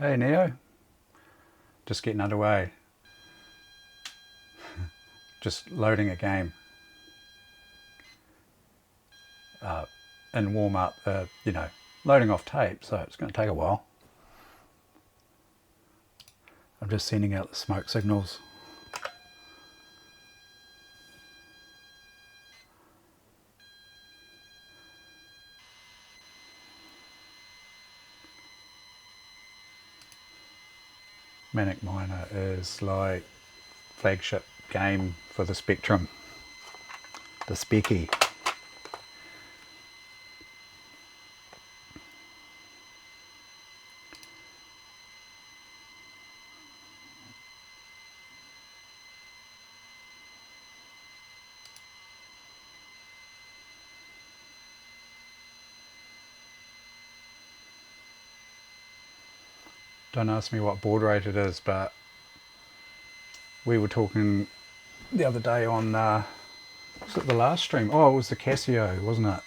Hey Neo, just getting underway. Just loading a game and warm up, loading off tape, so it's going to take a while. I'm just sending out the smoke signals. Manic Miner is like flagship game for the Spectrum, the Specky. Don't ask me what baud rate it is, but we were talking the other day on, was it the last stream? Oh, it was the Casio, wasn't it?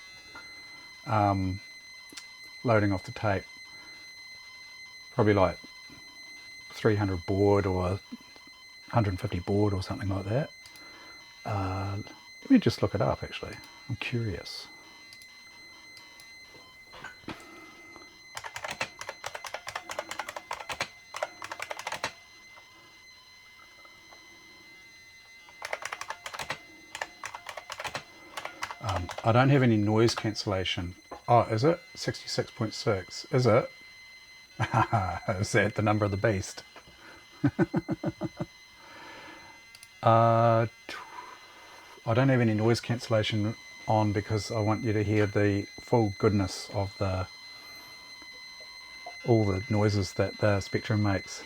Loading off the tape. Probably like 300 baud or 150 baud or something like that. Let me just look it up actually. I'm curious. I don't have any noise cancellation. Oh, is it? 66.6. Is it? Is that the number of the beast? I don't have any noise cancellation on because I want you to hear the full goodness of all the noises that the Spectrum makes.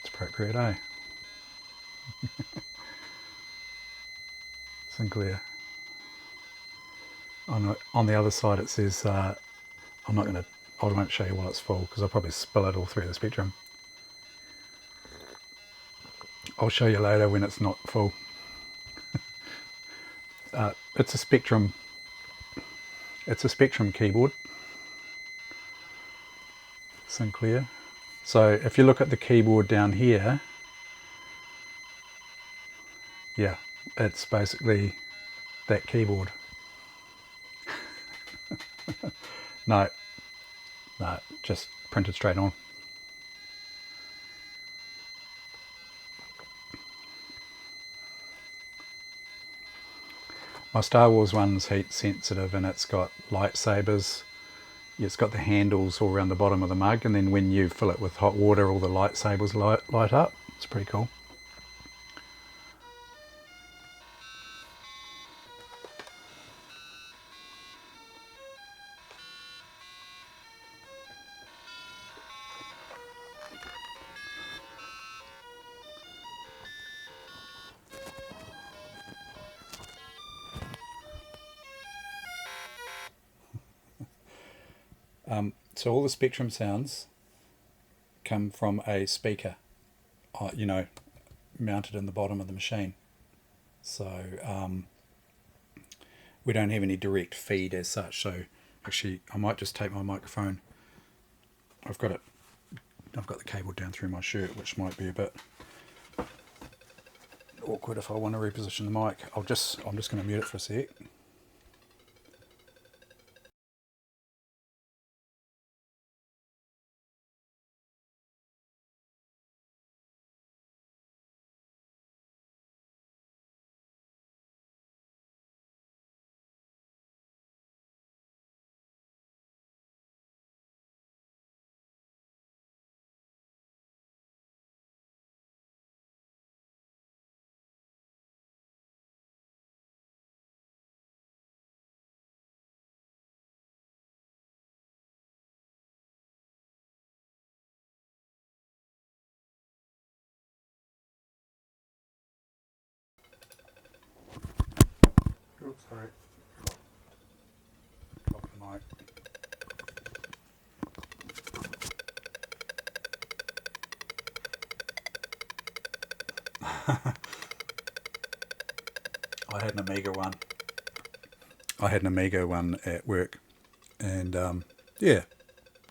It's appropriate, eh? Sinclair. On the other side it says, I won't show you while it's full because I'll probably spill it all through the Spectrum. I'll show you later when it's not full. It's a Spectrum keyboard, Sinclair. So if you look at the keyboard down here, yeah, it's basically that keyboard. No, just printed straight on. My Star Wars one's heat sensitive and it's got lightsabers. It's got the handles all around the bottom of the mug, and then when you fill it with hot water, all the lightsabers light up. It's pretty cool. So all the Spectrum sounds come from a speaker, mounted in the bottom of the machine. So we don't have any direct feed as such. So actually, I might just take my microphone. I've got the cable down through my shirt, which might be a bit awkward if I want to reposition the mic. I'm just going to mute it for a sec. Oops, sorry. Drop the mic. I had an Amiga one at work, and yeah,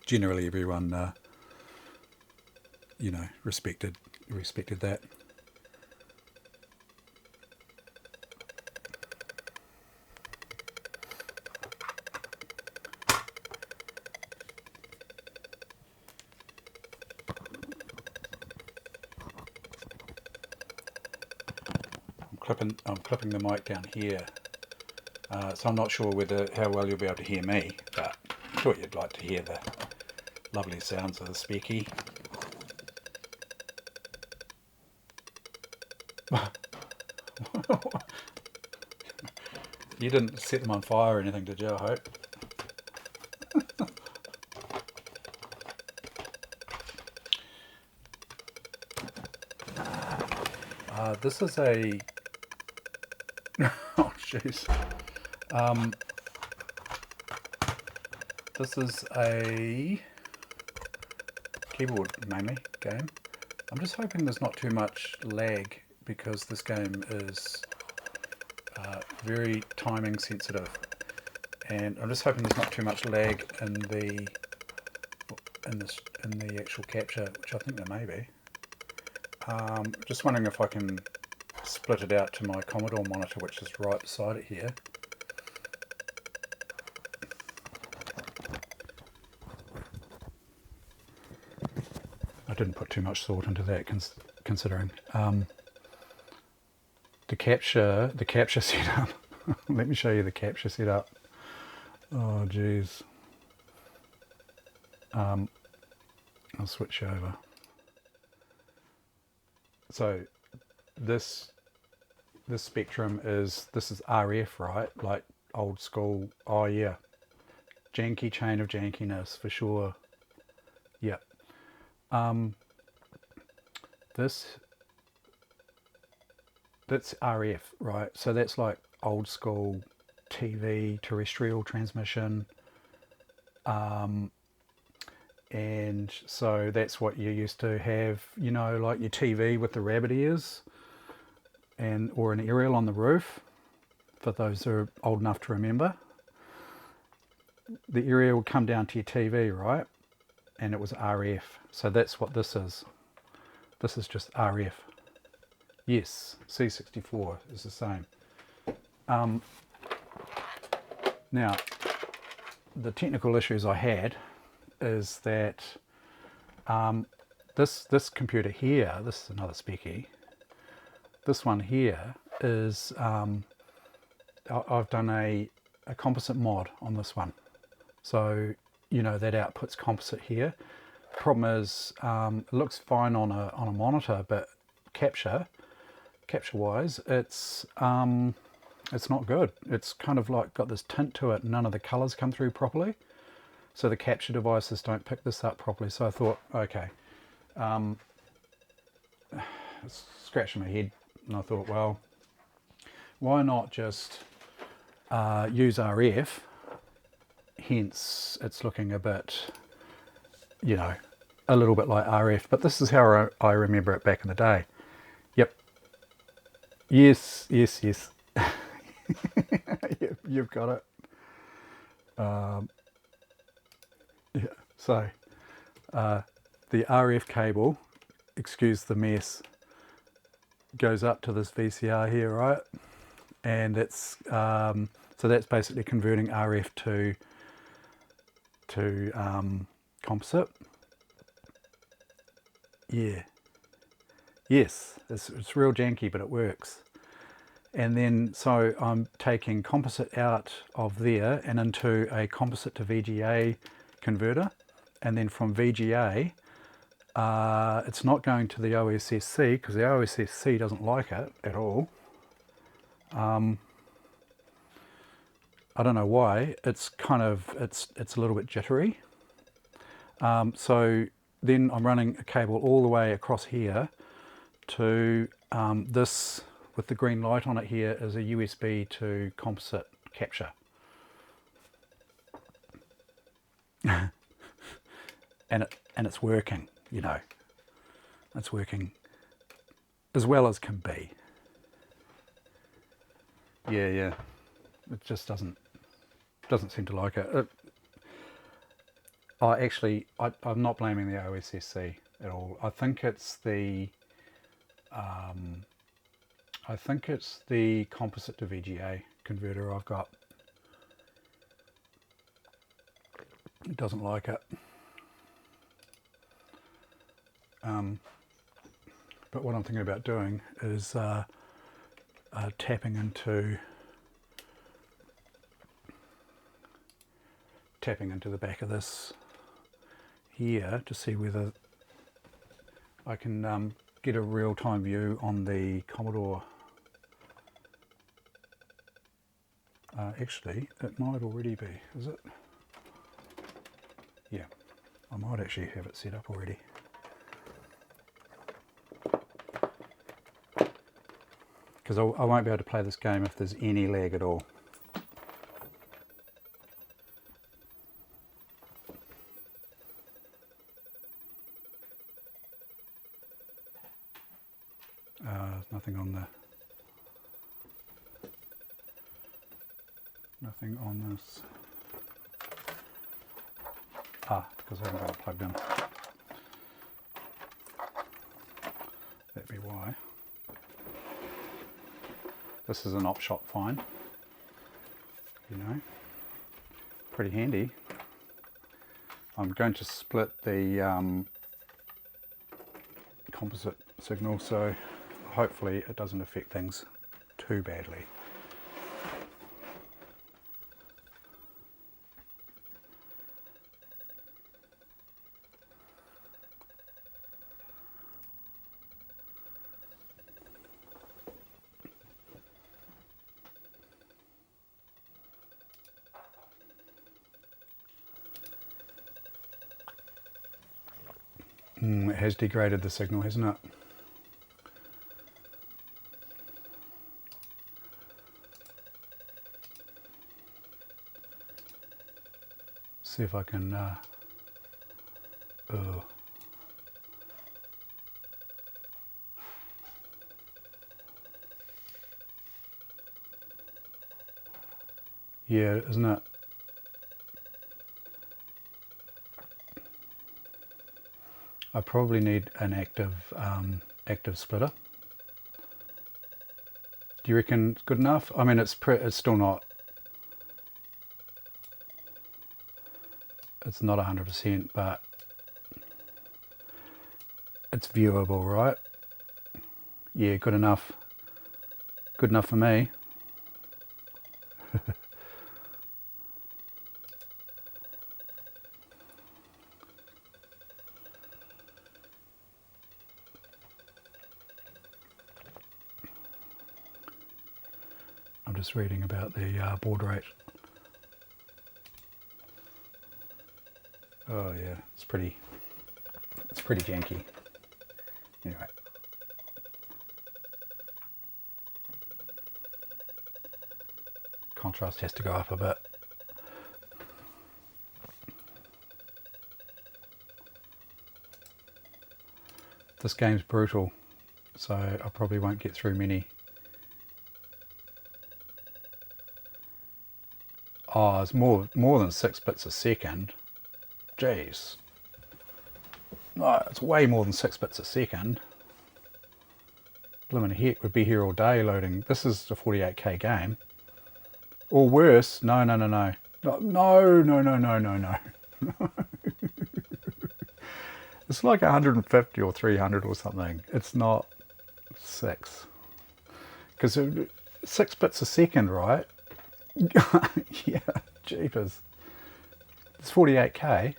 generally everyone, you know, respected that. I'm clipping the mic down here, so I'm not sure how well you'll be able to hear me, but I thought you'd like to hear the lovely sounds of the speaky. You didn't set them on fire or anything, did you, I hope? This is a... oh, jeez. This is a keyboard, mainly, game. I'm just hoping there's not too much lag, because this game is very timing sensitive, and I'm just hoping there's not too much lag in the actual capture, which I think there may be. Just wondering if I can split it out to my Commodore monitor, which is right beside it here. I didn't put too much thought into that, considering the capture setup. Let me show you the capture setup. Oh geez. I'll switch over. So this spectrum is RF, right? Like old school. Oh yeah, janky chain of jankiness for sure. Yep. That's RF, right? So that's like old school TV terrestrial transmission. And so that's what you used to have, you know, like your TV with the rabbit ears, or an aerial on the roof, for those who are old enough to remember. The aerial would come down to your TV, right? And it was RF. So that's what this is. This is just RF. Yes, C64 is the same. Now, the technical issues I had is that this computer here, this is another specky, this one here is, I've done a composite mod on this one. So, you know, that output's composite here. Problem is, it looks fine on a monitor, but capture-wise, it's not good. It's kind of like got this tint to it, and none of the colors come through properly. So the capture devices don't pick this up properly. So I thought, okay, scratching my head, and I thought, well, why not just use RF? Hence, it's looking a bit, you know, a little bit like RF. But this is how I remember it back in the day. Yep. Yes. You've got it. Yeah. So the RF cable, excuse the mess, goes up to this VCR here, right? And it's so that's basically converting RF to composite. Yeah. Yes, it's real janky, but it works. And then so I'm taking composite out of there and into a composite to VGA converter, and then from VGA it's not going to the OSSC because the OSSC doesn't like it at all. I don't know why. It's kind of it's a little bit jittery. So then I'm running a cable all the way across here to this with the green light on it here is a USB to composite capture. and it's working, you know. It's working as well as can be. Yeah. It just doesn't seem to like it. Oh, actually, I'm not blaming the OSSC at all. I think it's the composite to VGA converter I've got. It doesn't like it. But what I'm thinking about doing is tapping into the back of this here to see whether I can get a real-time view on the Commodore. Actually, it might already be, is it? Yeah, I might actually have it set up already. Because I won't be able to play this game if there's any lag at all. Nothing on this. Because I haven't got it plugged in. That'd be why. This is an op shop find. You know, pretty handy. I'm going to split the composite signal, so hopefully it doesn't affect things too badly. It has degraded the signal, hasn't it? See if I can yeah, isn't it? I probably need an active splitter. Do you reckon it's good enough? I mean, it's still not. It's not 100%, but it's viewable, right? Yeah, good enough. Good enough for me. I'm just reading about the baud rate. Oh yeah, it's pretty janky. Anyway. Contrast has to go up a bit. This game's brutal, so I probably won't get through many. Oh, it's more than 6 bits a second. Jeez. No, it's way more than 6 bits a second. Blimmin' heck, would be here all day loading. This is a 48K game. Or worse, no. It's like 150 or 300 or something. It's not 6. Because 6 bits a second, right? Yeah, jeepers. It's 48K.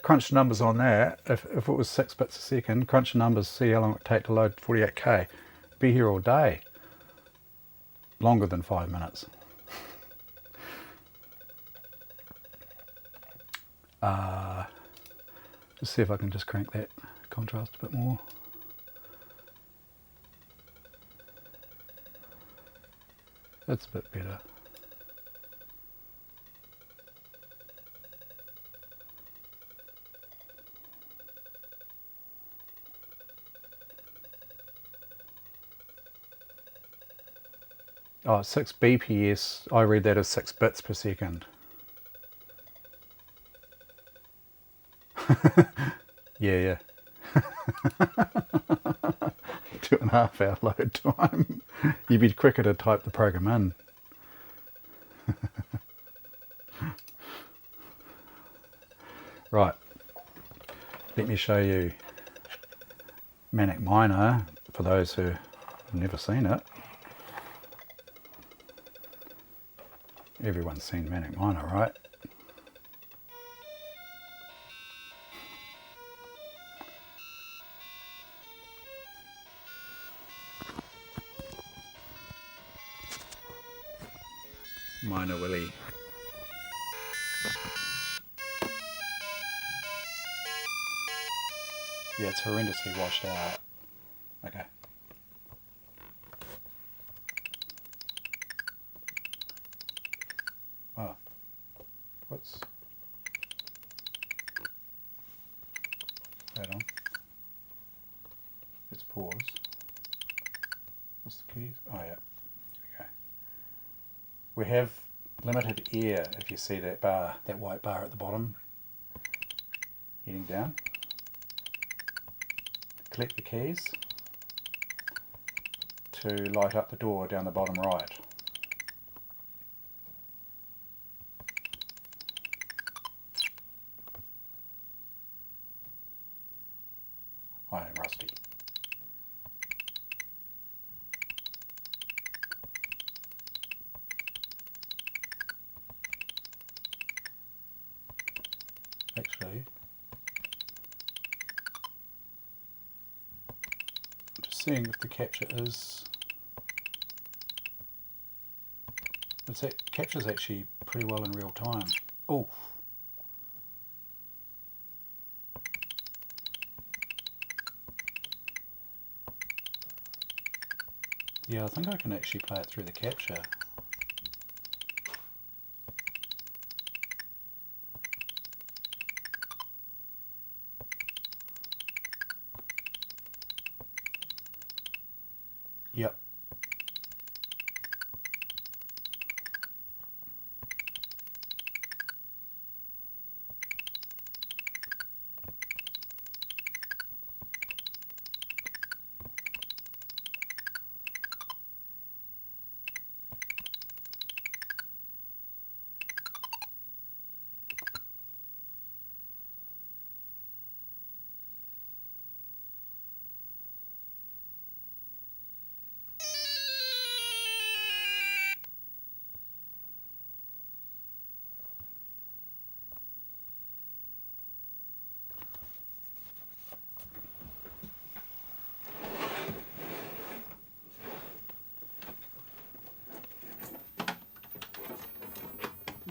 Crunch numbers on that. If it was 6 bits a second, crunch numbers, see how long it would take to load 48K. Be here all day. Longer than 5 minutes. Let's see if I can just crank that contrast a bit more. That's a bit better. Oh, 6 BPS, I read that as 6 bits per second. Yeah. 2.5 hour load time. You'd be quicker to type the program in. Right, let me show you Manic Miner for those who have never seen it. Everyone's seen Manic Miner, right? Miner Willie. Yeah, it's horrendously washed out. Okay. Oh, what's that on? Let's pause. What's the keys? Oh yeah. Okay. We have limited air. If you see that bar, that white bar at the bottom, heading down. Collect the keys to light up the door down the bottom right. I am rusty. Actually, just seeing if the capture is... captures actually pretty well in real time. Oh. Yeah, I think I can actually play it through the capture. Yep.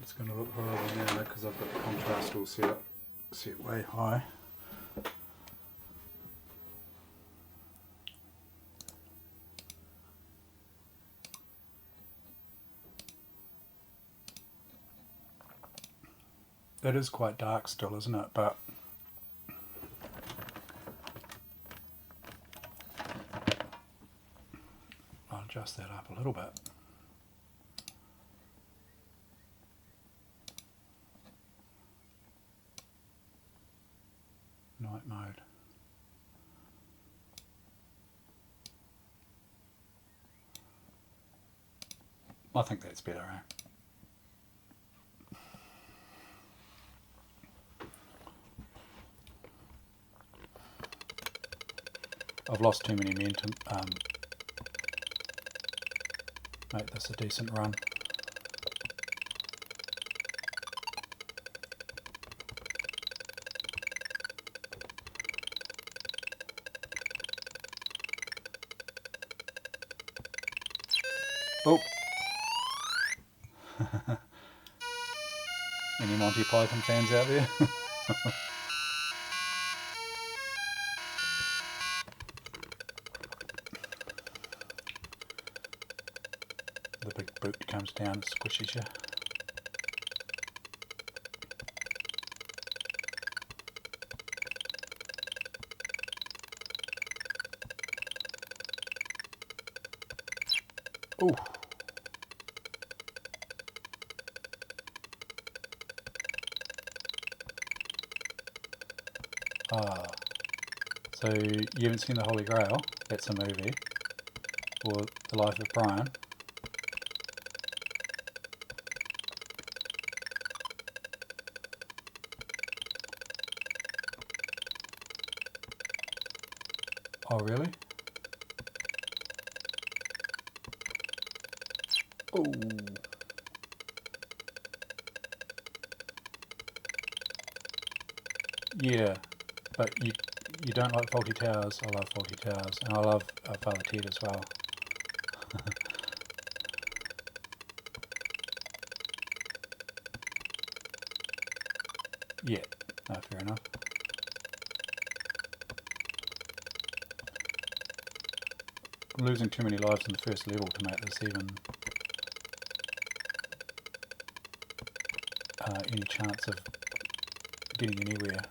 It's going to look horrible now because I've got the contrast all set way high. It is quite dark still, isn't it? But I'll adjust that up a little bit. Night mode. I think that's better, eh? I've lost too many men to make this a decent run. Oh! Any Monty Python fans out there? The big boot comes down and squishes you. Oh! Ah, so you haven't seen The Holy Grail? That's a movie. Or The Life of Brian. Oh, really? Oh. Yeah, but you don't like Faulty Towers. I love Faulty Towers, and I love Father Ted as well. Yeah, no, fair enough. Losing too many lives in the first level to make this even any chance of getting anywhere.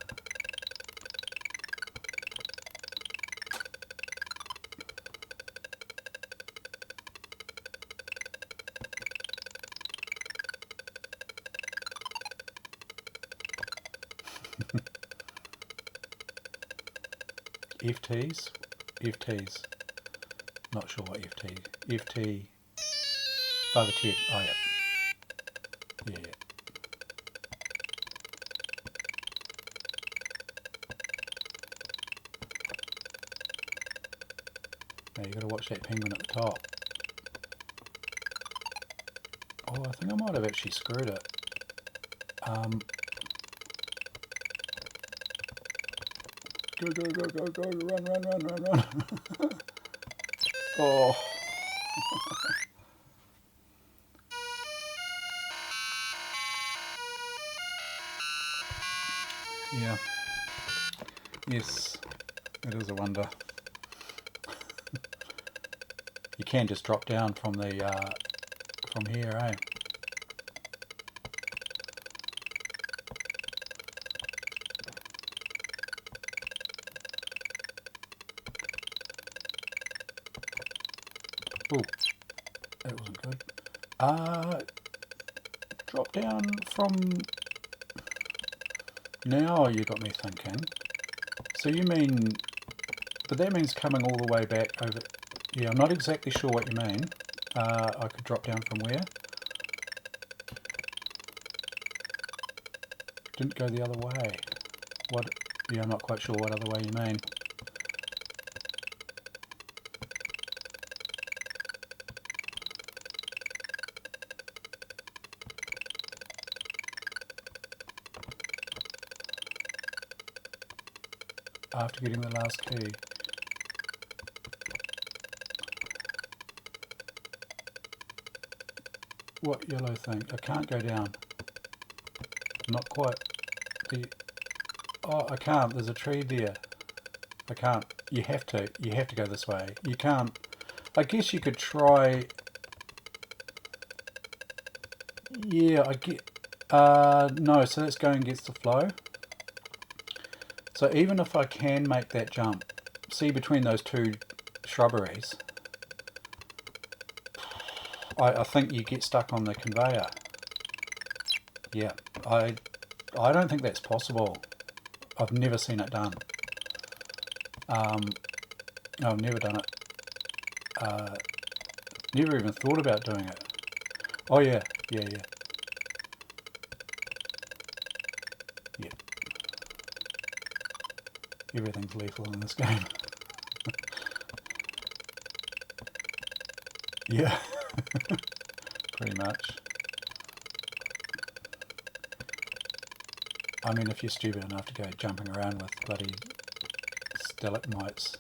FTs? FTs. Not sure what FT. FT. Father Ted. Oh, yeah. Yeah, yeah. Now you got to watch that penguin at the top. Oh, I think I might have actually screwed it. Go, go, go, go, go, run, run, run, run, run. Oh. Yeah. Yes, it is a wonder. You can just drop down from the from here, eh? Oh, that wasn't good. Drop down from now. You got me thinking. So you mean, but that means coming all the way back over. Yeah, I'm not exactly sure what you mean. I could drop down from where? Didn't go the other way. What? Yeah, I'm not quite sure what other way you mean. After getting the last key. What yellow thing? I can't go down. Not quite. Oh, I can't. There's a tree there. I can't. You have to. You have to go this way. You can't. I guess you could try. Yeah, I get. No. So that's going against the flow. So even if I can make that jump, see between those two shrubberies, I think you get stuck on the conveyor. Yeah, I don't think that's possible. I've never seen it done. I've never done it. Never even thought about doing it. Oh yeah, yeah, yeah. Yeah. Everything's lethal in this game. Yeah, pretty much. I mean, if you're stupid enough to go jumping around with bloody stalagmites,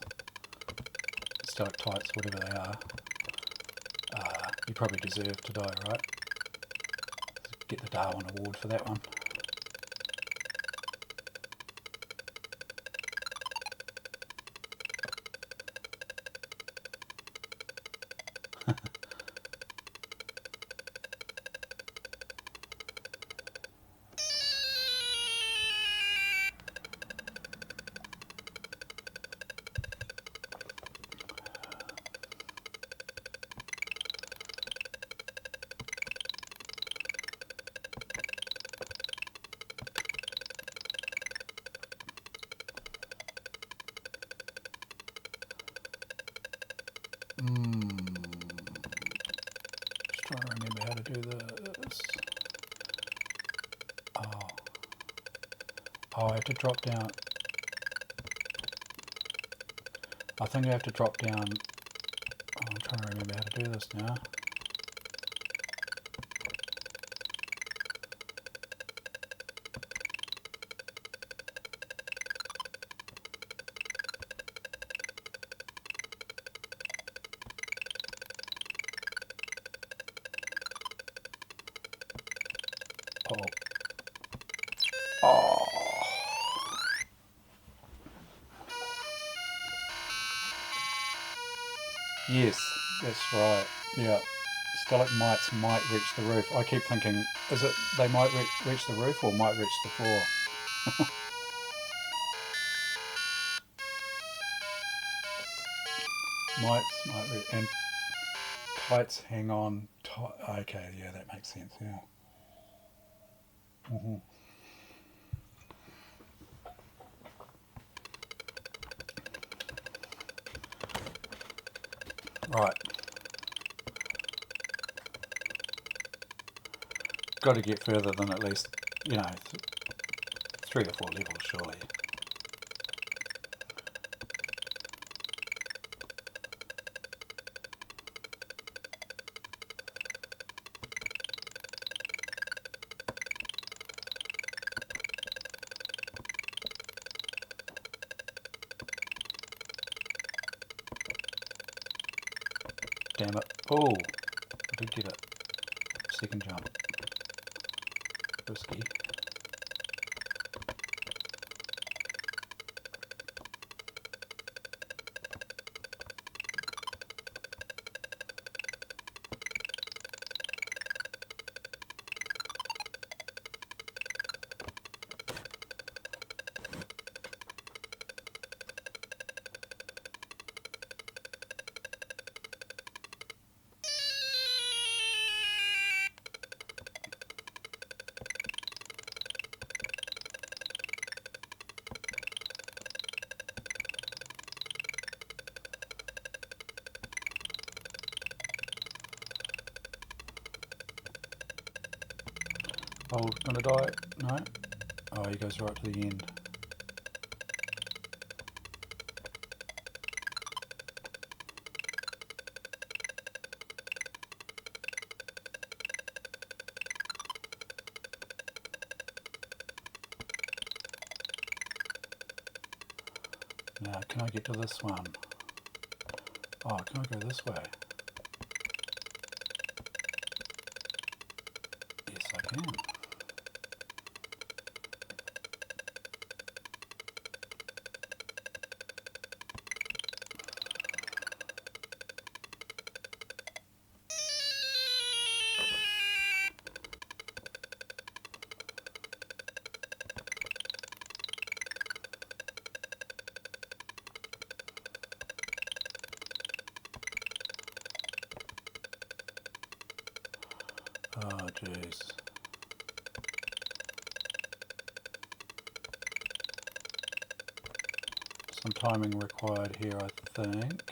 stalactites, whatever they are, you probably deserve to die, right? Get the Darwin Award for that one. Just trying to remember how to do this. Oh, I have to drop down. I think I have to drop down. Oh, I'm trying to remember how to do this now. Oh. Yes, that's right. Yeah. Stalagmites might reach the roof. I keep thinking, is it they might reach the roof or might reach the floor? Might reach. And tights hang on. Okay, yeah, that makes sense, yeah. Right. Got to get further than at least, 3 or 4 levels, surely. Damn it. Oh, I did get it. Second jump. Risky. Oh, gonna die? No? Oh, he goes right to the end. Now, can I get to this one? Oh, can I go this way? Yes, I can. Oh, jeez. Some timing required here, I think.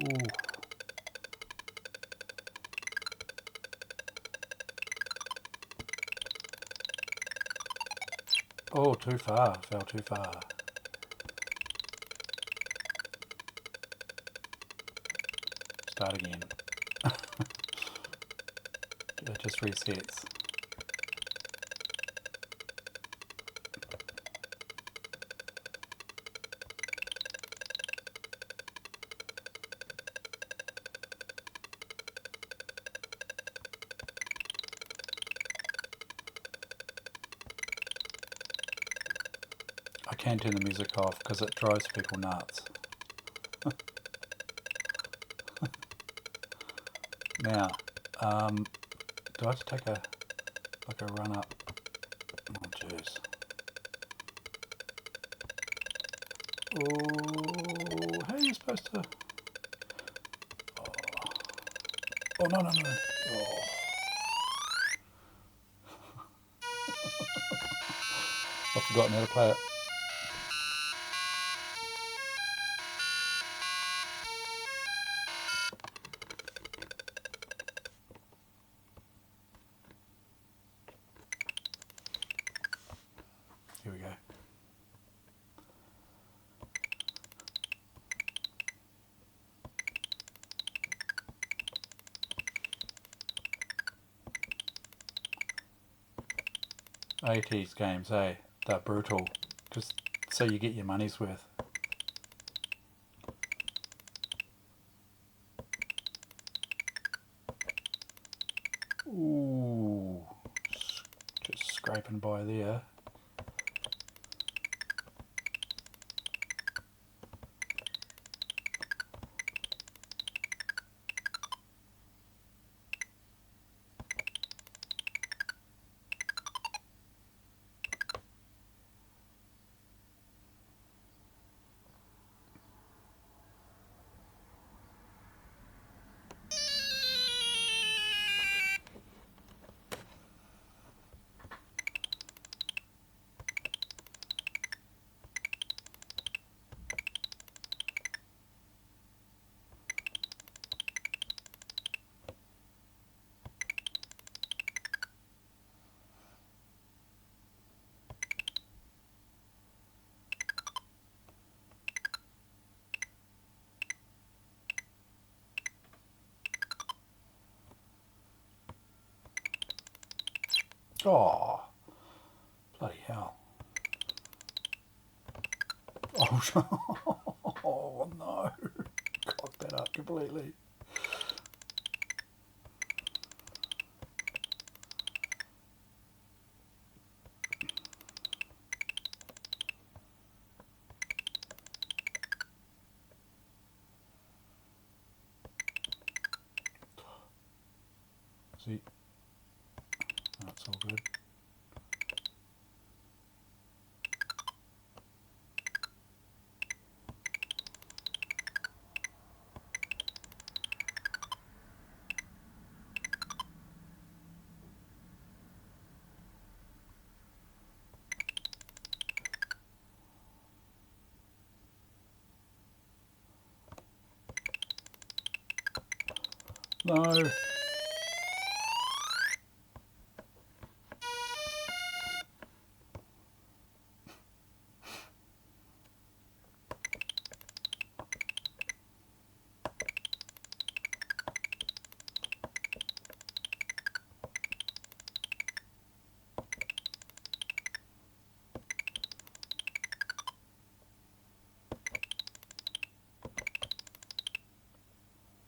Ooh. Oh, too far. Fell too far. Start again. It just resets. I can turn the music off because it drives people nuts. Now, do I have to take a run up? Oh, jeez. Oh, how are you supposed to? Oh no. Oh. I've forgotten how to play it. Here we go. '80s games, eh? They're brutal. Just so you get your money's worth. Ooh, just scraping by there. Oh, bloody hell. Oh no. Cocked that up completely. See, that's all good. No.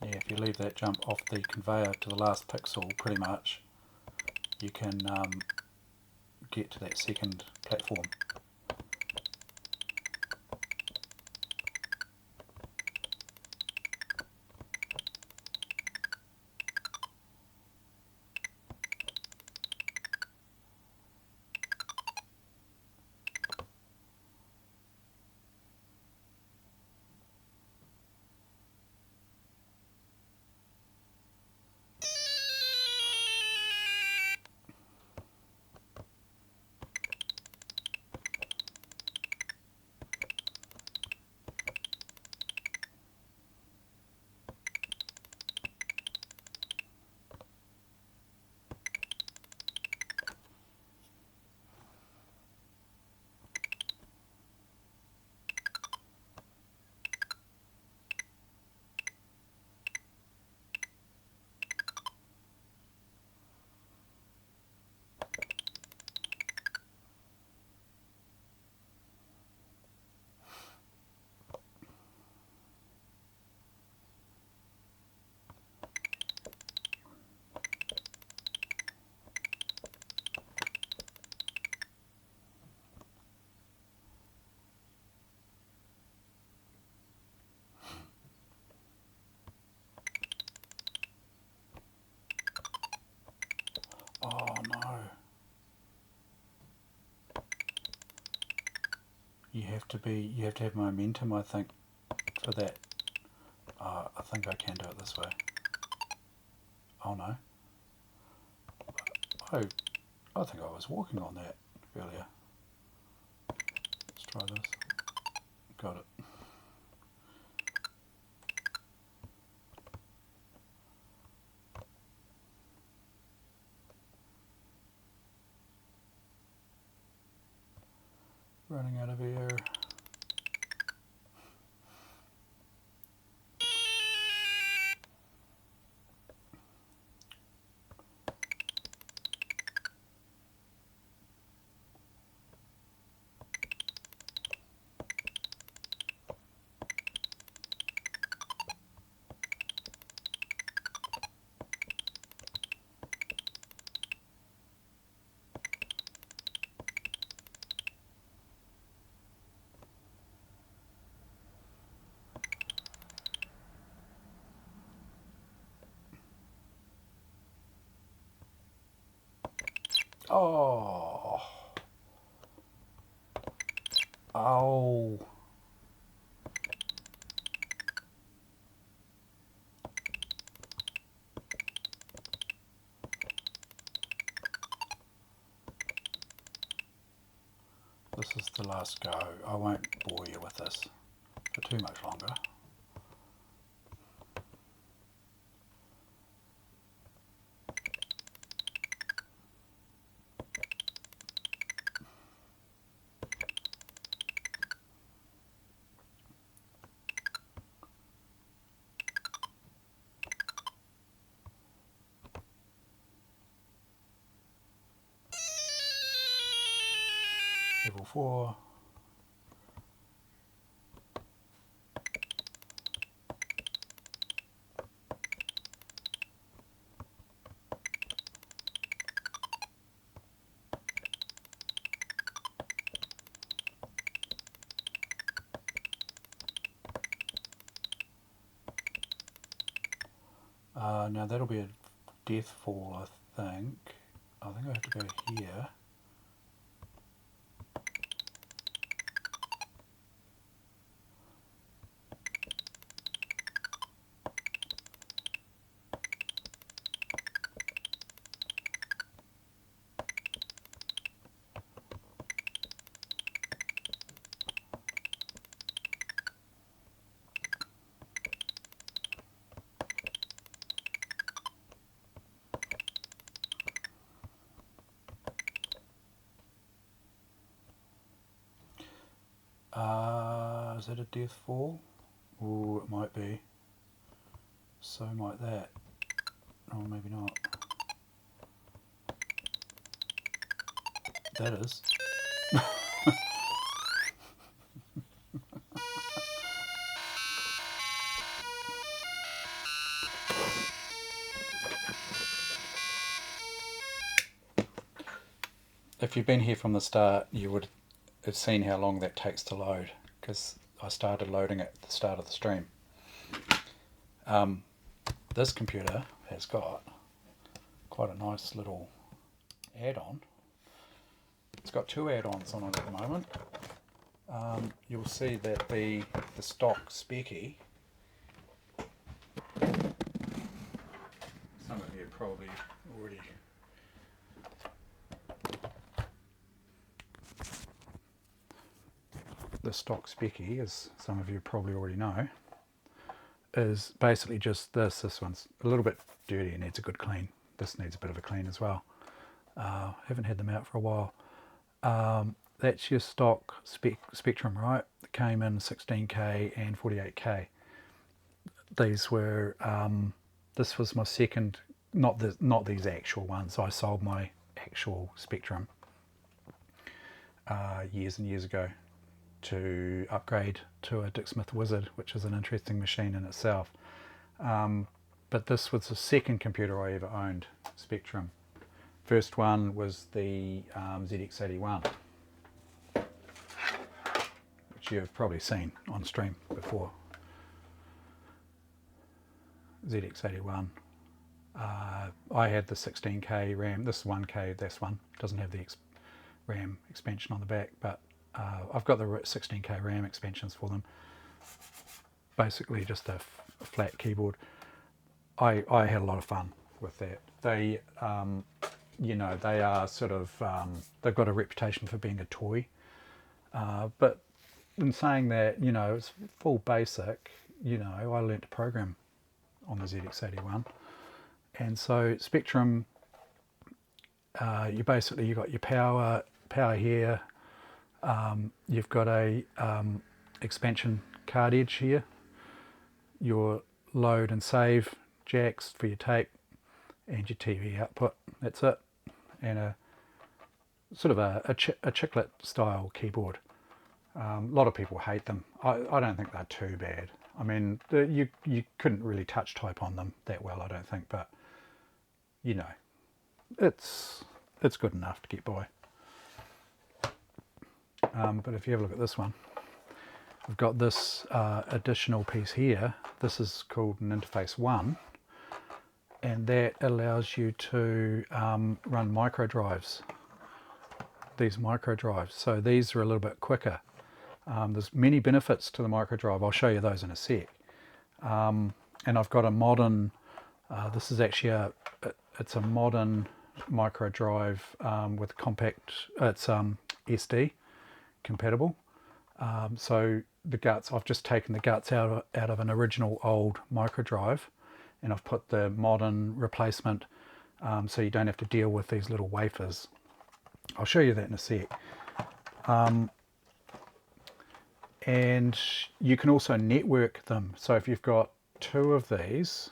Yeah, if you leave that jump off the conveyor to the last pixel, pretty much, you can get to that second platform. Oh no. You have to have momentum, I think, for that. I think I can do it this way. Oh no. I think I was walking on that earlier. try this. Got it. Running out of air. Oh. Oh. This is the last go. I won't bore you with this for too much longer. Level 4. Now that'll be a death fall, I think. I think I have to go here. Is that a death fall? Oh, it might be. So might that. Or maybe not. That is. If you've been here from the start, you would have seen how long that takes to load, because I started loading it at the start of the stream. This computer has got quite a nice little add-on. It's got two add-ons on it at the moment. You'll see that the stock specky, some of you probably already the stock specky, as some of you probably already know, is basically just this. This one's a little bit dirty and needs a good clean. This needs a bit of a clean as well. Haven't had them out for a while. That's your stock Spectrum, right? It came in 16K and 48K. These were, this was my second, not these actual ones. I sold my actual Spectrum years and years ago to upgrade to a Dick Smith Wizard, which is an interesting machine in itself. But this was the second computer I ever owned, Spectrum. First one was the ZX81, which you've probably seen on stream before. ZX81. I had the 16K RAM. This is 1K, this one. Doesn't have the RAM expansion on the back, but I've got the 16K RAM expansions for them. Basically just a flat keyboard. I had a lot of fun with that. They, you know, they are sort of, they've got a reputation for being a toy, but in saying that, you know, it's full basic, you know, I learnt to program on the ZX81. And so Spectrum, you've got your power here. You've got a expansion card edge here, your load and save jacks for your tape, and your TV output. That's it. And a sort of a chiclet style keyboard. A lot of people hate them. I don't think they're too bad. I mean, you couldn't really touch type on them that well, I don't think, but you know, it's good enough to get by. But if you have a look at this one, I've got this additional piece here. This is called an interface 1, and that allows you to run microdrives. These microdrives. So these are a little bit quicker. There's many benefits to the microdrive. I'll show you those in a sec. And I've got a modern, this is actually it's a modern microdrive with compact, it's SD compatible. So the guts, I've just taken the guts out of an original old microdrive, and I've put the modern replacement, so you don't have to deal with these little wafers. I'll show you that in a sec. And you can also network them. So if you've got two of these,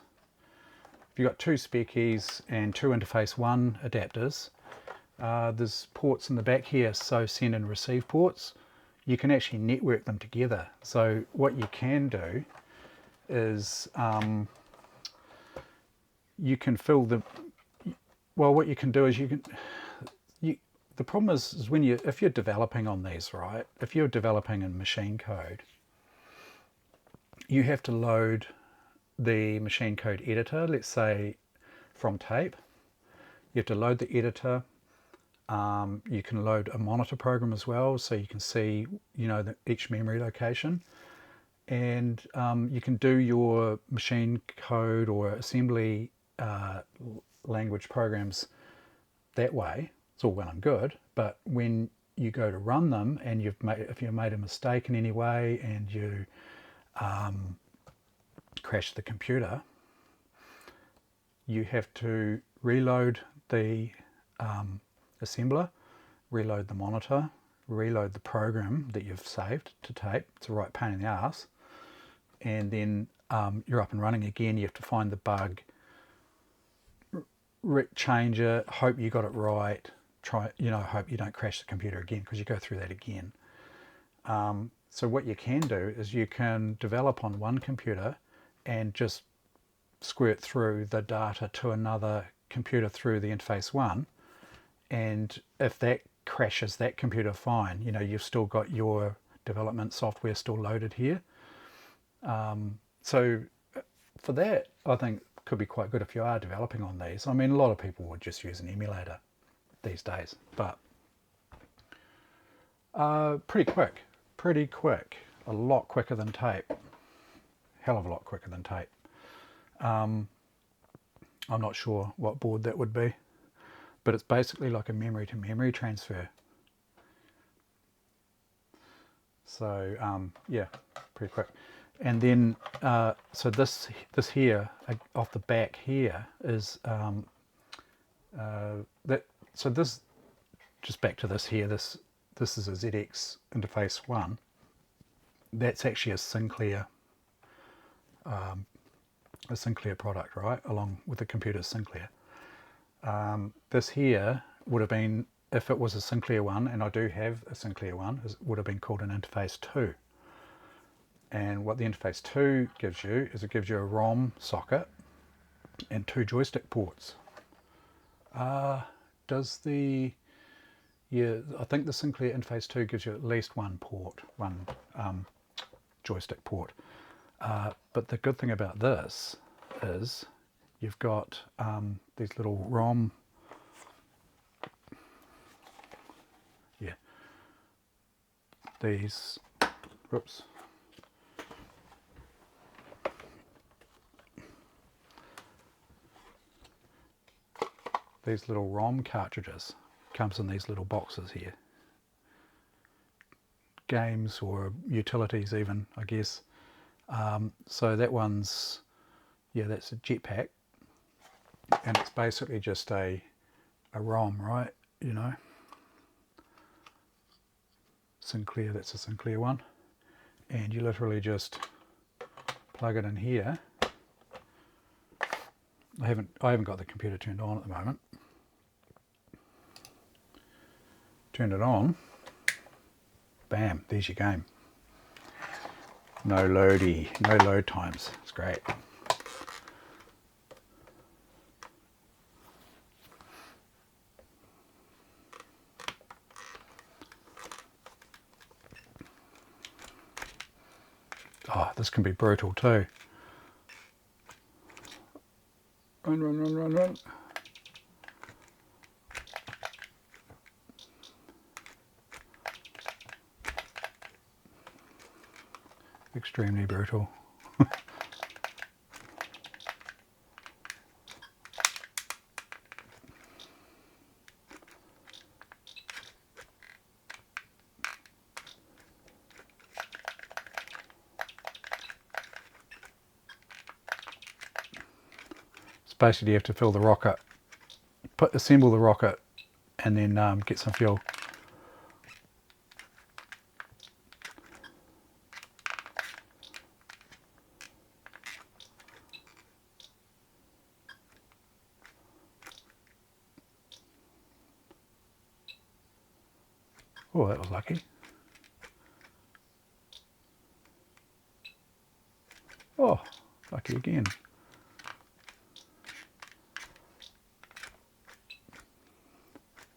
if you've got two Speckies and two interface 1 adapters, there's ports in the back here, so send and receive ports. You can actually network them together. So what you can do is you can fill the, well, what you can do is the problem is when if you're developing on these, right? If you're developing in machine code, you have to load the machine code editor, let's say from tape. You have to load the editor. You can load a monitor program as well, so you can see, you know, each memory location. And you can do your machine code or assembly language programs that way. It's all well and good, but when you go to run them and if you've made a mistake in any way and you crash the computer, you have to reload the assembler, reload the monitor, reload the program that you've saved to tape. It's a right pain in the ass. And then you're up and running again. You have to find the bug, change it, hope you got it right, hope you don't crash the computer again, because you go through that again. So what you can do is you can develop on one computer and just squirt through the data to another computer through the interface 1, and if that crashes that computer, fine, you know, you've still got your development software still loaded here. So for that, I think could be quite good if you are developing on these. I mean, a lot of people would just use an emulator these days, but pretty quick, a lot quicker than tape, hell of a lot quicker than tape. I'm not sure what board that would be, but it's basically like a memory to memory transfer. So yeah, pretty quick. And then so this here off the back here is that. So this, just back to this here. This is a ZX interface 1. That's actually a Sinclair product, right? Along with the computer Sinclair. This here would have been, if it was a Sinclair one, and I do have a Sinclair one, it would have been called an interface 2. And what the interface 2 gives you is it gives you a ROM socket and 2 joystick ports. I think the Sinclair interface 2 gives you at least one joystick port. But the good thing about this is you've got these little ROM, these little ROM cartridges. Comes in these little boxes here. games or utilities even, I guess. So that one's, yeah, that's a jetpack, and it's basically just a ROM, right? You know, Sinclair, that's a Sinclair one, and you literally just plug it in here. I haven't got the computer turned on at the moment. Turn it on. Bam, there's your game. No load times. It's great. Oh, this can be brutal too. Run. Extremely brutal. Basically you have to fill the rocket, assemble the rocket, and then get some fuel. Oh, that was lucky. Oh, lucky again.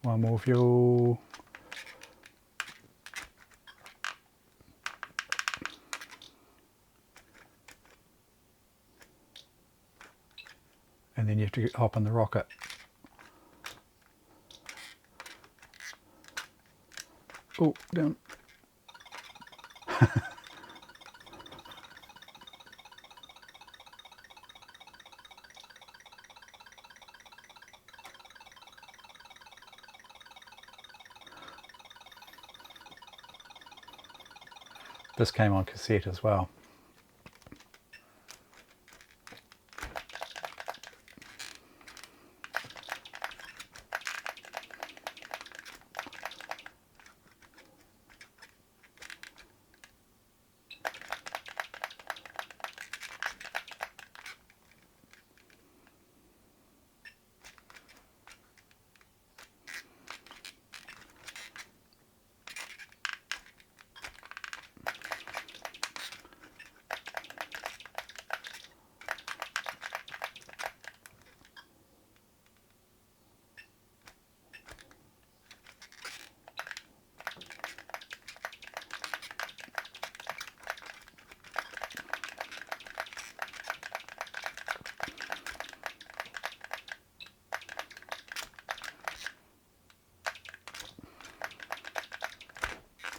One more fuel. And then you have to hop in the rocket. Oh, down. This came on cassette as well.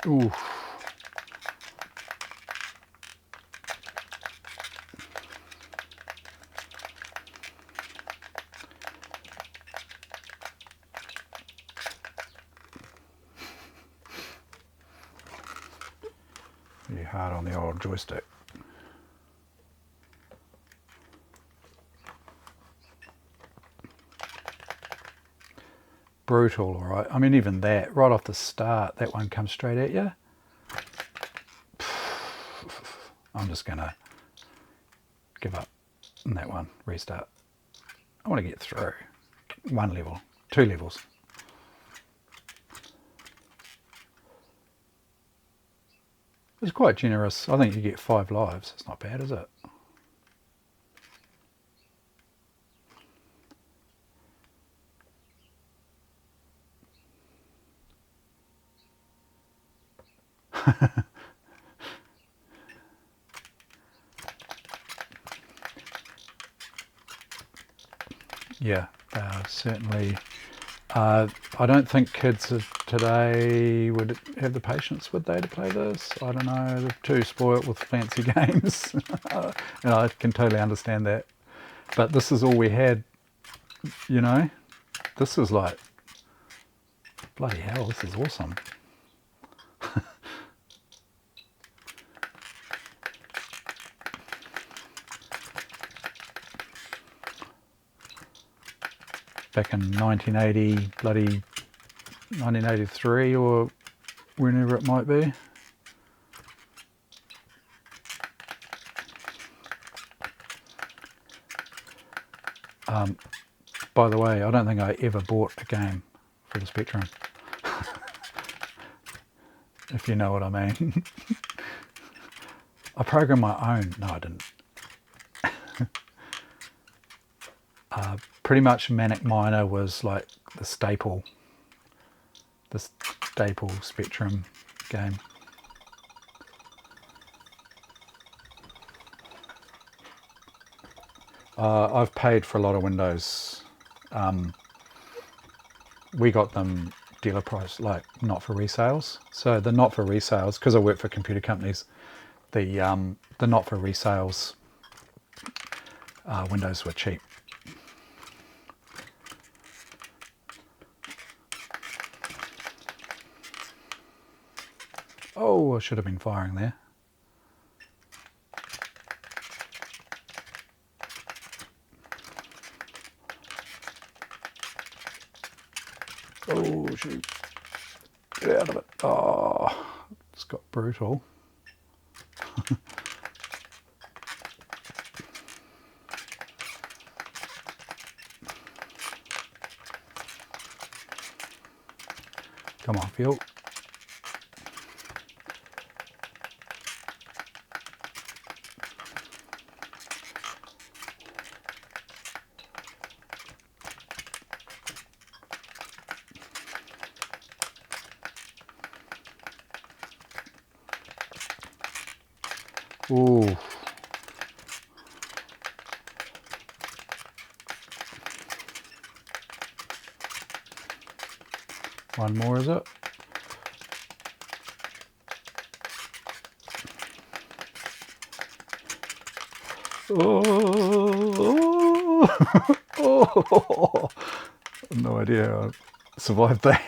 Ooh. Pretty hard on the old joystick. Brutal, all right. I mean, even that, right off the start, that one comes straight at you. I'm just going to give up on that one, restart. I want to get through one level, 2 levels. It's quite generous. I think you get 5 lives. It's not bad, is it? Yeah, certainly. I don't think kids of today would have the patience, would they, to play this? I don't know, they're too spoilt with fancy games. And I can totally understand that. But this is all we had, you know. This is like, bloody hell, this is awesome. back in 1980, bloody 1983 or whenever it might be. By the way, I don't think I ever bought a game for the Spectrum, if you know what I mean. I programmed my own. No, I didn't. Pretty much Manic Miner was like the staple Spectrum game. I've paid for a lot of Windows. We got them dealer price, like not for resales. So the not for resales, because I work for computer companies, the not for resales Windows were cheap. Oh, I should have been firing there. Oh, shoot. Get out of it. Oh, it's got brutal. Come on, Phil. Ooh. One more, is it? Oh, oh. No idea how I survived that.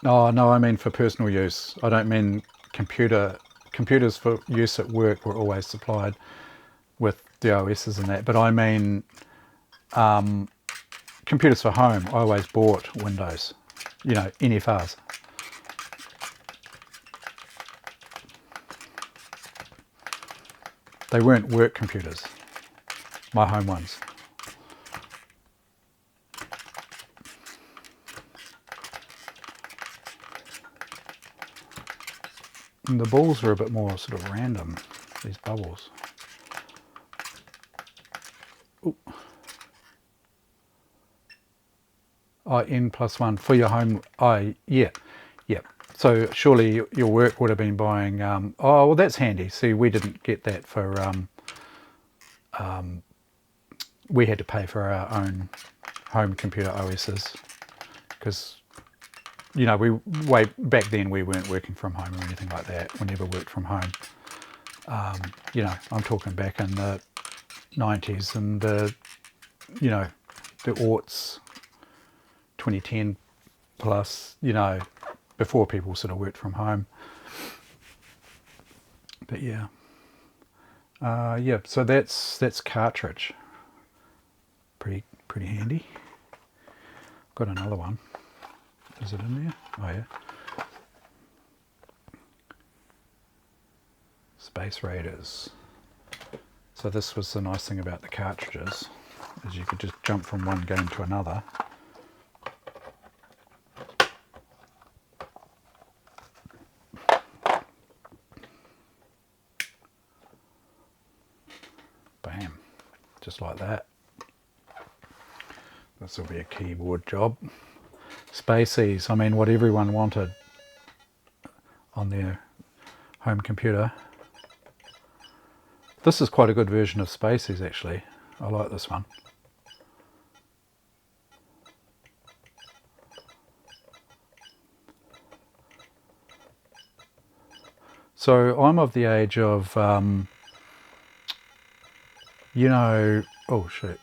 Oh, no, I mean for personal use. I don't mean computers for use at work were always supplied with the OSs and that, but I mean computers for home. I always bought Windows, you know, NFRs. They weren't work computers, my home ones. And the balls are a bit more sort of random, these bubbles. Ooh. N+1 for your home. Yeah. So surely your work would have been buying. Oh, well, that's handy. See, we didn't get that for. We had to pay for our own home computer OSs because, you know, way back then we weren't working from home or anything like that. We never worked from home. You know, I'm talking back in the 90s and the, you know, the aughts, 2010 plus, you know, before people sort of worked from home. But yeah. Yeah, so that's cartridge. Pretty handy. Got another one. Is it in there? Oh yeah. Space Raiders. So this was the nice thing about the cartridges, is you could just jump from one game to another. Bam. Just like that. This will be a keyboard job. Spaceys, I mean what everyone wanted on their home computer. This is quite a good version of Spaceys actually. I like this one. So I'm of the age of, you know, oh shit.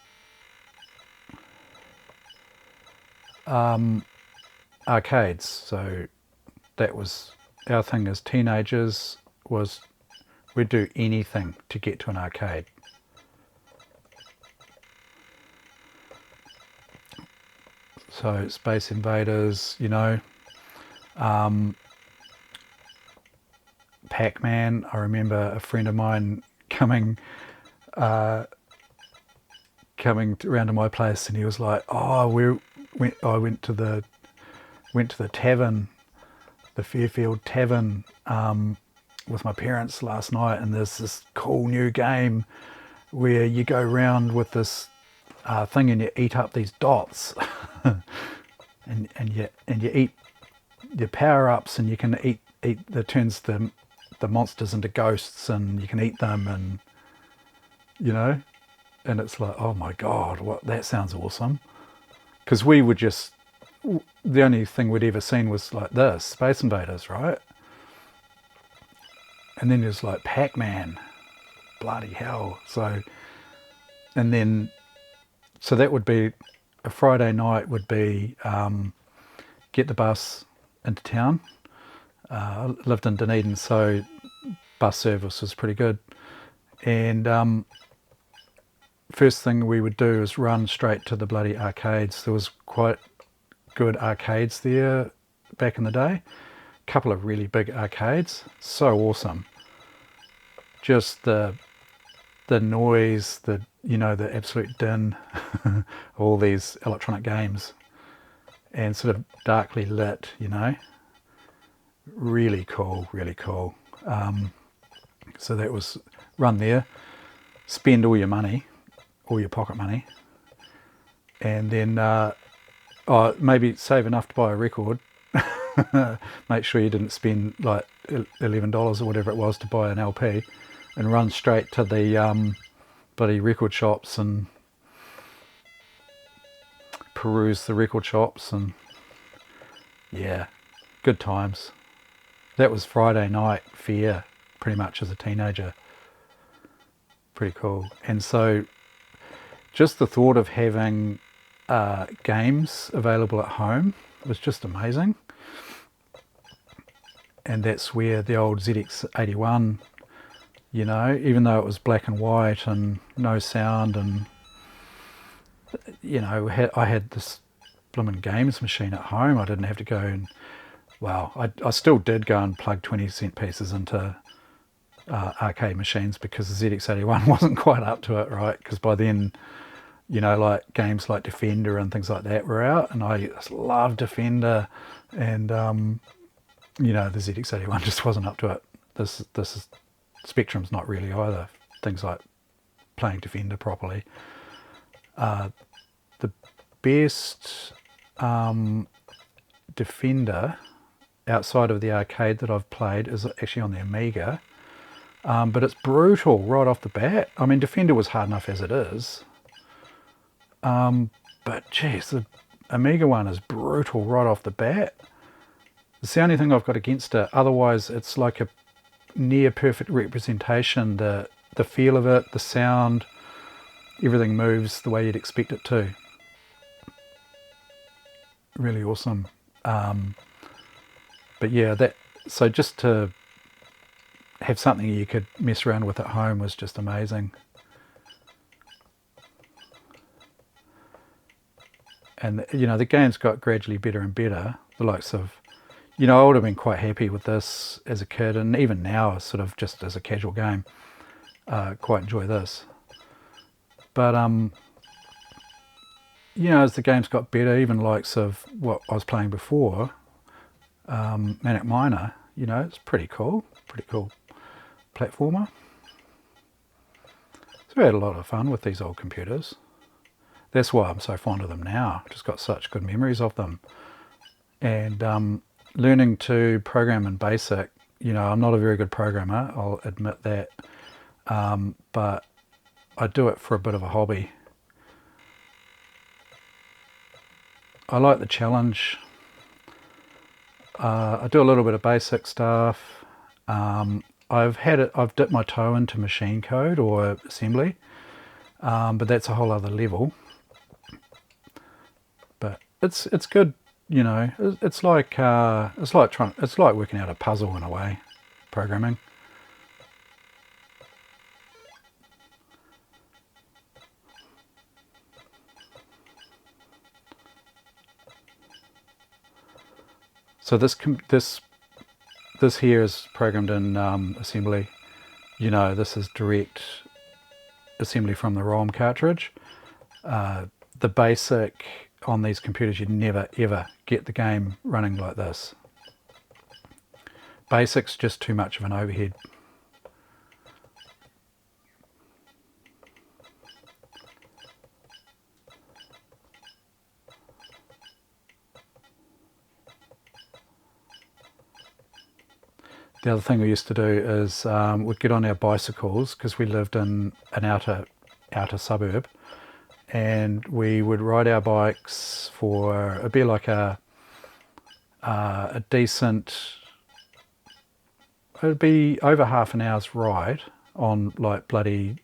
Arcades, so that was our thing as teenagers was we'd do anything to get to an arcade. So Space Invaders, you know, Pac-Man. I remember a friend of mine coming around to my place, and he was like, "Oh, I went to the tavern, the Fairfield Tavern, with my parents last night, and there's this cool new game where you go around with this thing and you eat up these dots, and you eat your power ups, and you can eat that turns the monsters into ghosts, and you can eat them, and you know, and it's like, oh my god, what, that sounds awesome. Because we were just, the only thing we'd ever seen was like this, Space Invaders, right? And then there's like Pac-Man, bloody hell. So, and then, so that would be, a Friday night would be get the bus into town. I lived in Dunedin, so bus service was pretty good. And first thing we would do is run straight to the bloody arcades. There was quite good arcades there back in the day. A couple of really big arcades. So awesome. Just the noise, the absolute din, all these electronic games, and sort of darkly lit, really cool, really cool. So that was run there, spend all your money, all your pocket money, and then maybe save enough to buy a record. Make sure you didn't spend like $11 or whatever it was to buy an LP, and run straight to the bloody record shops and peruse the record shops, and yeah, good times. That was Friday night fare pretty much as a teenager. Pretty cool. And so just the thought of having games available at home was just amazing. And that's where the old ZX81, even though it was black and white and no sound, and I had this blooming games machine at home. I didn't have to go and, I still did go and plug 20-cent pieces into arcade machines, because the ZX81 wasn't quite up to it, right? Because by then, like games like Defender and things like that were out, and I just loved Defender, and the ZX81 just wasn't up to it. This is Spectrum's not really either. Things like playing Defender properly. The best Defender outside of the arcade that I've played is actually on the Amiga, but it's brutal right off the bat. I mean, Defender was hard enough as it is, but geez, the Amiga one is brutal right off the bat. It's the only thing I've got against it. Otherwise, it's like a near perfect representation. The feel of it, the sound, everything moves the way you'd expect it to. Really awesome. But yeah, so just to have something you could mess around with at home was just amazing. And the games got gradually better and better. The likes of, I would have been quite happy with this as a kid, and even now, sort of just as a casual game, quite enjoy this. But as the games got better, even likes of what I was playing before, Manic Miner, it's pretty cool platformer. So we had a lot of fun with these old computers. That's why I'm so fond of them now. Just got such good memories of them. And learning to program in BASIC, I'm not a very good programmer, I'll admit that, but I do it for a bit of a hobby. I like the challenge. I do a little bit of basic stuff. I've dipped my toe into machine code or assembly, but that's a whole other level. But it's good you know, it's like it's like working out a puzzle in a way, programming. So this here is programmed in assembly. You know, this is direct assembly from the ROM cartridge. The basic on these computers, you'd never ever get the game running like this. Basic's just too much of an overhead. The other thing we used to do is we'd get on our bicycles because we lived in an outer suburb, and we would ride our bikes for it'd be like a decent. It'd be over half an hour's ride on like bloody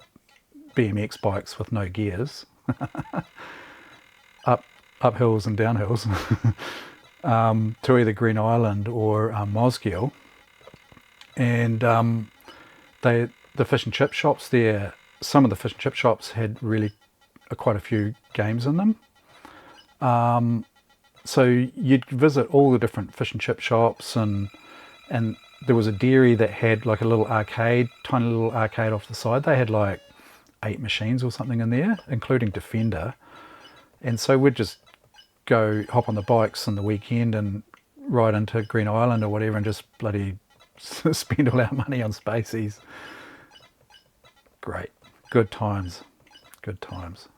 BMX bikes with no gears, up hills and down hills, to either Green Island or Mosgiel. And the fish and chip shops there, some of the fish and chip shops had really quite a few games in them. So you'd visit all the different fish and chip shops, and there was a dairy that had like a little arcade, tiny little arcade off the side. They had like 8 machines or something in there, including Defender. And so we'd just go hop on the bikes on the weekend and ride into Green Island or whatever and just bloody spend all our money on Spaceys. Great. Good times. Good times.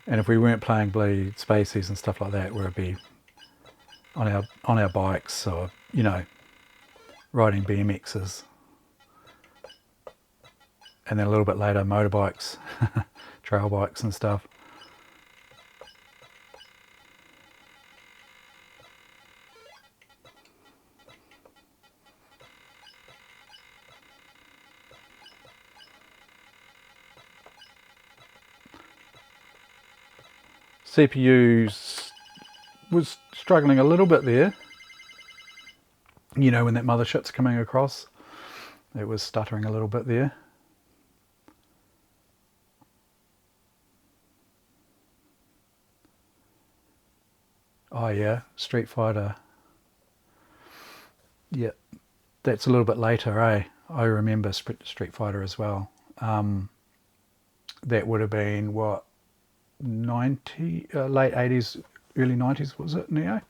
And if we weren't playing bloody Spaceys and stuff like that, we'd be on our bikes, or you know, riding BMXs, and then a little bit later motorbikes, trail bikes and stuff. CPUs was struggling a little bit there. You know, when that mothership's coming across, it was stuttering a little bit there. Oh yeah, Street Fighter. Yeah, that's a little bit later, eh? I remember Street Fighter as well. That would have been what, 90, late 80s, early 90s, was it, Neo?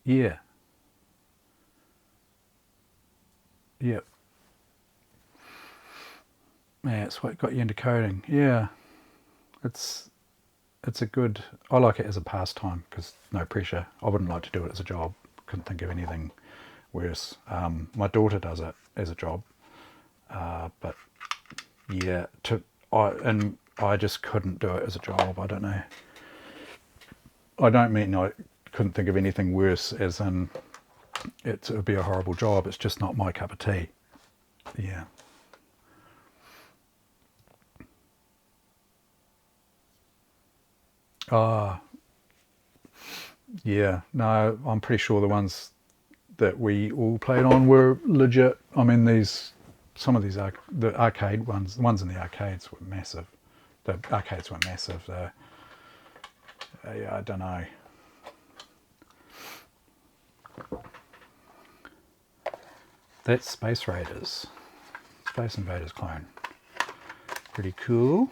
Yeah. Yep. Yeah, it's what got you into coding. Yeah. It's it's a good. I like it as a pastime because no pressure. I wouldn't like to do it as a job. Couldn't think of anything worse. My daughter does it as a job, but yeah, I just couldn't do it as a job. I don't know. I don't mean I couldn't think of anything worse, as in it would be a horrible job. It's just not my cup of tea. Yeah. Ah, yeah. No, I'm pretty sure the ones that we all played on were legit. I mean, some of these the arcade ones, the ones in the arcades were massive. The arcades were massive. Yeah, I don't know. That's Space Raiders, Space Invaders clone. Pretty cool.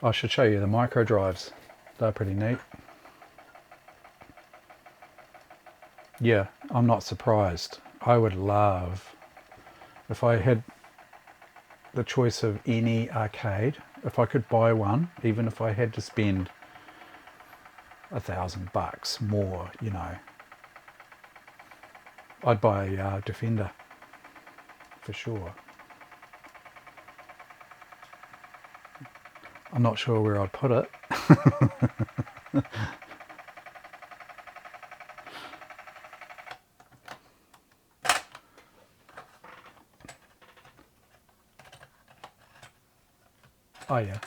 I should show you the Microdrives. They're pretty neat. Yeah, I'm not surprised. I would love, if I had the choice of any arcade, if I could buy one, even if I had to spend $1,000 more, you know, I'd buy a Defender for sure. I'm not sure where I'd put it. Oh yeah.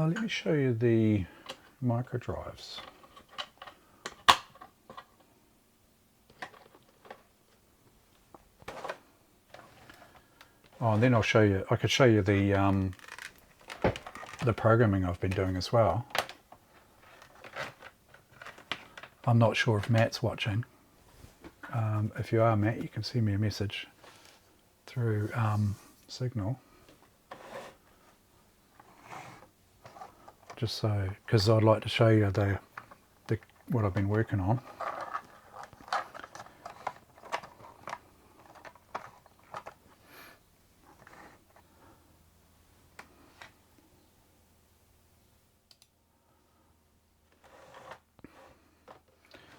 Let me show you the Microdrives. Oh, and then I'll show you, I could show you the programming I've been doing as well. I'm not sure if Matt's watching. If you are, Matt, you can send me a message through Signal. Just so, because I'd like to show you the what I've been working on.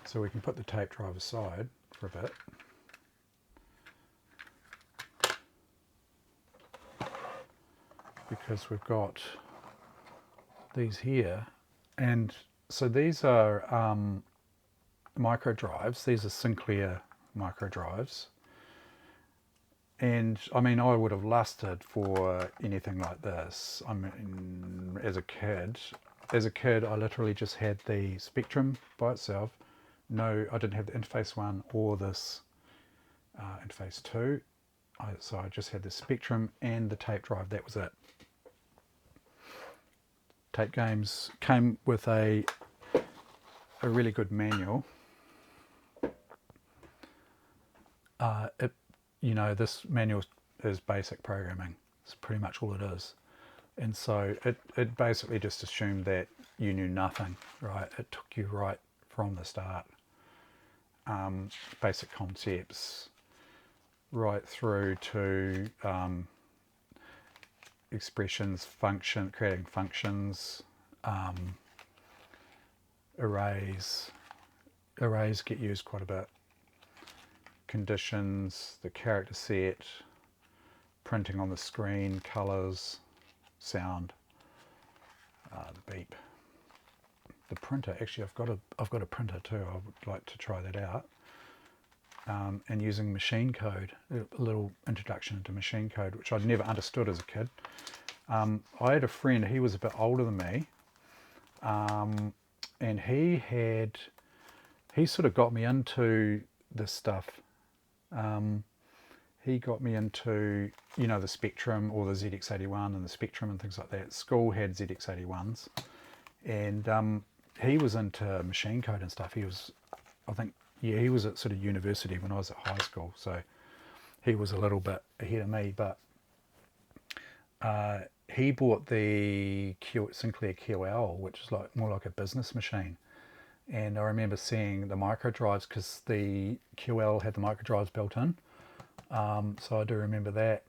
So we can put the tape drive aside for a bit. Because we've got these here, and so these are Microdrives. These are Sinclair Microdrives, and I mean, I would have lusted for anything like this. I mean, as a kid, I literally just had the Spectrum by itself. No, I didn't have the interface 1 or this interface 2. So I just had the Spectrum and the tape drive. That was it. Tape games came with a really good manual. You know, this manual is basic programming. It's pretty much all it is. And so it basically just assumed that you knew nothing, right? It took you right from the start. Basic concepts right through to expressions, creating functions, arrays. Arrays get used quite a bit. Conditions, the character set, printing on the screen, colors, sound, the beep. The printer, actually I've got a printer too. I would like to try that out. And using machine code, a little introduction into machine code, which I'd never understood as a kid. I had a friend, he was a bit older than me, and he sort of got me into this stuff. He got me into, you know, the Spectrum or the ZX81 and the Spectrum and things like that. School had ZX81s, and he was into machine code and stuff. He was, I think, yeah, he was at sort of university when I was at high school, so he was a little bit ahead of me, but he bought the Sinclair QL, which is like more like a business machine. And I remember seeing the Microdrives because the QL had the Microdrives built in. So I do remember that.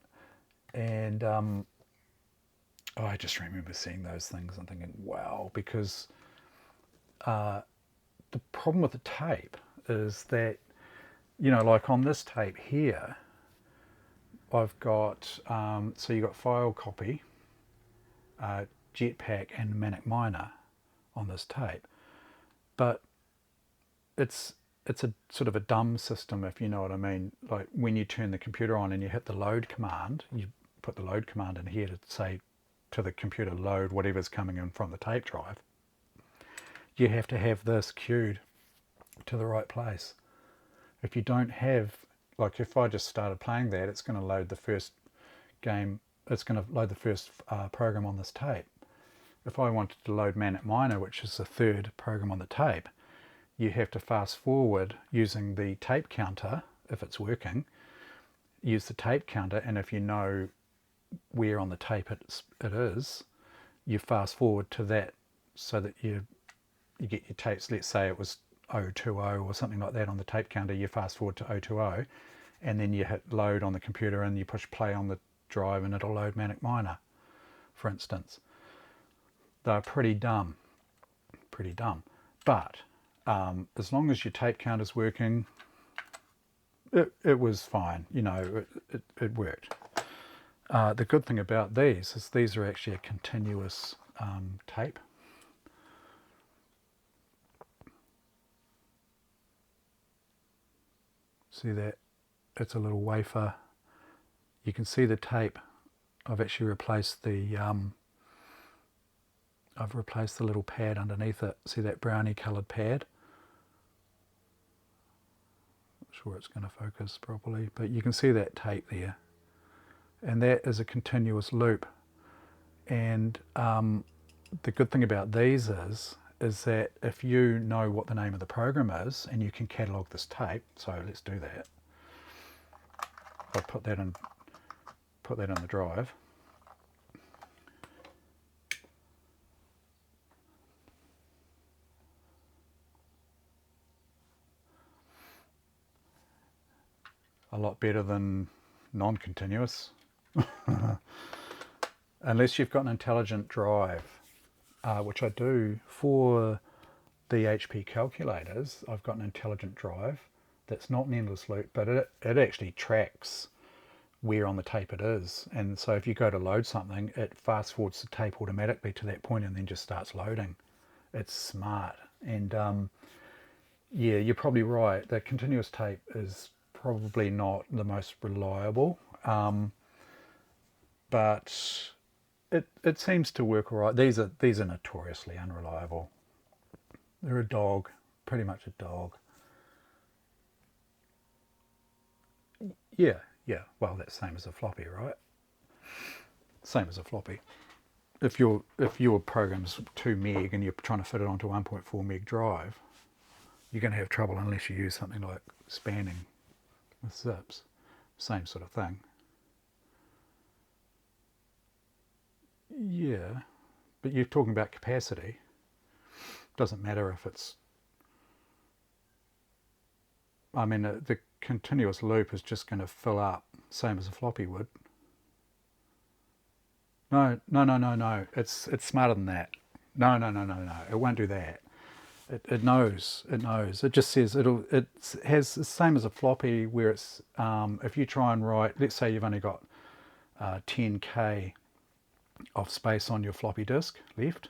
And I just remember seeing those things and thinking, wow, because the problem with the tape is that, you know, like on this tape here, I've got, so you've got file copy, Jetpack and Manic Miner on this tape. But it's a sort of a dumb system, if you know what I mean. Like when you turn the computer on and you hit the load command, you put the load command in here to say to the computer load whatever's coming in from the tape drive. You have to have this queued to the right place. If you don't have, like if I just started playing that, it's going to load the first game, it's going to load the first program on this tape. If I wanted to load Manic Miner, which is the third program on the tape, you have to fast forward using the tape counter, if it's working, use the tape counter, and if you know where on the tape it is, you fast forward to that so that you get your tapes. Let's say it was 020 or something like that on the tape counter, you fast forward to 020, and then you hit load on the computer and you push play on the drive and it'll load Manic Miner, for instance. They're pretty dumb, but as long as your tape counter's working, it was fine. You know, it worked. The good thing about these is these are actually a continuous tape. See that? It's a little wafer. You can see the tape. I've actually replaced the little pad underneath it. See that brownie coloured pad? Not sure it's going to focus properly, but you can see that tape there. And that is a continuous loop. And the good thing about these is that if you know what the name of the program is and you can catalogue this tape, so let's do that. I'll put that in the drive. A lot better than non-continuous. Unless you've got an intelligent drive, which I do for the HP calculators. I've got an intelligent drive that's not an endless loop, but it actually tracks where on the tape it is. And so if you go to load something, it fast forwards the tape automatically to that point and then just starts loading. It's smart. And yeah, you're probably right. The continuous tape is probably not the most reliable, but it seems to work all right. These are notoriously unreliable. They're a dog, pretty much a dog. Yeah, well, that's same as a floppy, right? Same as a floppy. If your program's 2 meg and you're trying to fit it onto 1.4 meg drive, you're going to have trouble unless you use something like spanning with zips. Same sort of thing. Yeah, but you're talking about capacity. Doesn't matter if it's... I mean, the continuous loop is just going to fill up, same as a floppy would. No. It's smarter than that. No. It won't do that. It knows. It just says it has the same as a floppy, where it's if you try and write, let's say you've only got 10k of space on your floppy disk left,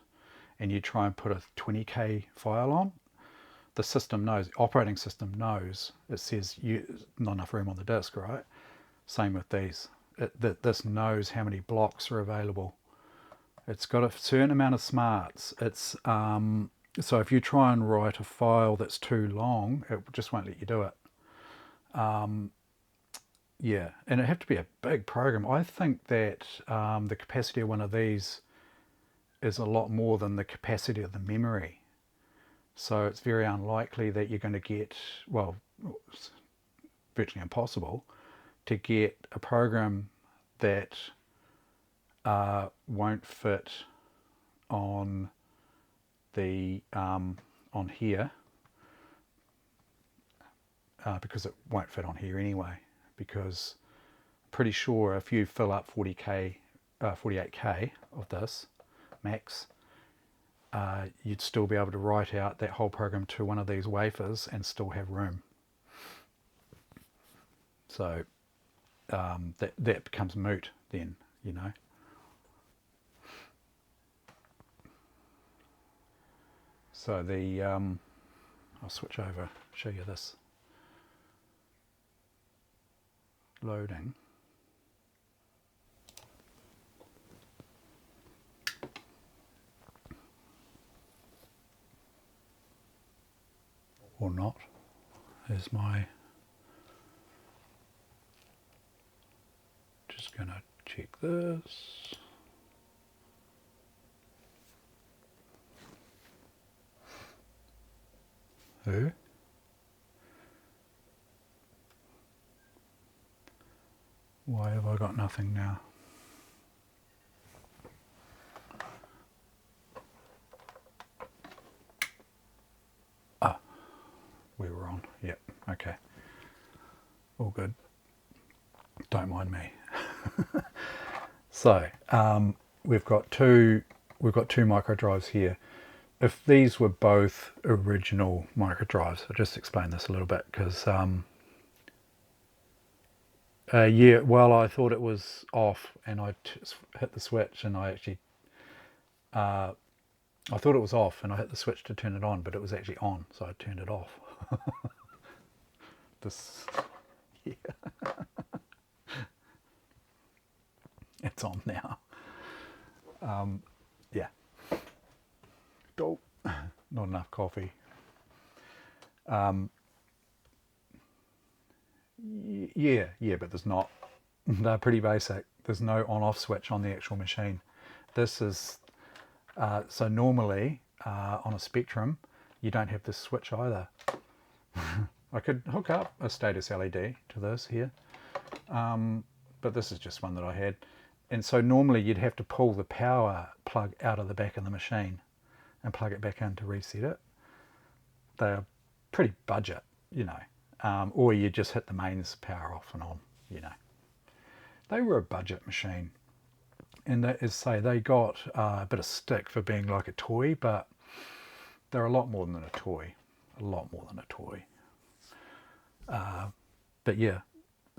and you try and put a 20k file on, the system knows, the operating system knows, it says not enough room on the disk, right? Same with these. This knows how many blocks are available. It's got a certain amount of smarts. It's so if you try and write a file that's too long, it just won't let you do it. Yeah, and it'd have to be a big program. I think that the capacity of one of these is a lot more than the capacity of the memory. So it's very unlikely that you're going to get, well, it's virtually impossible to get a program that won't fit on the on here, because it won't fit on here anyway, because I'm pretty sure if you fill up 48k of this max, you'd still be able to write out that whole program to one of these wafers and still have room. So that becomes moot then, you know. So the I'll switch over, show you this loading. Or not. There's my, just gonna check this. Who? Why have I got nothing now? Ah, we were on. Yep. Okay. All good. Don't mind me. So we've got two microdrives here. if these were both original Microdrives, I'll just explain this a little bit, because yeah, well, I thought it was off, and I hit the switch, and I actually I thought it was off, and I hit the switch to turn it on, but it was actually on, so I turned it off. This, yeah, it's on now. Yeah, dope. Not enough coffee. Yeah, but there's not. They're pretty basic. There's no on-off switch on the actual machine. This is so normally on a Spectrum, you don't have this switch either. I could hook up a status LED to this here, but this is just one that I had. And so normally you'd have to pull the power plug out of the back of the machine and plug it back in to reset it. They're pretty budget, you know, or you just hit the mains power off and on, you know. They were a budget machine, and that is, say, they got a bit of stick for being like a toy, but they're a lot more than a toy. A lot more than a toy. But yeah,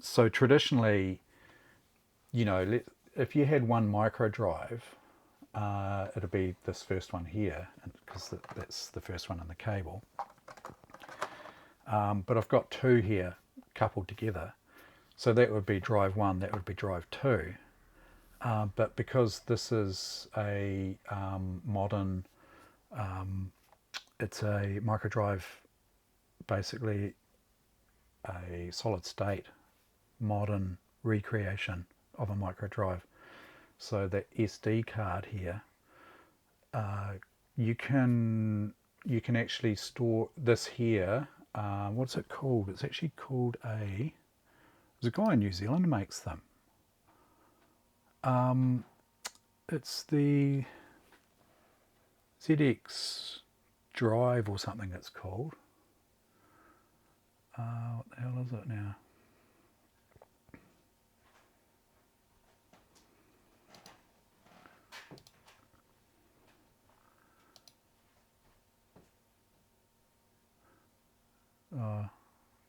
so traditionally, you know, if you had one Microdrive, it'd be this first one here, because that's the first one in the cable. But I've got two here coupled together, so that would be drive 1, that would be drive 2. But because this is a modern, it's a Microdrive, basically a solid state modern recreation of a Microdrive. So the SD card here, you can actually store this here. What's it called? It's actually called there's a guy in New Zealand who makes them. It's the ZX Drive or something it's called. What the hell is it now?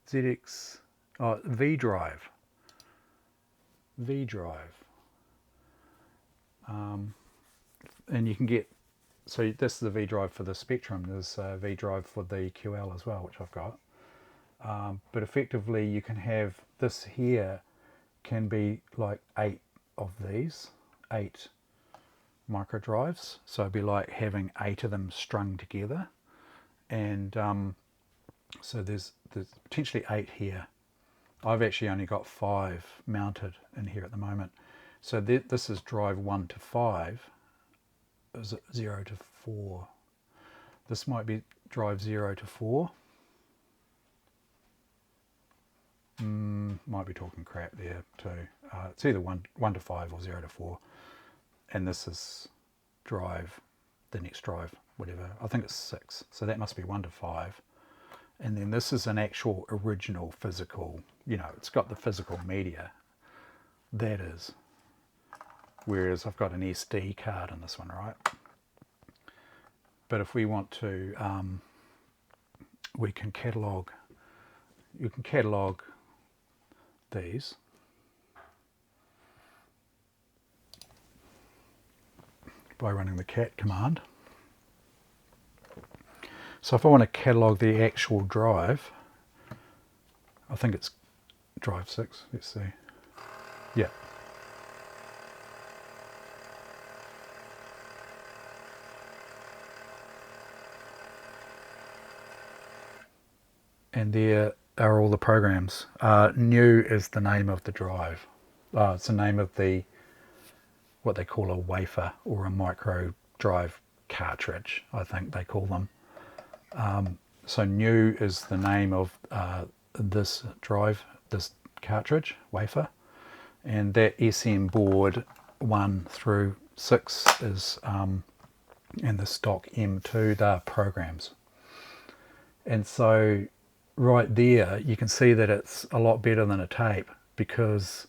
ZX, V-Drive. V-Drive. And you can get, so this is the V-Drive for the Spectrum, there's a V-Drive for the QL as well, which I've got. But effectively you can have this here, can be like 8 of these, 8 Microdrives. So it'd be like having 8 of them strung together. And so there's potentially 8 here. I've actually only got 5 mounted in here at the moment. So this is drive 1 to 5. Is it 0 to 4? This might be drive 0 to 4. Might be talking crap there too. It's either 1 to 5 or 0 to 4. And this is drive, the next drive, whatever. I think it's 6. So that must be 1 to 5. And then this is an actual original physical, you know, it's got the physical media. That is. Whereas I've got an SD card in this one, right? But if we want to, we can catalog, you can catalog these. By running the cat command. So if I want to catalog the actual drive, I think it's drive 6, let's see. Yeah. And there are all the programs. New is the name of the drive. It's the name of what they call a wafer or a micro drive cartridge, I think they call them. So new is the name of this drive, this cartridge, wafer. And that SM board 1 through 6 is, and the stock M2, they're programs. And so right there, you can see that it's a lot better than a tape because,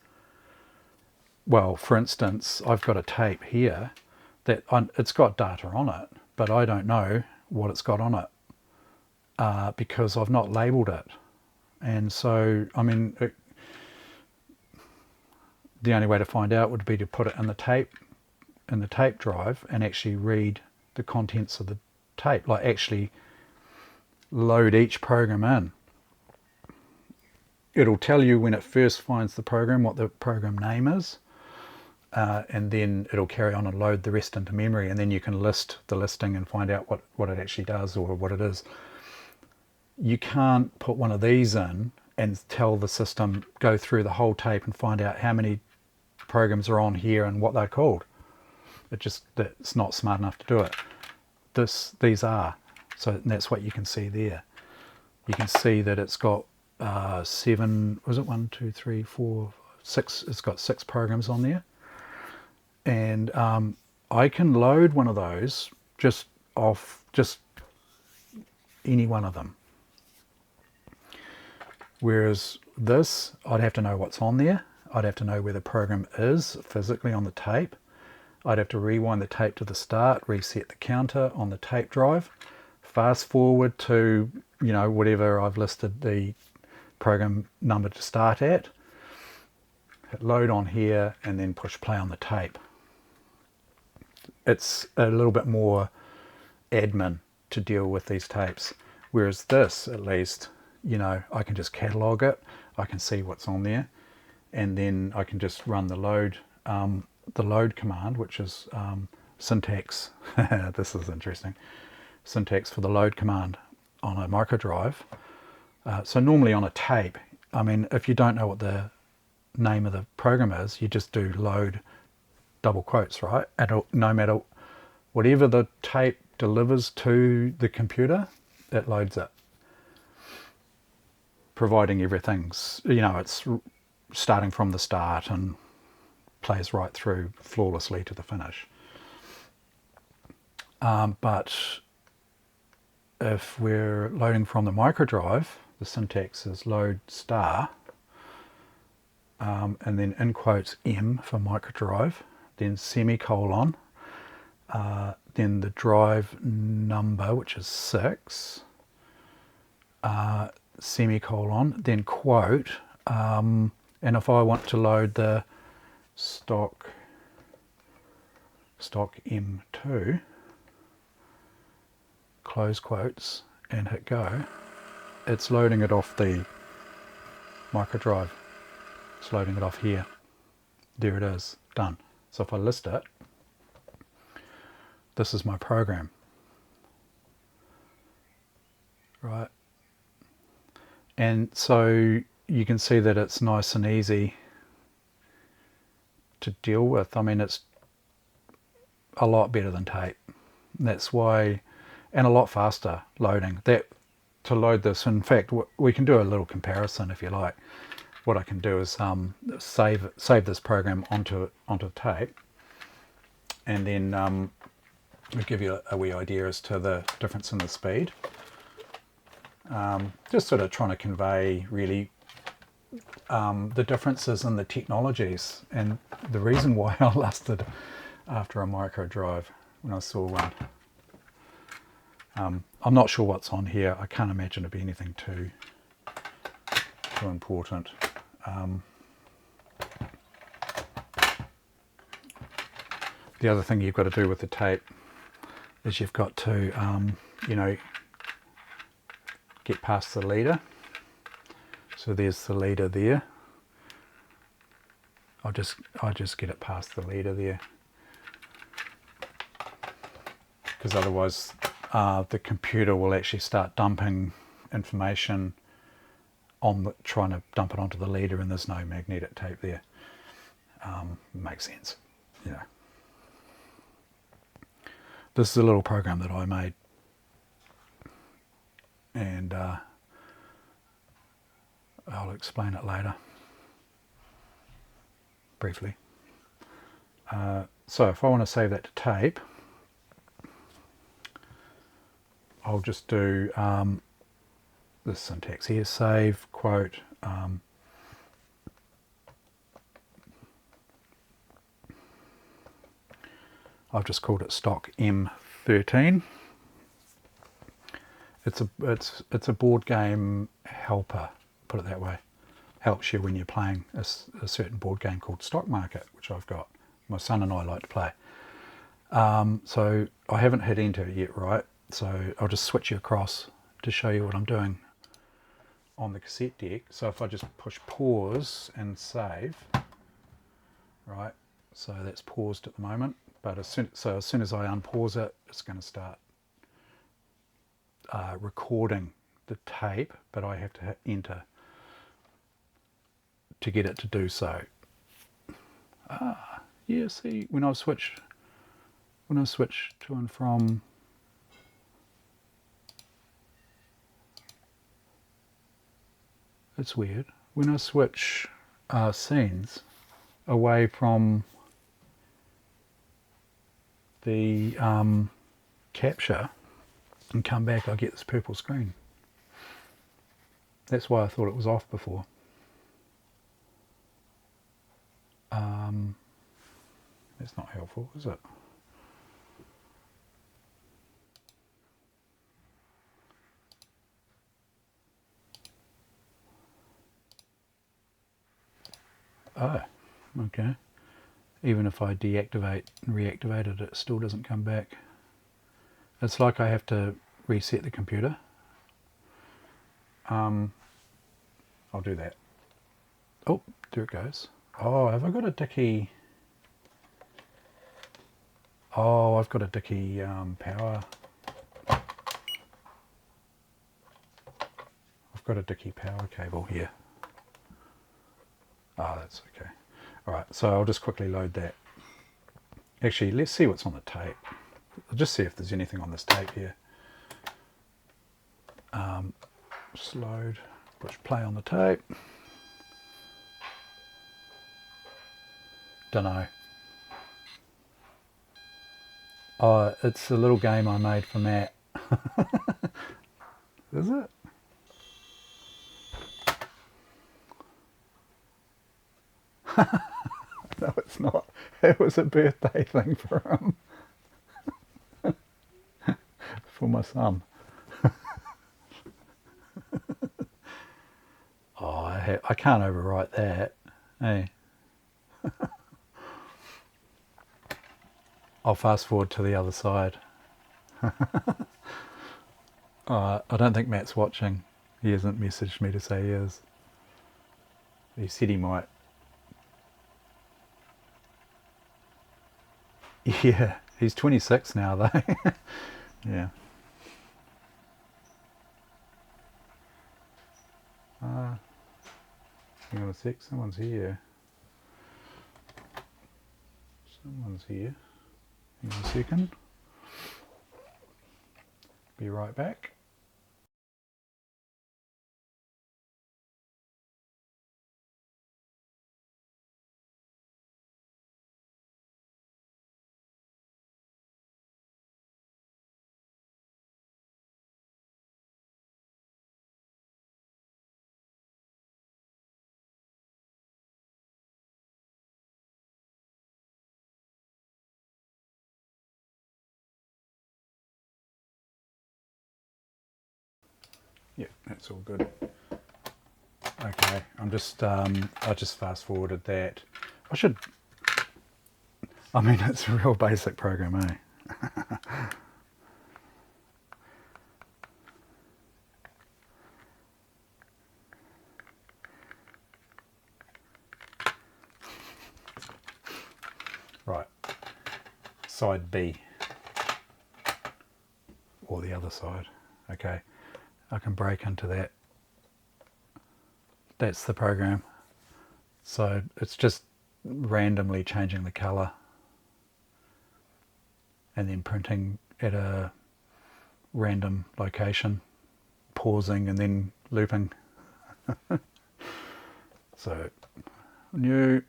well, for instance, I've got a tape here that it's got data on it, but I don't know what it's got on it because I've not labelled it. And so, I mean, the only way to find out would be to put it in the tape drive and actually read the contents of the tape, like actually load each program in. It'll tell you when it first finds the program what the program name is, and then it'll carry on and load the rest into memory, and then you can list the listing and find out what it actually does or what it is. You can't put one of these in and tell the system, go through the whole tape and find out how many programs are on here and what they're called. It's not smart enough to do it. These are. So that's what you can see there. You can see that it's got 7, was it 1, 2, 3, 4, 6, it's got 6 programs on there. And I can load one of those just any one of them. Whereas this, I'd have to know what's on there. I'd have to know where the program is physically on the tape. I'd have to rewind the tape to the start, reset the counter on the tape drive, fast forward to, whatever I've listed the program number to start at, hit load on here, and then push play on the tape. It's a little bit more admin to deal with these tapes. Whereas this, at least, I can just catalog it, I can see what's on there, and then I can just run the load command, which is syntax. This is interesting. Syntax for the load command on a microdrive. So normally on a tape, I mean, if you don't know what the name of the program is, you just do load double quotes, right? And no matter whatever the tape delivers to the computer, it loads it, providing everything's, it's starting from the start and plays right through flawlessly to the finish. But if we're loading from the microdrive, the syntax is load star, and then in quotes M for microdrive, then semicolon, then the drive number, which is 6, semicolon, then quote, and if I want to load the stock M2, close quotes, and hit go, it's loading it off the microdrive. It's loading it off here. There it is, done. So if I list it, this is my program, right? And so you can see that it's nice and easy to deal with. I mean, it's a lot better than tape. That's why, and a lot faster loading. To load this, in fact, we can do a little comparison if you like. What I can do is save this program onto tape, and then I'll give you a wee idea as to the difference in the speed. Just sort of trying to convey really the differences in the technologies, and the reason why I lusted after a microdrive when I saw one. I'm not sure what's on here. I can't imagine it be anything too important. The other thing you've got to do with the tape is you've got to, get past the leader. So there's the leader there. I just get it past the leader there, because otherwise the computer will actually start dumping information trying to dump it onto the leader, and there's no magnetic tape there. Makes sense, This is a little program that I made, and I'll explain it later, briefly. So if I want to save that to tape, I'll just do this syntax here, save, quote, I've just called it stock M13, it's a board game helper, put it that way. Helps you when you're playing a certain board game called Stock Market, which I've got. My son and I like to play. So I haven't hit enter yet, right? So I'll just switch you across to show you what I'm doing on the cassette deck. So if I just push pause and save, right? So that's paused at the moment, but as soon as I unpause it, it's going to start recording the tape, but I have to hit enter to get it to do so. Yeah, see, when I switch to and from, it's weird. When I switch scenes away from the capture and come back, I get this purple screen. That's why I thought it was off before. That's not helpful, is it? Oh, okay. Even if I deactivate and reactivate it, it still doesn't come back. It's like I have to reset the computer. I'll do that. Oh, there it goes. Oh, have I got a dicky? Oh, I've got a dicky power. I've got a dicky power cable here. Ah, that's okay. All right, so I'll just quickly load that. Actually, let's see what's on the tape. I'll just see if there's anything on this tape here. Just load, push play on the tape. Don't know. Oh, it's a little game I made for Matt. Is it? No, it's not. It was a birthday thing for him. For my son. Oh, I can't overwrite that. Hey. I'll fast forward to the other side. I don't think Matt's watching. He hasn't messaged me to say he is. He said he might. Yeah, he's 26 now though. Yeah. Hang on a sec, someone's here. Someone's here. Hang on a second. Be right back. Yeah, that's all good. Okay, I just fast forwarded that. I mean, it's a real basic program, eh? Right, side B, or the other side. Okay, I can break into that. That's the program. So it's just randomly changing the color and then printing at a random location, pausing and then looping. So new,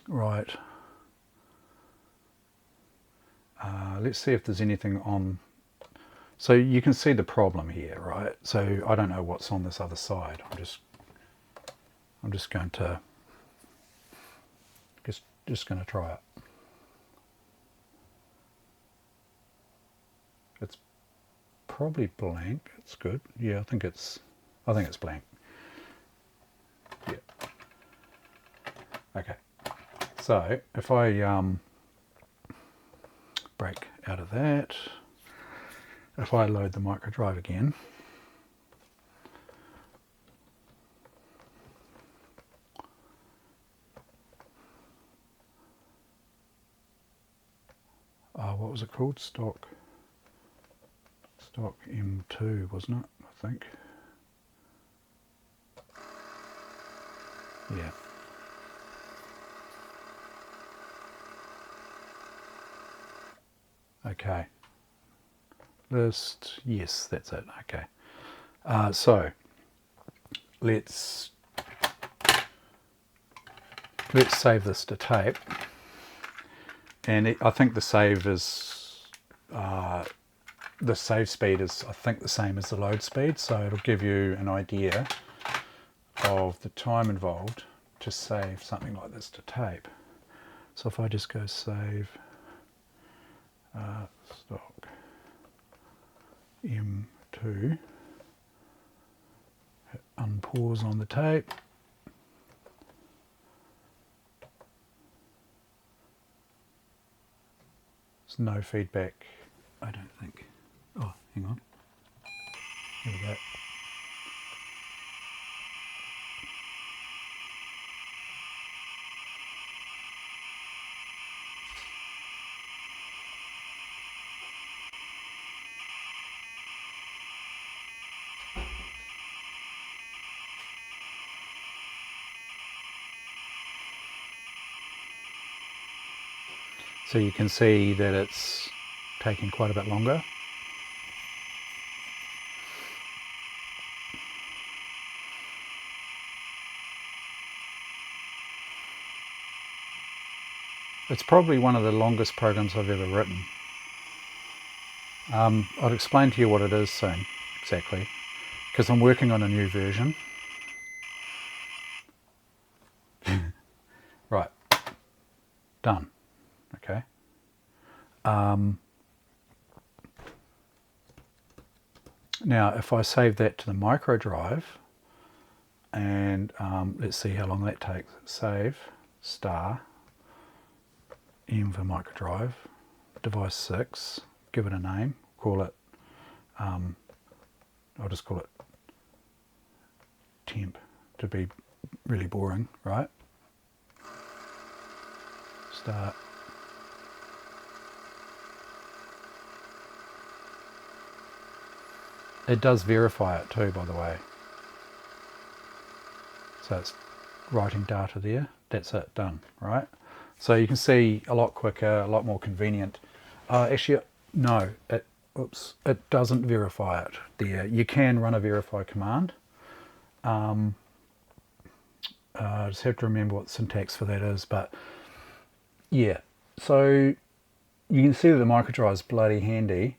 right. Let's see if there's anything on. So you can see the problem here, right? So I don't know what's on this other side. I'm just going to try it. It's probably blank. It's good. Yeah, I think it's blank. Yeah. Okay. So if I break out of that, if I load the microdrive again, what was it called? Stock M2, wasn't it? I think. Yeah. Okay. List, yes, that's it. Okay. So let's save this to tape. And I think the save is the save speed is, I think, the same as the load speed, so it'll give you an idea of the time involved to save something like this to tape. So if I just go save stock M2, hit unpause on the tape, there's no feedback, I don't think. Oh, hang on. Here we go. So you can see that it's taking quite a bit longer. It's probably one of the longest programs I've ever written. I'll explain to you what it is soon, exactly, because I'm working on a new version. Right, done. Okay. Now, if I save that to the microdrive, and let's see how long that takes. Save, star, M for microdrive, device 6, give it a name, call it, I'll just call it temp to be really boring, right? Start. It does verify it too, by the way. So it's writing data there. That's it, done, right? So you can see a lot quicker, a lot more convenient. Actually, no, it doesn't verify it there. You can run a verify command. I just have to remember what the syntax for that is, but yeah. So you can see that the microdrive is bloody handy.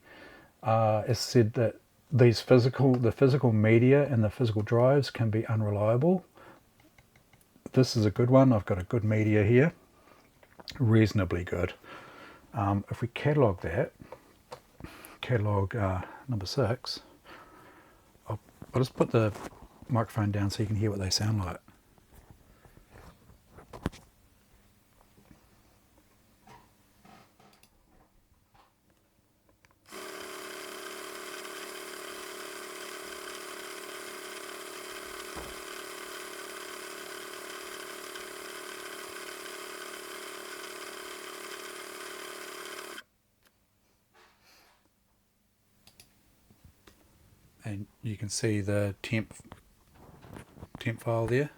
It's said that the physical media and the physical drives can be unreliable. This is a good one. I've got a good media here, reasonably good. If we catalog that, catalog number 6, I'll just put the microphone down so you can hear what they sound like. And you can see the temp file there.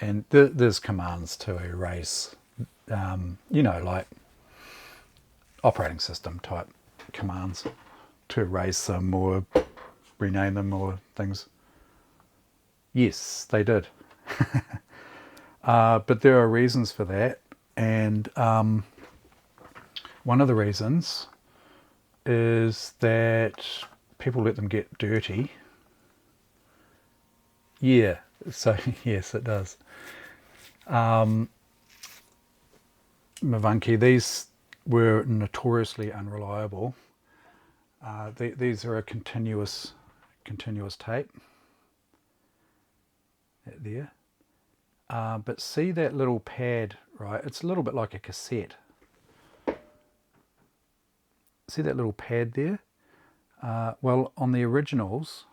And there's commands to erase, you know, like operating system type commands to erase them or rename them or things. Yes, they did. But there are reasons for that. And one of the reasons is that people let them get dirty. Yeah, so yes, it does. Mavanki, these were notoriously unreliable. These are a continuous tape there. But see that little pad, right? It's a little bit like a cassette. See that little pad there? Well, on the originals,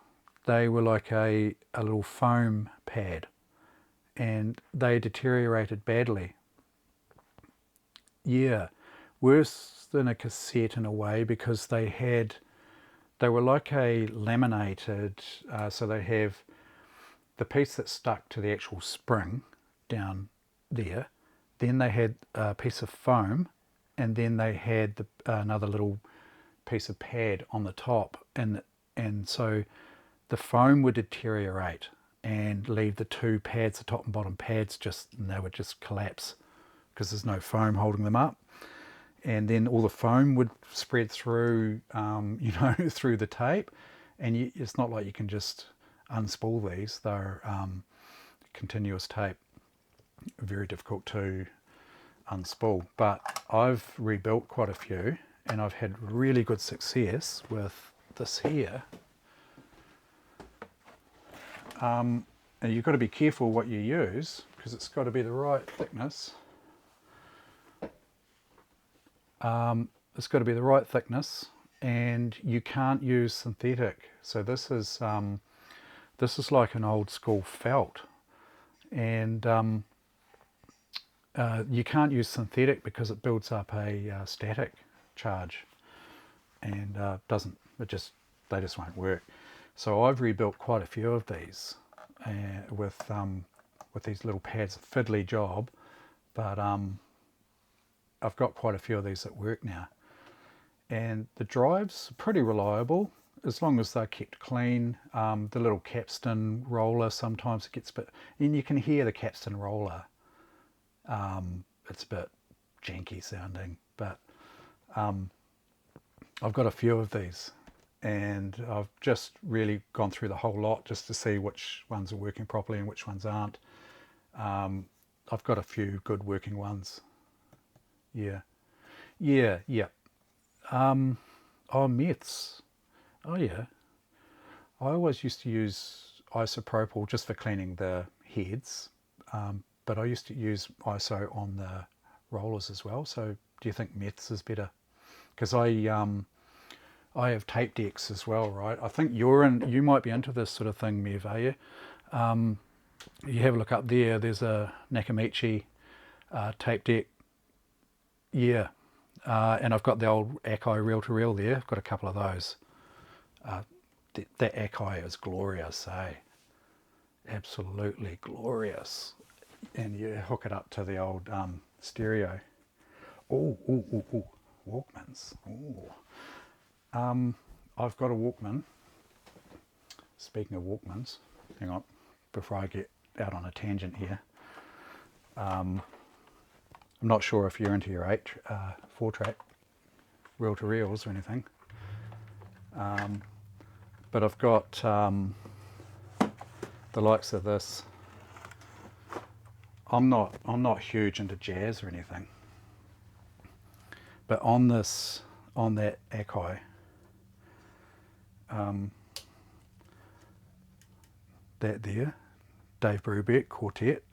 they were like a little foam pad, and they deteriorated badly. Yeah, worse than a cassette in a way, because they were like a laminated, so they have the piece that stuck to the actual spring down there. Then they had a piece of foam, and then they had another little piece of pad on the top, and so the foam would deteriorate and leave the two pads, the top and bottom pads, and they would just collapse because there's no foam holding them up. And then all the foam would spread through, through the tape, and it's not like you can just unspool these. They're continuous tape, very difficult to unspool. But I've rebuilt quite a few, and I've had really good success with this here. And you've got to be careful what you use, because it's got to be the right thickness. It's got to be the right thickness, and you can't use synthetic. So this is like an old school felt, and you can't use synthetic because it builds up a static charge, and they just won't work. So I've rebuilt quite a few of these with these little pads. A fiddly job, but I've got quite a few of these that work now. And the drives are pretty reliable as long as they're kept clean. The little capstan roller, sometimes it gets a bit, and you can hear the capstan roller. It's a bit janky sounding, but I've got a few of these, and I've just really gone through the whole lot just to see which ones are working properly and which ones aren't. I've got a few good working ones. Yeah. Meths. Oh yeah. I always used to use isopropyl just for cleaning the heads, but I used to use iso on the rollers as well. So do you think meths is better? Because I have tape decks as well, right? I think you might be into this sort of thing, Mev, are you? You have a look up there. There's a Nakamichi tape deck. Yeah. And I've got the old Akai reel-to-reel there. I've got a couple of those. That Akai is glorious, eh? Absolutely glorious. And you hook it up to the old stereo. Oh, Walkmans. I've got a Walkman. Speaking of Walkmans, hang on, before I get out on a tangent here. I'm not sure if you're into your 4-track reel-to-reels or anything, but I've got the likes of this. I'm not huge into jazz or anything, but on that Akai, that there, Dave Brubeck Quartet.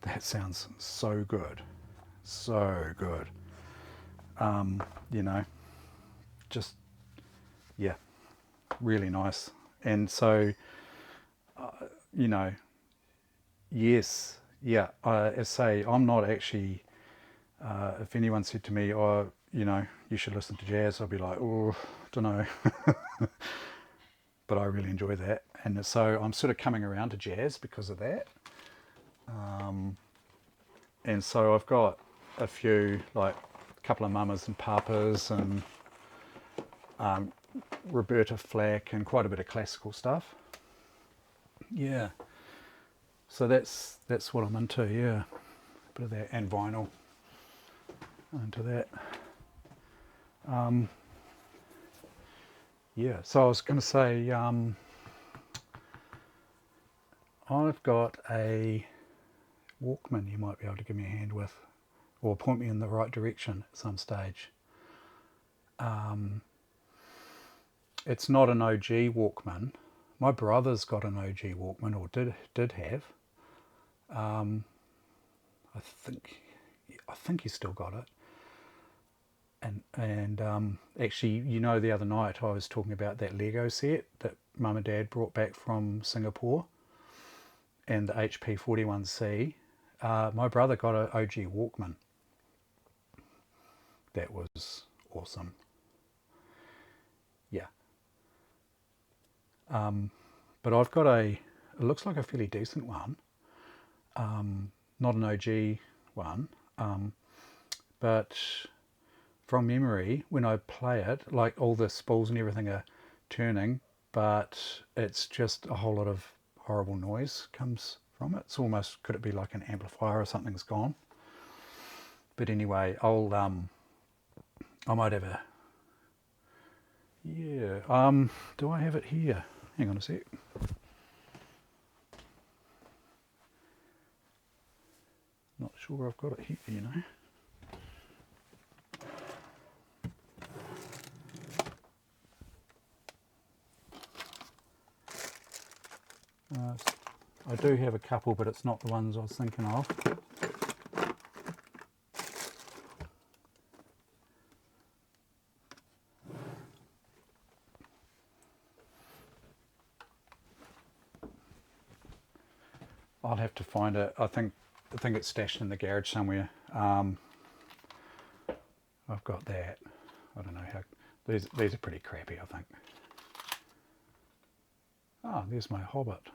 That sounds so good, so good. Just, yeah, really nice. And so, yes, yeah, I say I'm not actually, if anyone said to me, oh, you should listen to jazz, I'd be like, oh, don't know. But I really enjoy that. And so I'm sort of coming around to jazz because of that. And so I've got a few, like a couple of Mamas and Papas and Roberta Flack and quite a bit of classical stuff. Yeah. So that's what I'm into, yeah. A bit of that, and vinyl. I'm into that. Yeah, so I was going to say, I've got a Walkman you might be able to give me a hand with, or point me in the right direction at some stage. it's not an OG Walkman. My brother's got an OG Walkman, or did have. I think he's still got it. And actually, the other night I was talking about that Lego set that Mum and Dad brought back from Singapore, and the HP 41C. My brother got an OG Walkman. That was awesome. Yeah. But I've got it looks like a fairly decent one. Not an OG one. But from memory, when I play it, like all the spools and everything are turning, but it's just a whole lot of horrible noise comes from it. It's almost, could it be like an amplifier or something's gone? But anyway, I might have a, yeah, do I have it here? Hang on a sec. Not sure I've got it here, I do have a couple, but it's not the ones I was thinking of. I'll have to find it. I think it's stashed in the garage somewhere. I've got that. I don't know how. These are pretty crappy, I think. Ah, there's my Hobbit.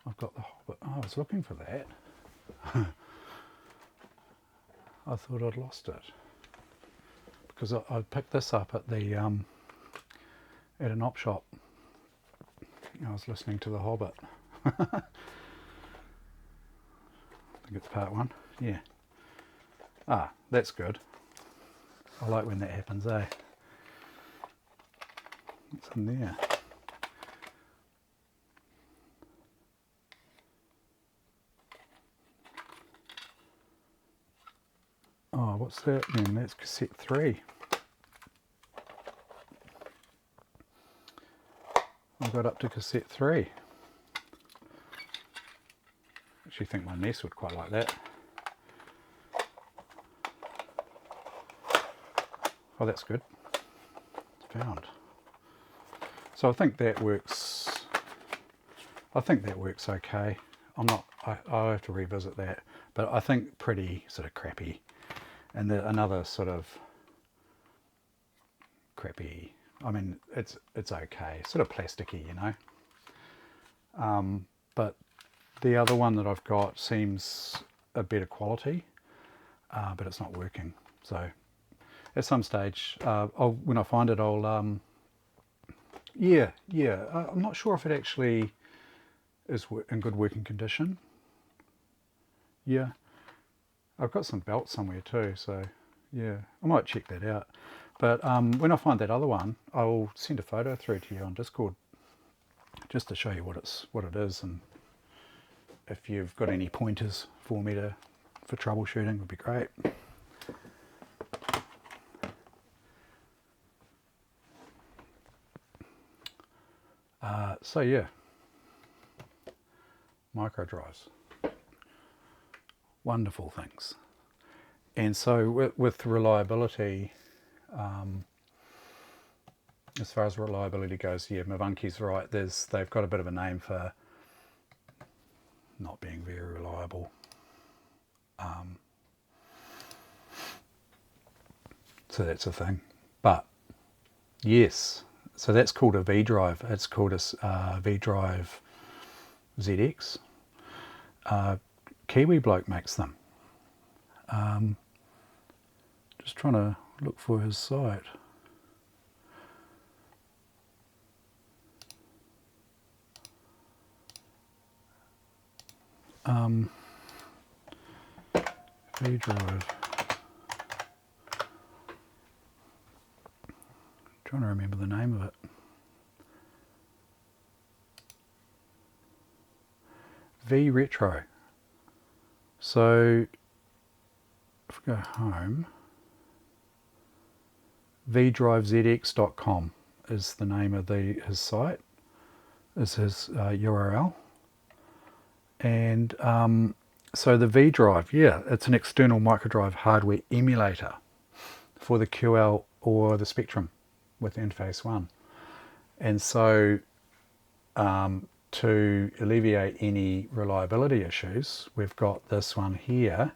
I've got the Hobbit. Oh, I was looking for that. I thought I'd lost it because I picked this up at the at an op shop. I was listening to the Hobbit. I think it's part 1. Yeah. Ah, that's good. I like when that happens, eh? What's in there? Oh, what's that then? That's cassette 3. I got up to cassette 3. Actually think my niece would quite like that. Oh, that's good. Found. So I think that works. I think that works okay. I'll have to revisit that, but I think pretty sort of crappy. And another sort of crappy. I mean, it's okay, sort of plasticky, But the other one that I've got seems a better quality, but it's not working. So at some stage, when I find it, I'll yeah. I'm not sure if it actually is in good working condition. Yeah, I've got some belts somewhere too, so yeah, I might check that out. But when I find that other one, I'll send a photo through to you on Discord, just to show you what it is, and if you've got any pointers for me for troubleshooting, would be great. So yeah, Microdrives, wonderful things. And so with reliability, as far as reliability goes, yeah, Mavanki's right. They've got a bit of a name for not being very reliable. So that's a thing. But yes, so that's called a V-Drive. It's called a V-Drive ZX. Kiwi bloke makes them. Just trying to look for his site. V-Drive. Trying to remember the name of it. V-Retro. So if we go home, vdriveszx.com is the name of his site, is his URL. And so the vDrive, yeah, it's an external microdrive hardware emulator for the QL or the Spectrum with interface 1. And so to alleviate any reliability issues, we've got this one here,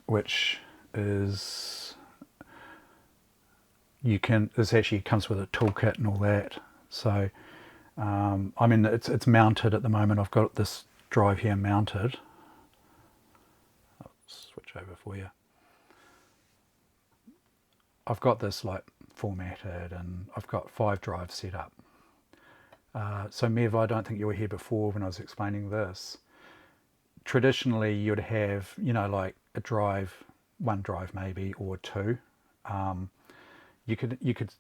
which is, this actually comes with a toolkit and all that. So I mean, it's mounted at the moment. I've got this drive here mounted. I'll switch over for you. I've got this like formatted, and I've got 5 drives set up. So Mev, I don't think you were here before when I was explaining this. Traditionally, you'd have, you know, like a drive, 1 drive maybe, or 2. You could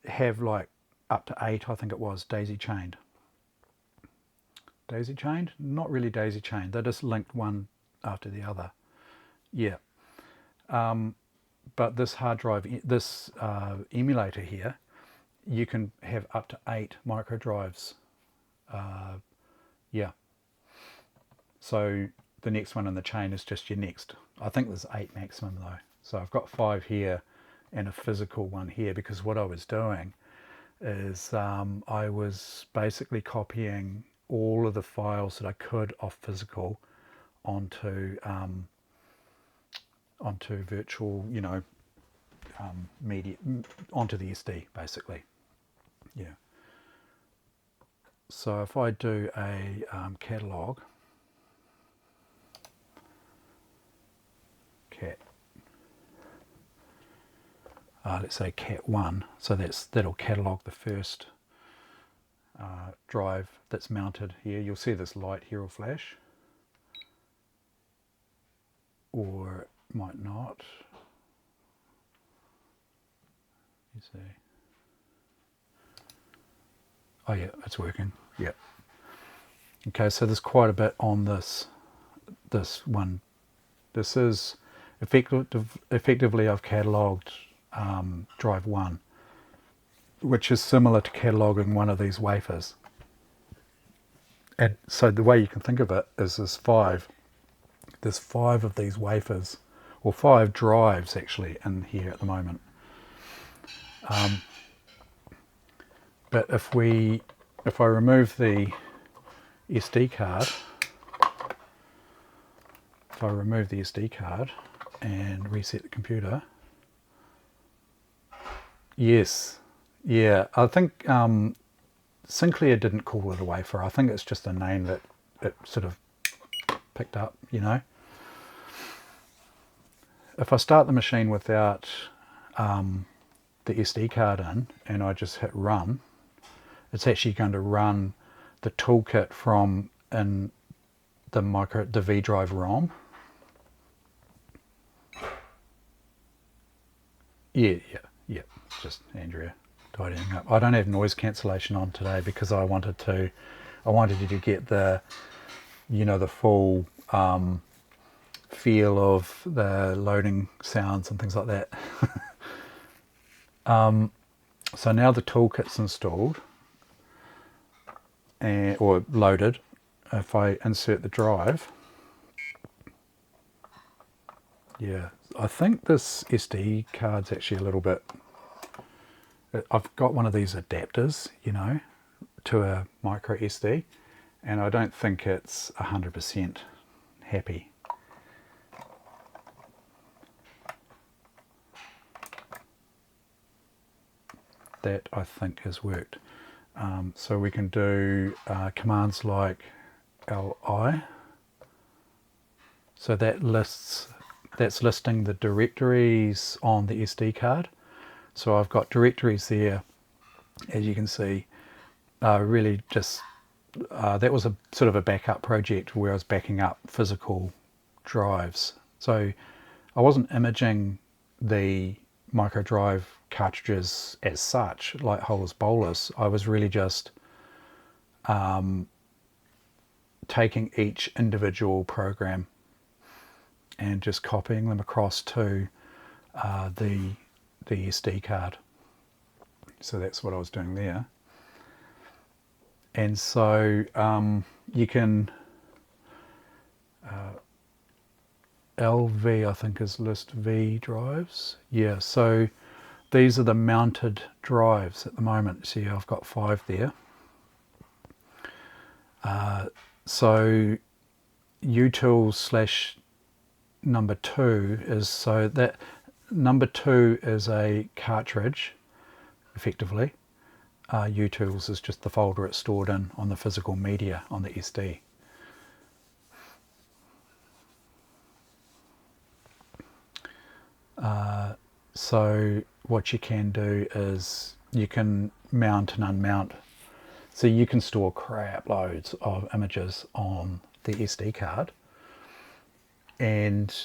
have like up to 8, I think it was, daisy chained. Daisy chained? Not really daisy chained. They're just linked one after the other. Yeah. But this hard drive, this emulator here, you can have up to 8 microdrives. Yeah. So the next one in the chain is just your next. I think there's 8 maximum though. So I've got 5 here and a physical one here, because what I was doing is I was basically copying all of the files that I could off physical onto virtual, you know, media, onto the SD basically. Yeah. So if I do a catalog, cat, let's say cat 1, so that'll catalog the first drive that's mounted here. You'll see this light here will flash, or it might not. You see. Oh yeah, it's working. Yep. Okay, so there's quite a bit on this one. This is effectively I've catalogued drive 1, which is similar to cataloguing one of these wafers. And so the way you can think of it is there's 5 of these wafers, or 5 drives actually in here at the moment. But if I remove the SD card, and reset the computer, yes, yeah, I think Sinclair didn't call it a wafer. I think it's just a name that it sort of picked up, you know. If I start the machine without the SD card in, and I just hit run, it's actually going to run the toolkit from in the vDrive ROM. Yeah, just Andrea tidying up. I don't have noise cancellation on today because I wanted you to get the, you know, the full feel of the loading sounds and things like that. So now the toolkit's installed or loaded. If I insert the drive, yeah, I think this SD card's actually a little bit, I've got one of these adapters, you know, to a micro SD, and I don't think it's 100% happy. That I think has worked. So we can do commands like li. So that's listing the directories on the SD card. So I've got directories there, as you can see. Really just that was a sort of a backup project where I was backing up physical drives. So I wasn't imaging the microdrive cartridges as such, like holus bolus. I was really just taking each individual program and just copying them across to the SD card. So that's what I was doing there. And so you can LV, I think, is list V drives. Yeah, so these are the mounted drives at the moment. See, I've got 5 there. So utils / number 2 is, so that number 2 is a cartridge, effectively. utils is just the folder it's stored in on the physical media on the SD. So what you can do is you can mount and unmount. So you can store crap loads of images on the SD card, and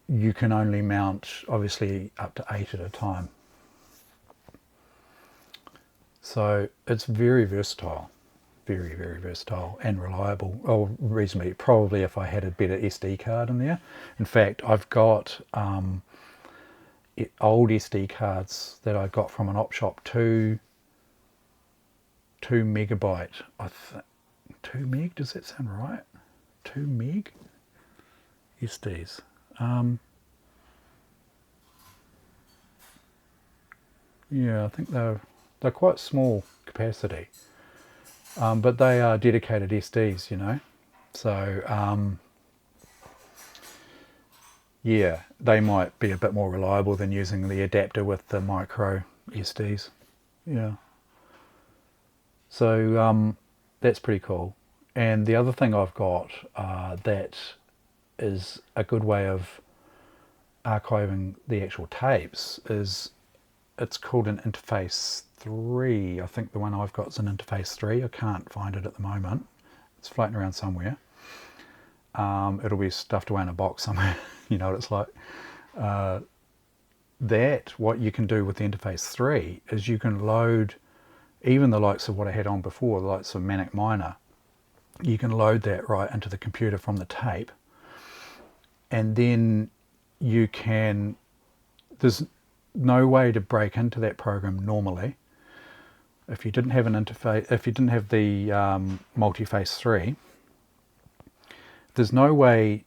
you can only mount obviously up to 8 at a time. So it's very versatile, very, very versatile and reliable. Oh, reasonably, probably if I had a better SD card in there. In fact, I've got old SD cards that I got from an op shop, 2 megabyte, 2 meg, does that sound right? 2 meg SDs. Yeah, I think they're quite small capacity, but they are dedicated SDs, you know. So yeah, they might be a bit more reliable than using the adapter with the micro SDs. Yeah. So that's pretty cool. And the other thing I've got that is a good way of archiving the actual tapes is, it's called an interface 3. I think the one I've got is an interface 3. I can't find it at the moment. It's floating around somewhere. It'll be stuffed away in a box somewhere. You know what it's like. What you can do with the interface 3 is you can load even the likes of what I had on before, the likes of Manic Miner. You can load that right into the computer from the tape, and then you can, there's no way to break into that program normally. If you didn't have an interface, if you didn't have the multiface 3, there's no way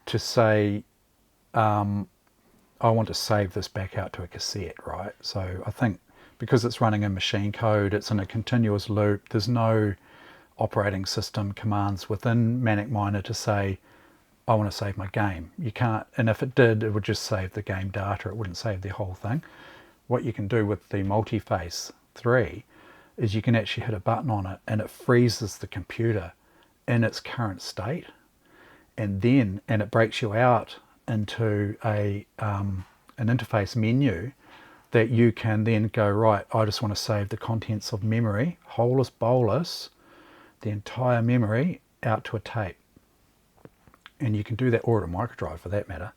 to say, I want to save this back out to a cassette, right? So I think because it's running in machine code, it's in a continuous loop. There's no operating system commands within Manic Miner to say, I want to save my game. You can't, and if it did, it would just save the game data. It wouldn't save the whole thing. What you can do with the multiface 3 is you can actually hit a button on it and it freezes the computer in its current state, and it breaks you out into an interface menu that you can then go, right, I just want to save the contents of memory, holus bolus, the entire memory out to a tape. And you can do that, or at a microdrive for that matter.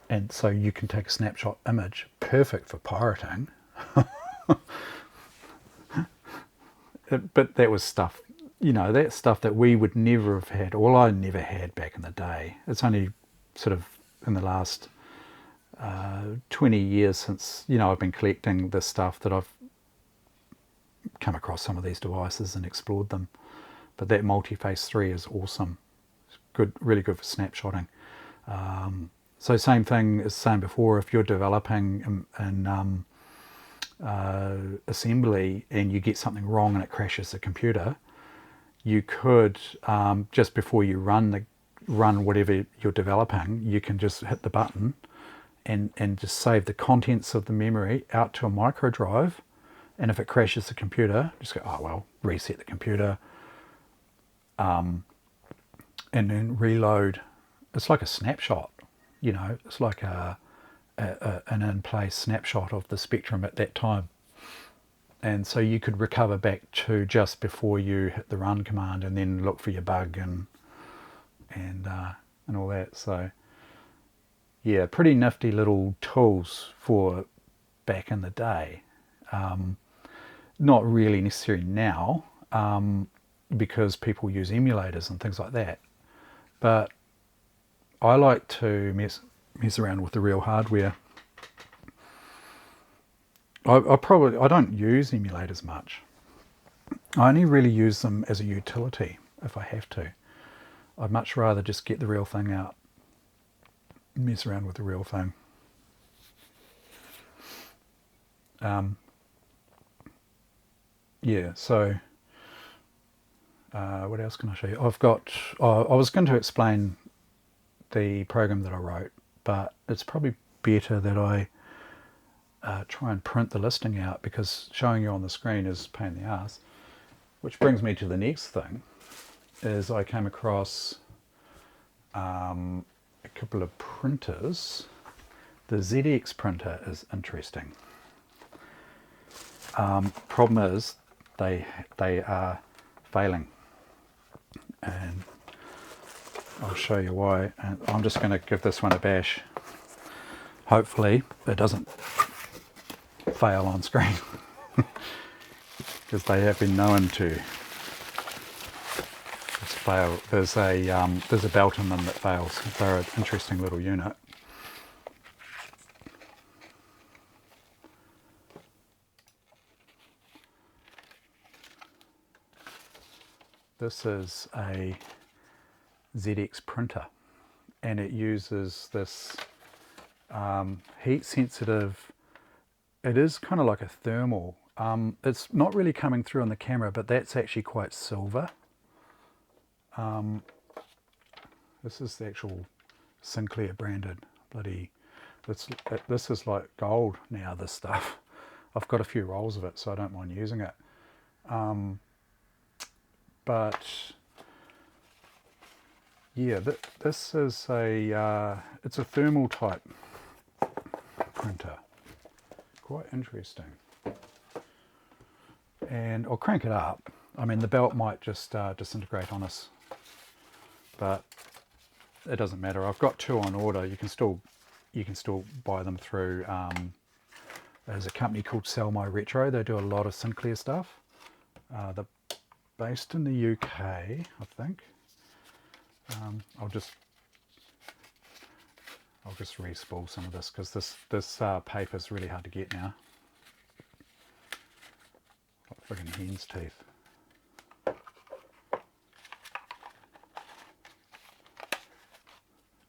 And so you can take a snapshot image, perfect for pirating. But that was stuff, you know, that's stuff that we would never have had, or I never had back in the day. It's only sort of in the last 20 years since, you know, I've been collecting this stuff that I've come across some of these devices and explored them. But that multiface 3 is awesome. It's good, really good for snapshotting. So same thing as saying before, if you're developing in assembly and you get something wrong and it crashes the computer, you could, just before you run whatever you're developing, you can just hit the button and just save the contents of the memory out to a micro drive. And if it crashes the computer, just go, oh well, reset the computer, and then reload. It's like a snapshot, you know, it's like an in-place snapshot of the spectrum at that time. And so you could recover back to just before you hit the run command and then look for your bug and all that. So yeah, pretty nifty little tools for back in the day. Not really necessary now, because people use emulators and things like that. But I like to mess around with the real hardware. I don't use emulators much. I only really use them as a utility if I have to. I'd much rather just get the real thing out, mess around with the real thing. Yeah, so what else can I show you? I've got, I was going to explain the program that I wrote, but it's probably better that I try and print the listing out, because showing you on the screen is a pain in the ass. Which brings me to the next thing, is I came across a couple of printers. The ZX printer is interesting. Problem is they are failing, and I'll show you why. And I'm just going to give this one a bash. Hopefully it doesn't fail on screen, because they have been known to fail. There's a belt in them that fails. They're an interesting little unit. This is a ZX printer, and it uses this heat sensitive, it is kind of like a thermal. It's not really coming through on the camera, but that's actually quite silver. This is the actual Sinclair branded bloody, this is like gold now, this stuff. I've got a few rolls of it, so I don't mind using it. But yeah, this is it's a thermal type printer. Quite interesting. And I'll crank it up. I mean, the belt might just disintegrate on us, but it doesn't matter. I've got two on order. You can still buy them through. There's a company called Sell My Retro. They do a lot of Sinclair stuff. They're based in the UK, I think. I'll just re-spool some of this, because this paper is really hard to get now. Like friggin' hen's teeth.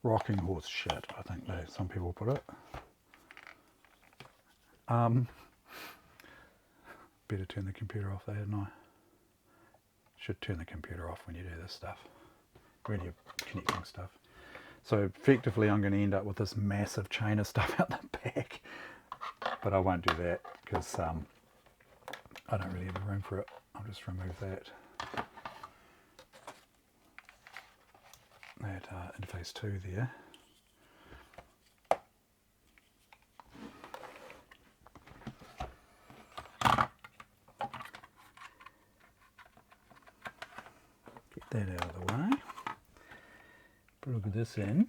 Rocking horse shit, I think some people put it. Better turn the computer off there, hadn't I? Should turn the computer off when you do this stuff, when you're connecting stuff. So effectively I'm going to end up with this massive chain of stuff out the back, but I won't do that, because I don't really have the room for it. I'll just remove that interface 2 there. Get that out of the way. Plug this in.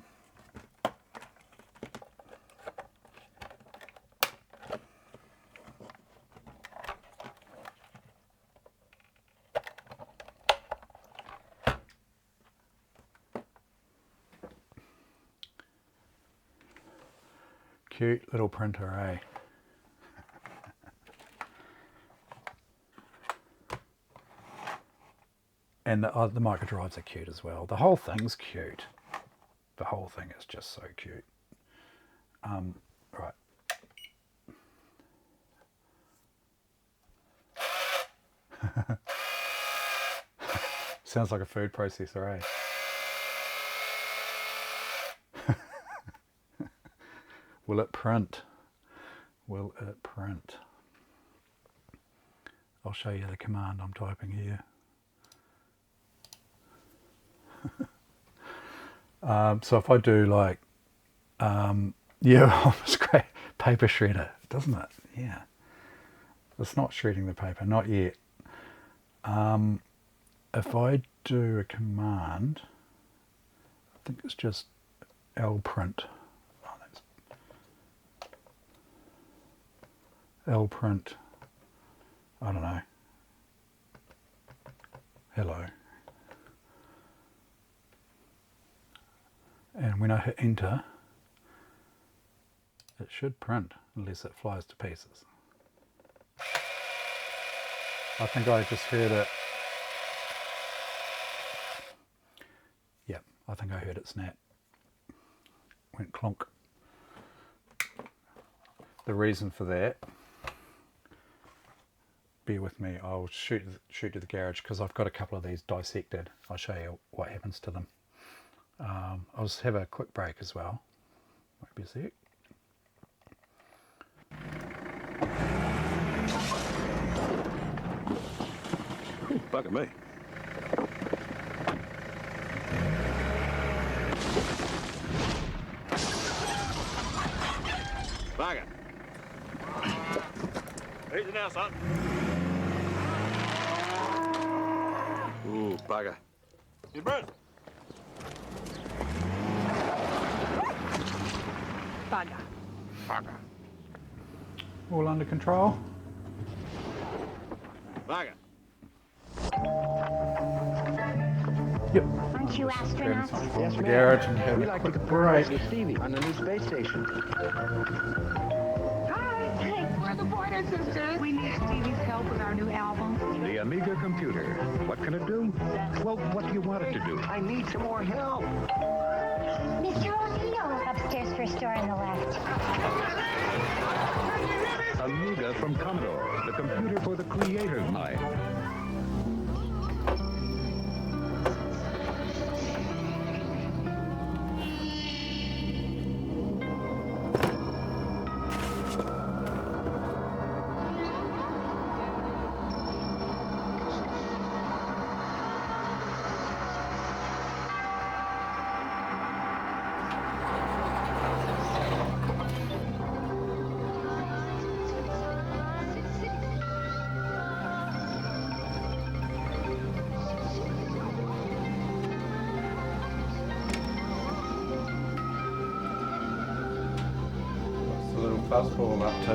Cute little printer, eh? And the microdrives are cute as well. The whole thing's cute. The whole thing is just so cute. Right. Sounds like a food processor, eh? Will it print? Will it print? I'll show you the command I'm typing here. So if I do like, yeah, it's great. Paper shredder, doesn't it? Yeah. It's not shredding the paper, not yet. If I do a command, I think it's just lprint. Oh, that's lprint. I don't know. Hello. And when I hit enter, It should print unless it flies to pieces. I think I just heard it. Yep, I think I heard it snap. Went clonk. The reason for that, bear with me, I'll shoot to the garage because I've got a couple of these dissected. I'll show you what happens to them. I'll just have a quick break as well. Might be a sec. Ooh, bugger me. Bugger. Easy now, son. Ooh, bugger. You burnt. Bugger. Bugger. All under control. Bugger. Yep. Aren't you astronauts? From Yes, the ma'am. garage and have We a like quick to break. with Stevie on the new space station. Hi, we're the Pointer Sisters. We need Stevie's help with our new album. The Amiga computer. What can it do? Well, what do you want it to do? I need some more help. Mr. O'Neill, upstairs first door on the left. Amiga from Commodore, the computer for the creator's mind. What's the little fuzzball up to?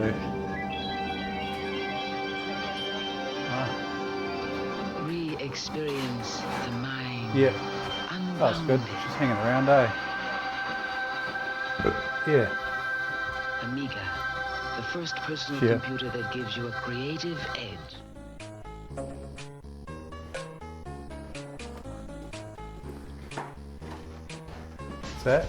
Re-experience the mind. Yeah. Oh, that's good. Unbounded. She's hanging around, eh? Yeah. Amiga, the first personal Yeah. computer that gives you a creative edge. What's that?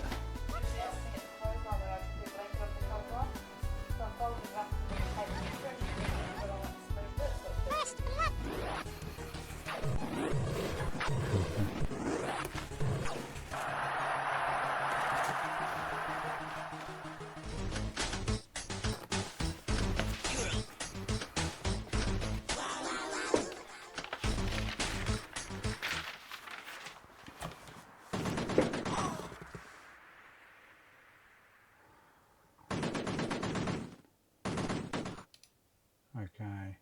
Okay.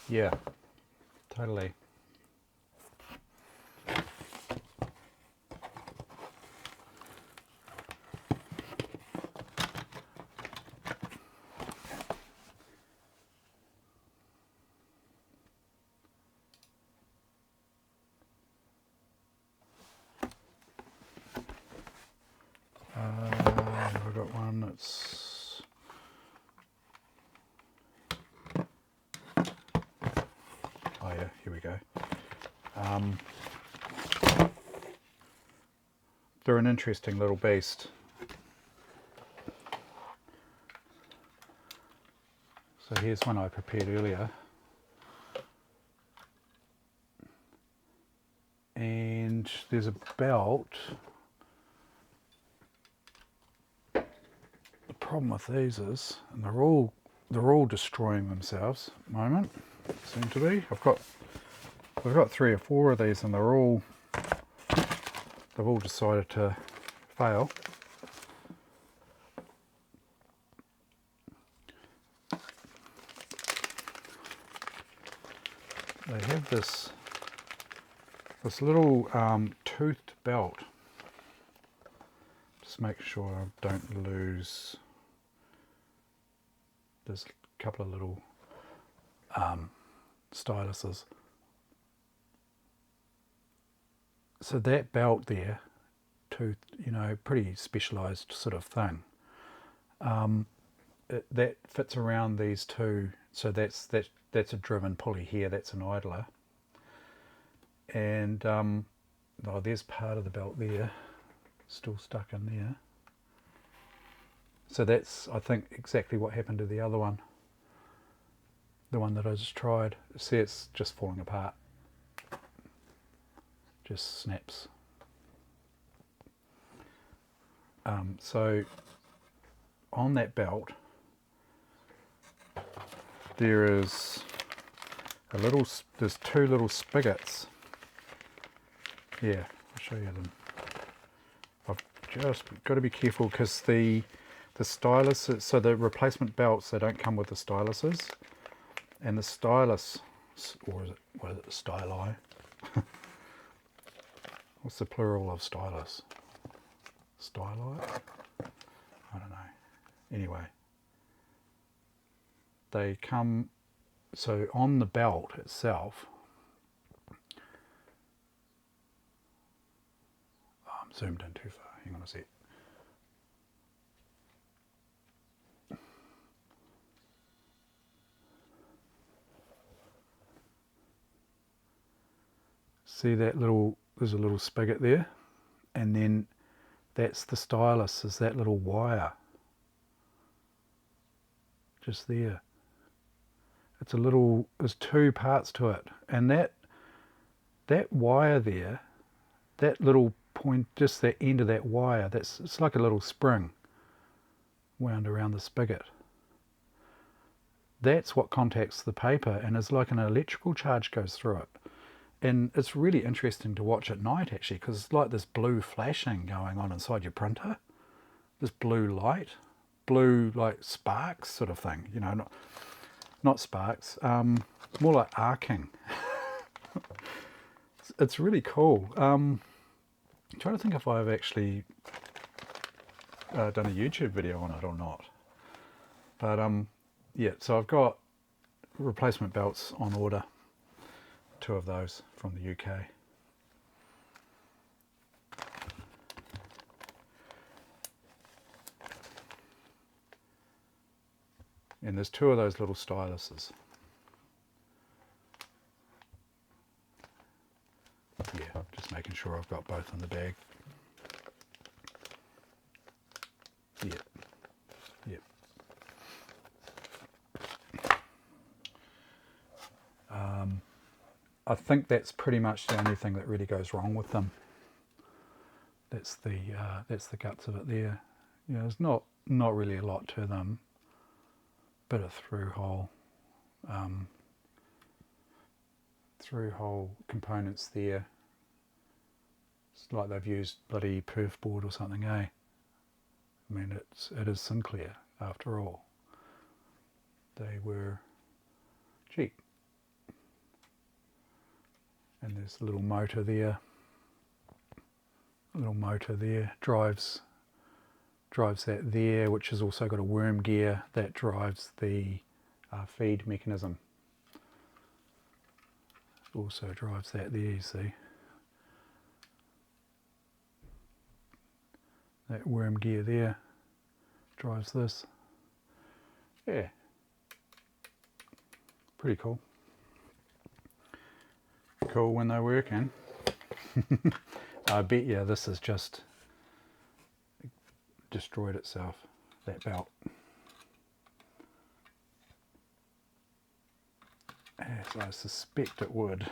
Yeah, totally. I've got one that's oh yeah, here we go. They're an interesting little beast. So here's one I prepared earlier. And there's a belt. The problem with these is, and they're all destroying themselves at the moment, seem to be. I've got 3 or 4 of these and they've all decided to fail. They have this little toothed belt. Just make sure I don't lose. There's a couple of little styluses. So that belt there, you know, pretty specialised sort of thing. That fits around these two. So that's a driven pulley here. That's an idler. And oh, there's part of the belt there, still stuck in there. So that's, I think, exactly what happened to the other one. The one that I just tried. See, it's just falling apart. Just snaps. So on that belt there's two little spigots. Yeah, I'll show you them. I've just got to be careful because the stylus, so the replacement belts, they don't come with the styluses, and the stylus, or is it, what is it, styli? What's the plural of stylus? Styli? I don't know. Anyway, they come, so on the belt itself, oh, I'm zoomed in too far, hang on a sec. See that little, there's a little spigot there, and then that's the stylus, is that little wire just there. It's a little, there's two parts to it, and that wire there, that little point, just the end of that wire, it's like a little spring wound around the spigot. That's what contacts the paper, and it's like an electrical charge goes through it. And it's really interesting to watch at night, actually, because it's like this blue flashing going on inside your printer. This blue light, blue like sparks sort of thing, you know, not sparks, more like arcing. It's really cool. I'm trying to think if I've actually done a YouTube video on it or not. But yeah, so I've got replacement belts on order. 2 of those from the UK. And there's 2 of those little styluses. Yeah, just making sure I've got both in the bag. Yeah. Yep. I think that's pretty much the only thing that really goes wrong with them. That's the guts of it there. You know, there's not really a lot to them. Bit of through hole components there. It's like they've used bloody perf board or something, eh? I mean, it is Sinclair after all. They were cheap. And there's a little motor there. Drives that there, which has also got a worm gear that drives the feed mechanism. Also drives that there, you see. That worm gear there drives this. Yeah, pretty cool. Cool when they're working. I bet you this has just destroyed itself, that belt. As I suspect it would.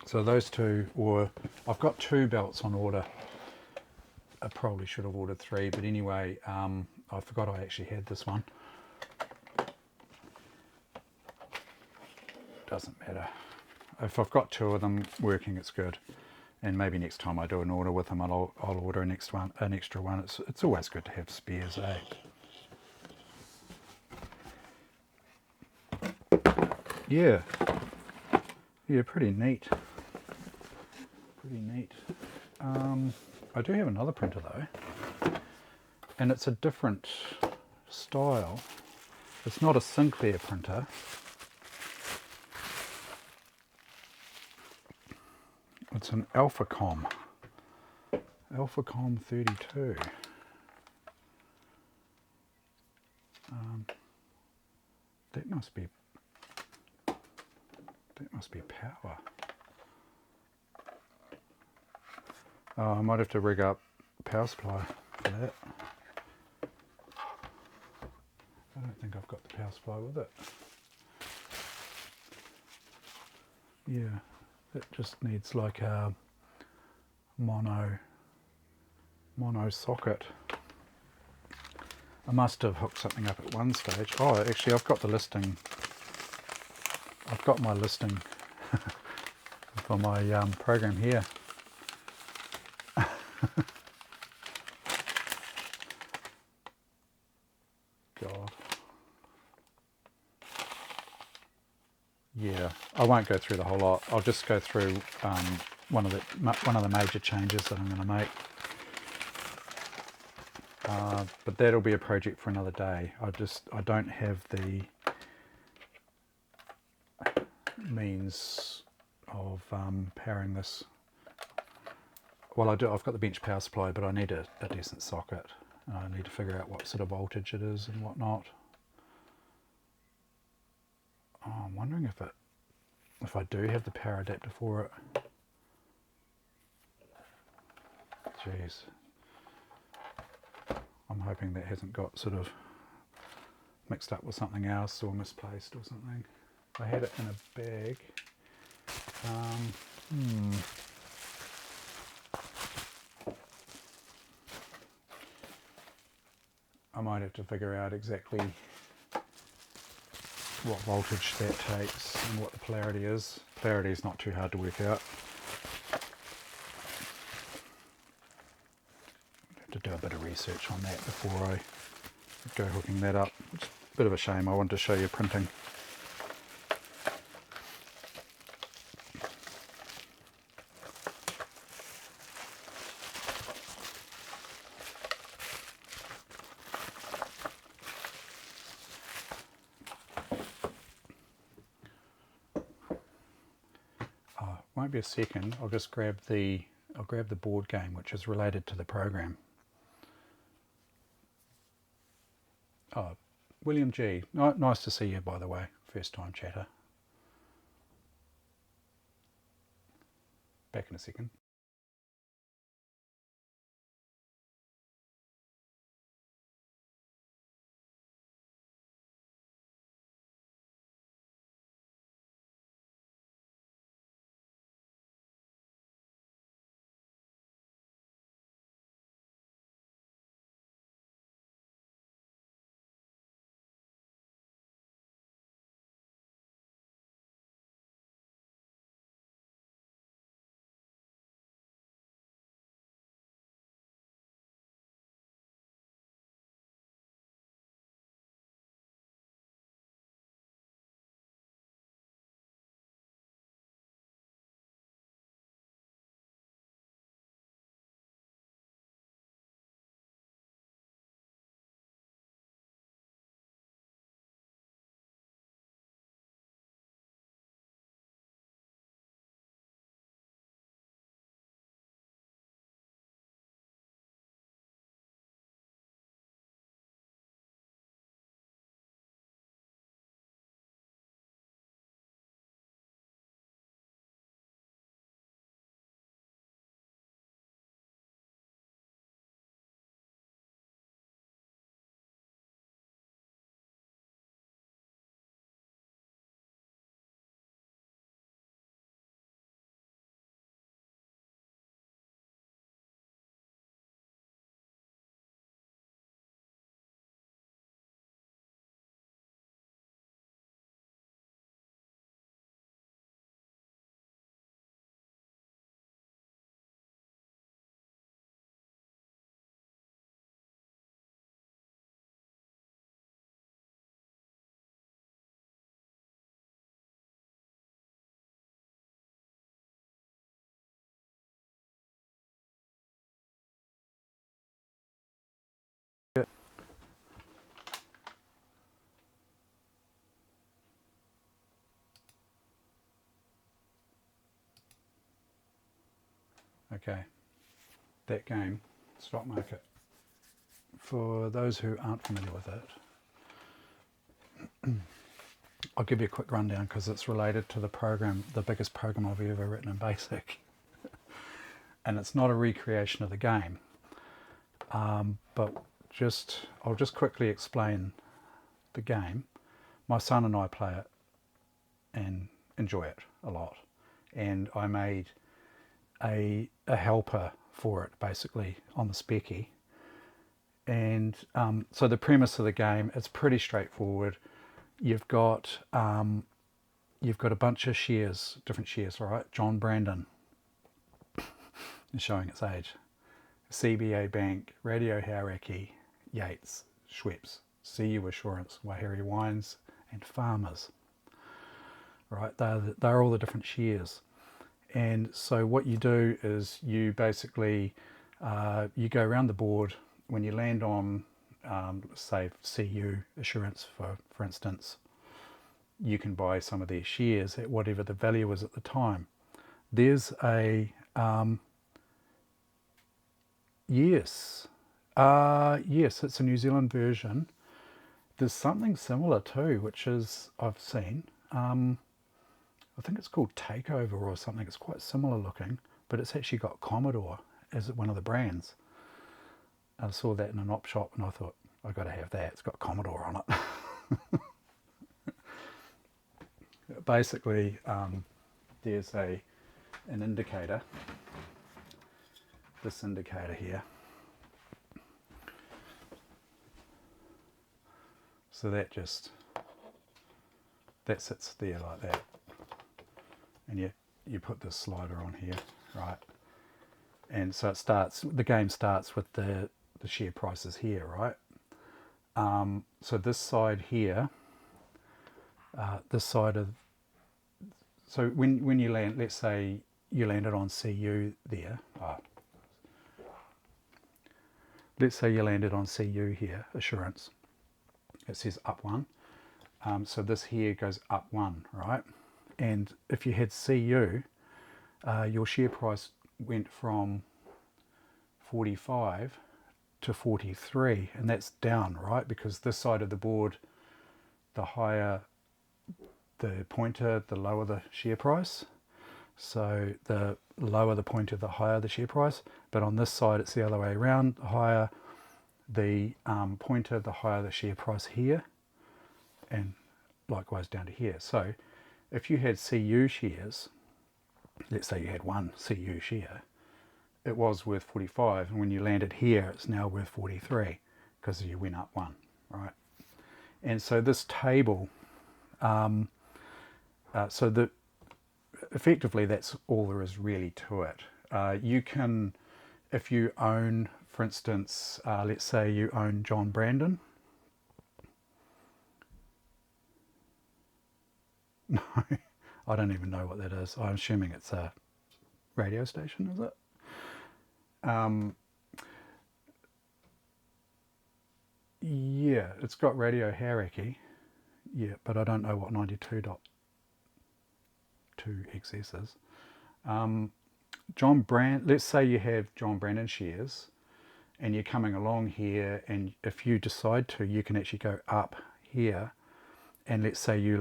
So those 2 were, I've got 2 belts on order. I probably should have ordered 3, but anyway, I forgot I actually had this one. Doesn't matter. If I've got 2 of them working, it's good. And maybe next time I do an order with them, I'll order an extra one. It's always good to have spares, eh? Yeah. Yeah, pretty neat. Pretty neat. I do have another printer though. and it's a different style. It's not a Sinclair printer. It's an Alphacom 32. That must be power. Oh, I might have to rig up power supply for that. I don't think I've got the power supply with it. Yeah, it just needs like a mono socket. I must have hooked something up at one stage. Oh, actually I've got the listing. I've got my listing for my program here. God. Yeah, I won't go through the whole lot. I'll just go through one of the major changes that I'm going to make. But that'll be a project for another day. I don't have the means of powering this. Well, I do. I've got the bench power supply, but I need a decent socket. I need to figure out what sort of voltage it is and whatnot. Oh, I'm wondering if I do have the power adapter for it. Jeez. I'm hoping that hasn't got sort of mixed up with something else or misplaced or something. I had it in a bag. I might have to figure out exactly what voltage that takes and what the polarity is. Polarity is not too hard to work out. I have to do a bit of research on that before I go hooking that up. It's a bit of a shame. I wanted to show you printing. Won't be a second. I'll just grab the board game, which is related to the program. Oh, William G. Nice to see you, by the way. First time chatter. Back in a second. Okay, that game, stock market, for those who aren't familiar with it, I'll give you a quick rundown because it's related to the program, the biggest program I've ever written in BASIC. And it's not a recreation of the game, but I'll just quickly explain the game. My son and I play it and enjoy it a lot, and I made a helper for it basically on the specky. And so the premise of the game, it's pretty straightforward. You've got a bunch of shares, different shares, all right? John Brandon is showing its age. CBA Bank, Radio Hauraki, Yates, Schweppes, CU Assurance, Wahiri Wines, and Farmers. Right, they're all the different shares. And so what you do is you basically you go around the board. When you land on say CU Assurance for instance, you can buy some of their shares at whatever the value is at the time. There's a yes, it's a New Zealand version. There's something similar too, which is I've seen. I think it's called Takeover or something. It's quite similar looking, but it's actually got Commodore as one of the brands. I saw that in an op shop and I thought, I've got to have that. It's got Commodore on it. Basically, there's an indicator, this indicator here. So that sits there like that. And you put this slider on here, right? And so the game starts with the share prices here, right? So this side here, so when you land, let's say you landed on CU there. Let's say you landed on CU here, Assurance. It says up one. So this here goes up one, right? And if you had CU, your share price went from 45 to 43, and that's down, right? Because this side of the board, the higher the pointer, the lower the share price. So the lower the pointer, the higher the share price. But on this side, it's the other way around. The higher the pointer, the higher the share price here, and likewise down to here. So if you had CU shares, let's say you had one CU share, it was worth 45, and when you landed here, it's now worth 43 because you went up one, right? And so this table, effectively that's all there is really to it. You can, if you own, for instance, let's say you own John Brandon. No, I don't even know what that is. I'm assuming it's a radio station, is it? Yeah, it's got Radio Hauraki. Yeah, but I don't know what 92.2 XS is. Let's say you have John Brandon shares and you're coming along here, and if you decide to, you can actually go up here, and let's say you're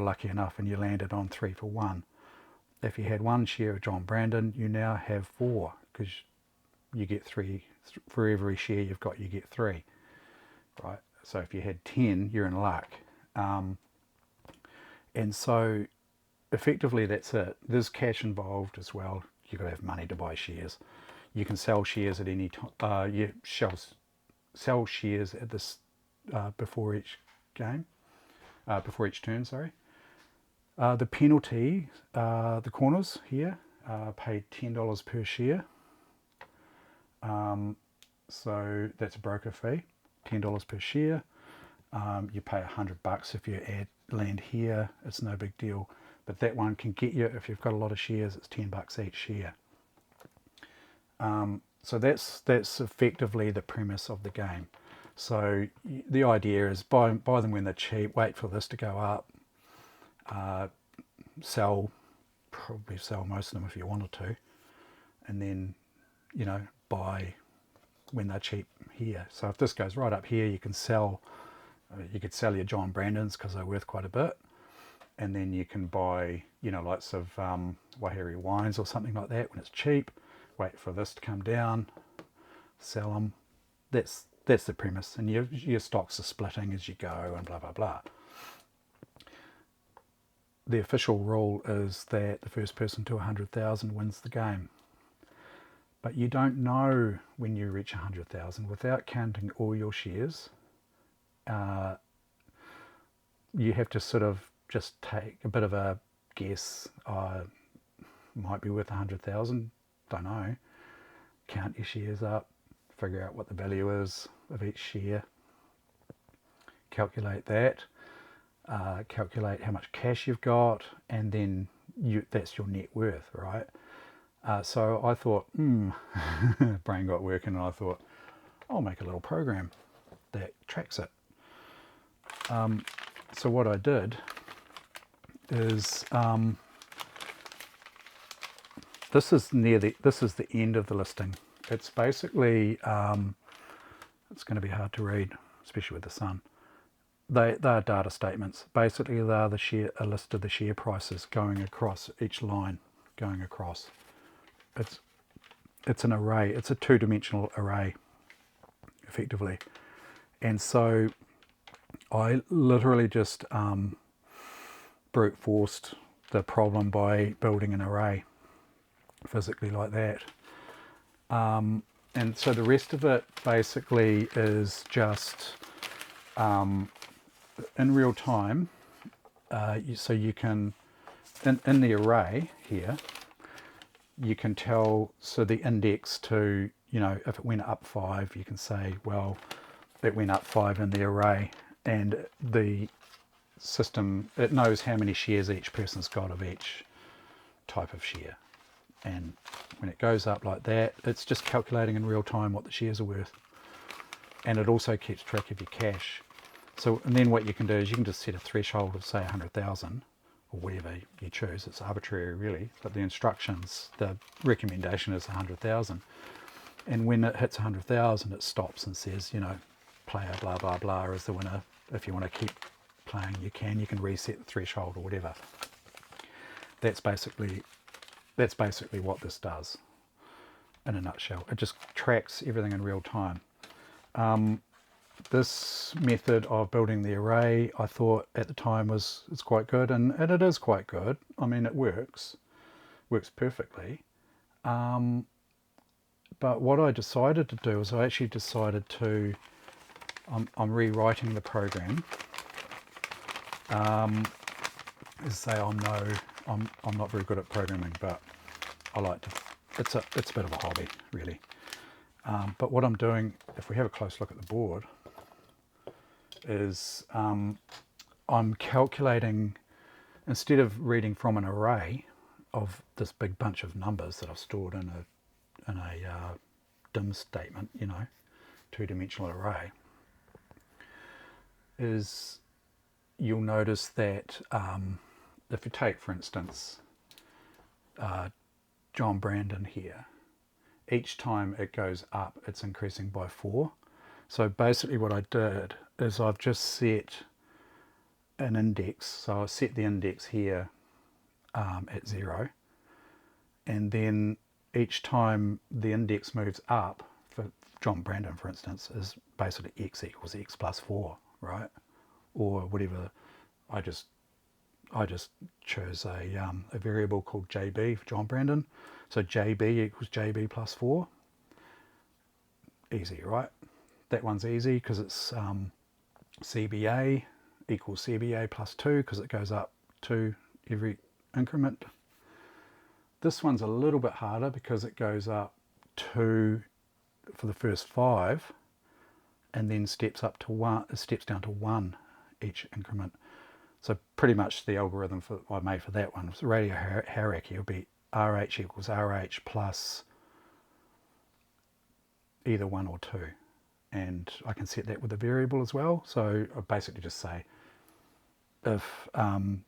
lucky enough and you landed on 3 for 1. If you had one share of John Brandon, you now have 4, because you get 3 for every share you've got. You get 3, right? So if you had 10, you're in luck. And so effectively that's it. There's cash involved as well. You've got to have money to buy shares. You can sell shares at any time. You sell shares at this before each game, before each turn. Sorry. The penalty, the corners here, pay $10 per share. So that's a broker fee, $10 per share. You pay $100 if you land here. It's no big deal, but that one can get you, if you've got a lot of shares, it's $10 each share. So that's effectively the premise of the game. So the idea is buy them when they're cheap, wait for this to go up, probably sell most of them if you wanted to, and then you know, buy when they're cheap here. So if this goes right up here, you can sell, you could sell your John Brandons because they're worth quite a bit. And then you can buy, you know, lots of Wahiri wines or something like that when it's cheap. Wait for this to come down, sell them. That's the premise. And your stocks are splitting as you go and blah, blah, blah. The official rule is that the first person to 100,000 wins the game. But you don't know when you reach 100,000 without counting all your shares. You have to sort of just take a bit of a guess. Might be worth 100,000, don't know. Count your shares up, figure out what the value is of each share, calculate that, calculate how much cash you've got, and then that's your net worth, right? So I thought, brain got working, and I thought, I'll make a little program that tracks it. So what I did is, this is the end of the listing. It's basically, it's going to be hard to read, especially with the sun. They are data statements. Basically, they are a list of the share prices going across each line, going across. It's an array. It's a two-dimensional array, effectively. And so I literally just brute forced the problem by building an array physically like that. And so the rest of it basically is just in real time. So you can, in the array here, you can tell, so the index to, you know, if it went up 5, you can say, well, it went up 5 in the array, and the system, it knows how many shares each person's got of each type of share. And when it goes up like that, it's just calculating in real time what the shares are worth. And it also keeps track of your cash. So, and then what you can do is you can just set a threshold of, say, 100,000 or whatever you choose. It's arbitrary, really. But the instructions, the recommendation is 100,000. And when it hits 100,000, it stops and says, you know, player blah, blah, blah is the winner. If you want to keep playing, you can reset the threshold or whatever. That's basically what this does in a nutshell. It just tracks everything in real time. This method of building the array, I thought at the time it's quite good, and it is quite good. I mean, it works perfectly. But what I decided to do is I actually decided to, I'm rewriting the program. As I say, I'm not very good at programming, but I like to. It's a bit of a hobby, really. But what I'm doing, if we have a close look at the board, is I'm calculating, instead of reading from an array of this big bunch of numbers that I've stored in a dim statement, you know, two-dimensional array, is you'll notice that if you take, for instance, John Brandon here, each time it goes up, it's increasing by 4. So basically what I did is I've just set an index. So I set the index here at 0. And then each time the index moves up, for John Brandon, for instance, is basically x equals x plus 4, right? Or whatever. I just chose a variable called JB for John Brandon. So JB equals JB plus 4. Easy, right? That one's easy because it's CBA equals CBA plus 2 because it goes up 2 every increment. This one's a little bit harder because it goes up 2 for the first 5 and then steps up to 1. It steps down to 1 each increment. So pretty much the algorithm I made for that one was the radio hierarchy will be RH equals RH plus either 1 or 2. And I can set that with a variable as well. So I basically just say if the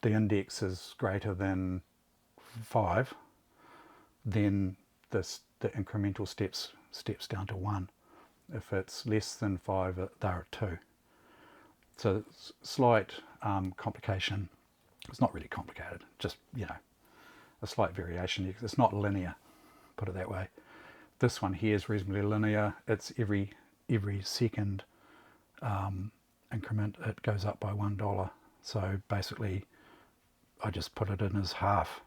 index is greater than 5, then the incremental steps down to 1. If it's less than 5, they're at 2. So it's slight complication. It's not really complicated, just, you know, a slight variation. It's not linear, put it that way. This one here is reasonably linear. It's every second increment it goes up by $1. So basically I just put it in as half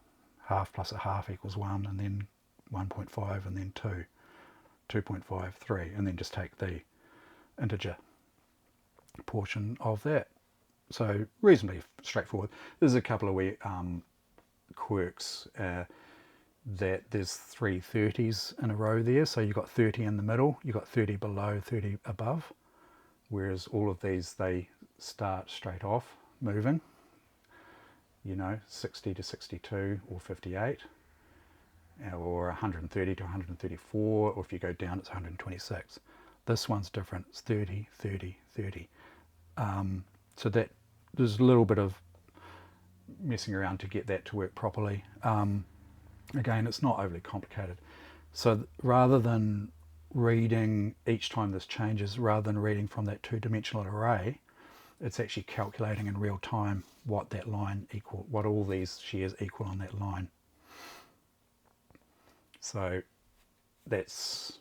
plus a half equals 1, and then 1.5, and then 2, 2.5, 3, and then just take the integer portion of that. So reasonably straightforward. There's a couple of wee quirks, that there's 3 30s in a row there, so you've got 30 in the middle, you've got 30 below, 30 above, whereas all of these, they start straight off moving, you know, 60 to 62 or 58, or 130 to 134, or if you go down it's 126. This one's different, it's 30, 30, 30. So that there's a little bit of messing around to get that to work properly. Again, it's not overly complicated. So rather than reading each time this changes, rather than reading from that 2-dimensional array, it's actually calculating in real time what that line equal, what all these shares equal on that line. So that's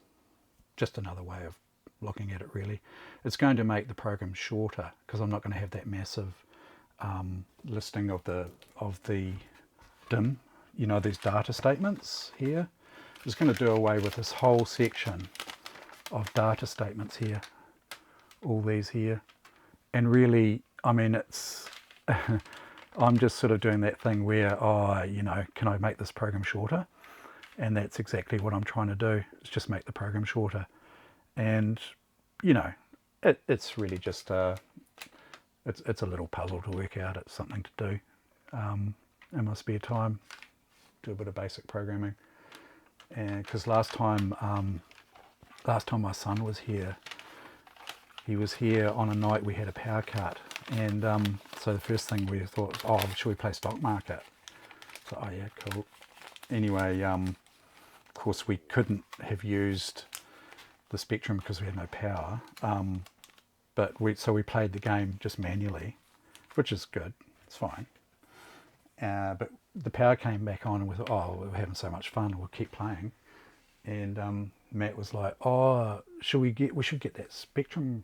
just another way of looking at it, really. It's going to make the program shorter because I'm not going to have that massive listing of the DIM, you know, these data statements here. It's going to do away with this whole section of data statements here, all these here. And really, I mean, it's I'm just sort of doing that thing where, oh, you know, can I make this program shorter? And that's exactly what I'm trying to do, is just make the program shorter. And, you know, it's really just it's a little puzzle to work out. It's something to do in my spare time, do a bit of basic programming. And because last time my son was here, he was here on a night we had a power cut, and so the first thing we thought, oh, should we play stock market? So, oh yeah, cool. Anyway, of course we couldn't have used the Spectrum because we had no power, but we played the game just manually, which is good, it's fine. But the power came back on and we thought, oh, we're having so much fun, we'll keep playing. And Matt was like, oh, we should get that Spectrum,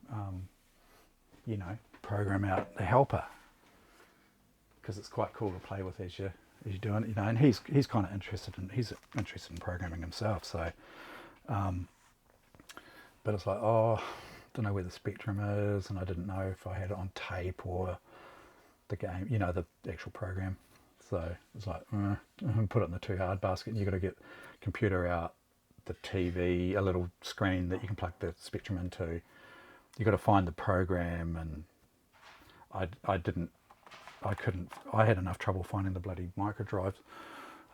you know, program out, the helper, because it's quite cool to play with as you're doing it, you know. And he's kind of interested in programming himself. So, but it's like, oh, don't know where the Spectrum is, and I didn't know if I had it on tape or the game, you know, the actual program. So it's like, put it in the too hard basket. And you've got to get computer out, the TV, a little screen that you can plug the Spectrum into. You've got to find the program, and I had enough trouble finding the bloody Microdrives.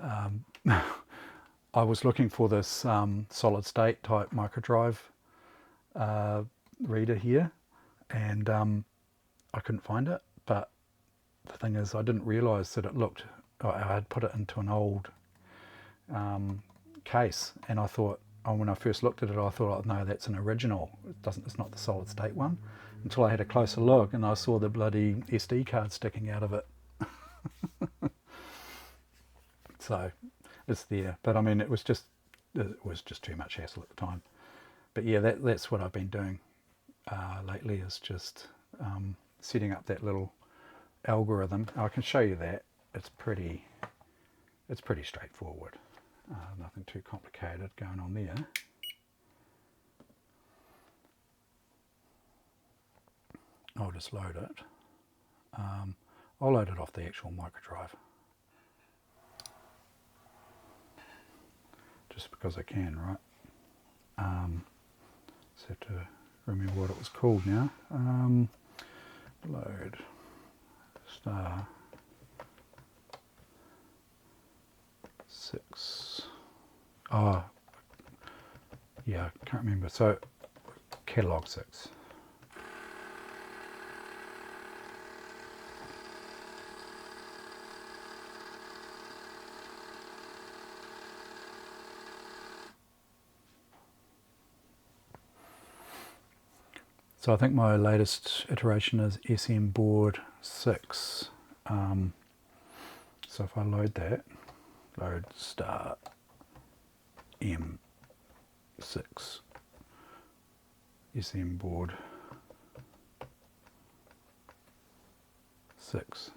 I was looking for this solid state type Microdrive reader here, and I couldn't find it. But the thing is, I didn't realise that I had put it into an old case, and I thought, when I first looked at it, I thought, oh, no, that's an original. It's not the solid state one. Until I had a closer look, and I saw the bloody SD card sticking out of it. So it's there, but I mean, it was just too much hassle at the time. But yeah, that's what I've been doing lately, is just setting up that little algorithm. I can show you that. It's pretty straightforward. Nothing too complicated going on there. I'll just load it. I'll load it off the actual Microdrive, just because I can, right? Just have to remember what it was called now. Load star 6. Oh, yeah, I can't remember. So catalog 6. So I think my latest iteration is SM board 6. So if I load that, load start M6 SM board 6.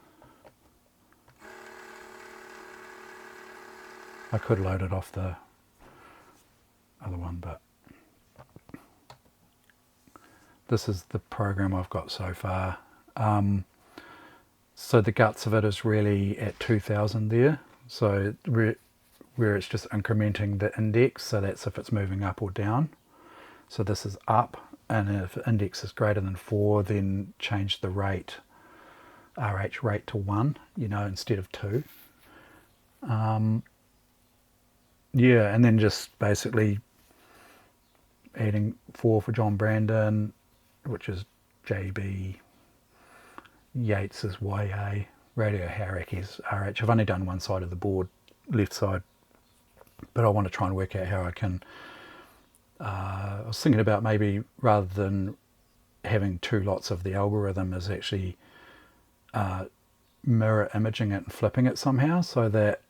I could load it off the other one, but this is the program I've got so far. So the guts of it is really at 2000 there. So where it's just incrementing the index, so that's if it's moving up or down. So this is up, and if index is greater than 4, then change the rate, RH rate to 1, instead of 2. Yeah, and then just basically adding 4 for John Brandon, which is JB, Yates is YA, Radio Harrick is RH. I've only done one side of the board, left side, but I want to try and work out how I can, I was thinking about maybe rather than having 2 lots of the algorithm is actually mirror imaging it and flipping it somehow, so that,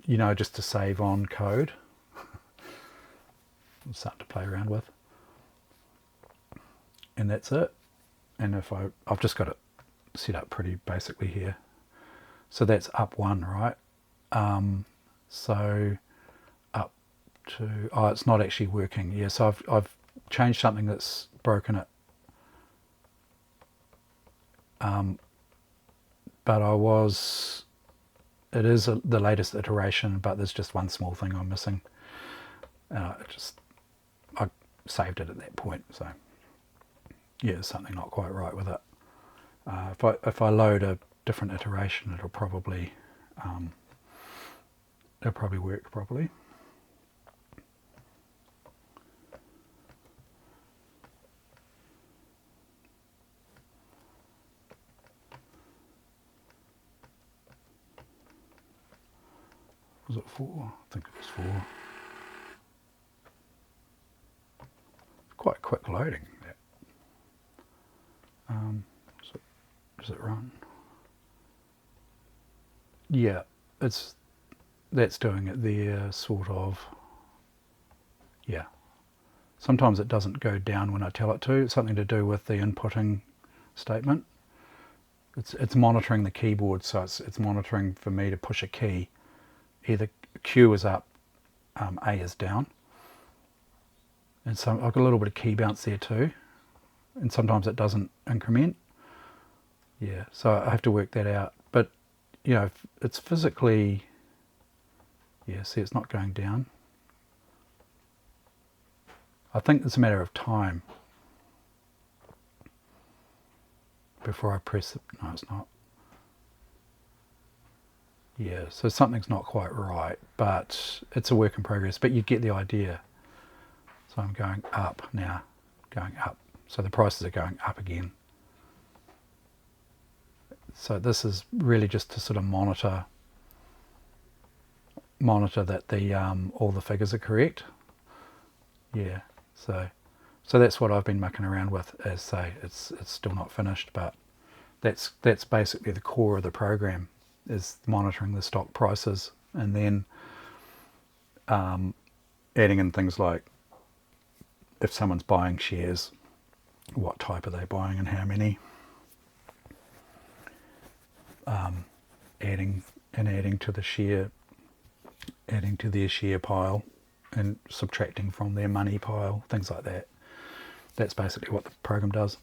just to save on code. I'm starting to play around with. And that's it. And if I've just got it set up pretty basically here. So that's up 1, right? So up to, it's not actually working. Yeah, so I've changed something that's broken it. But it is the latest iteration, but there's just one small thing I'm missing. I saved it at that point, so yeah, there's something not quite right with it. If I load a different iteration, it'll probably work properly. Was it 4? I think it was 4. Quite quick loading. That. So does it run? Yeah, that's doing it there, sort of. Yeah. Sometimes it doesn't go down when I tell it to. It's something to do with the inputting statement. It's monitoring the keyboard, so it's monitoring for me to push a key. Either Q is up, A is down. And so I've got a little bit of key bounce there too. And sometimes it doesn't increment. Yeah, so I have to work that out. But, it's physically, yeah, see, it's not going down. I think it's a matter of time before I press it. No, it's not. Yeah, so something's not quite right, but it's a work in progress, but you get the idea. So I'm going up now, going up. So the prices are going up again. So this is really just to sort of monitor that the all the figures are correct. Yeah, so that's what I've been mucking around with. As say, it's still not finished, but that's basically the core of the program, is monitoring the stock prices, and then adding in things like if someone's buying shares, what type are they buying and how many. Adding to their share pile and subtracting from their money pile, things like that. That's basically what the program does.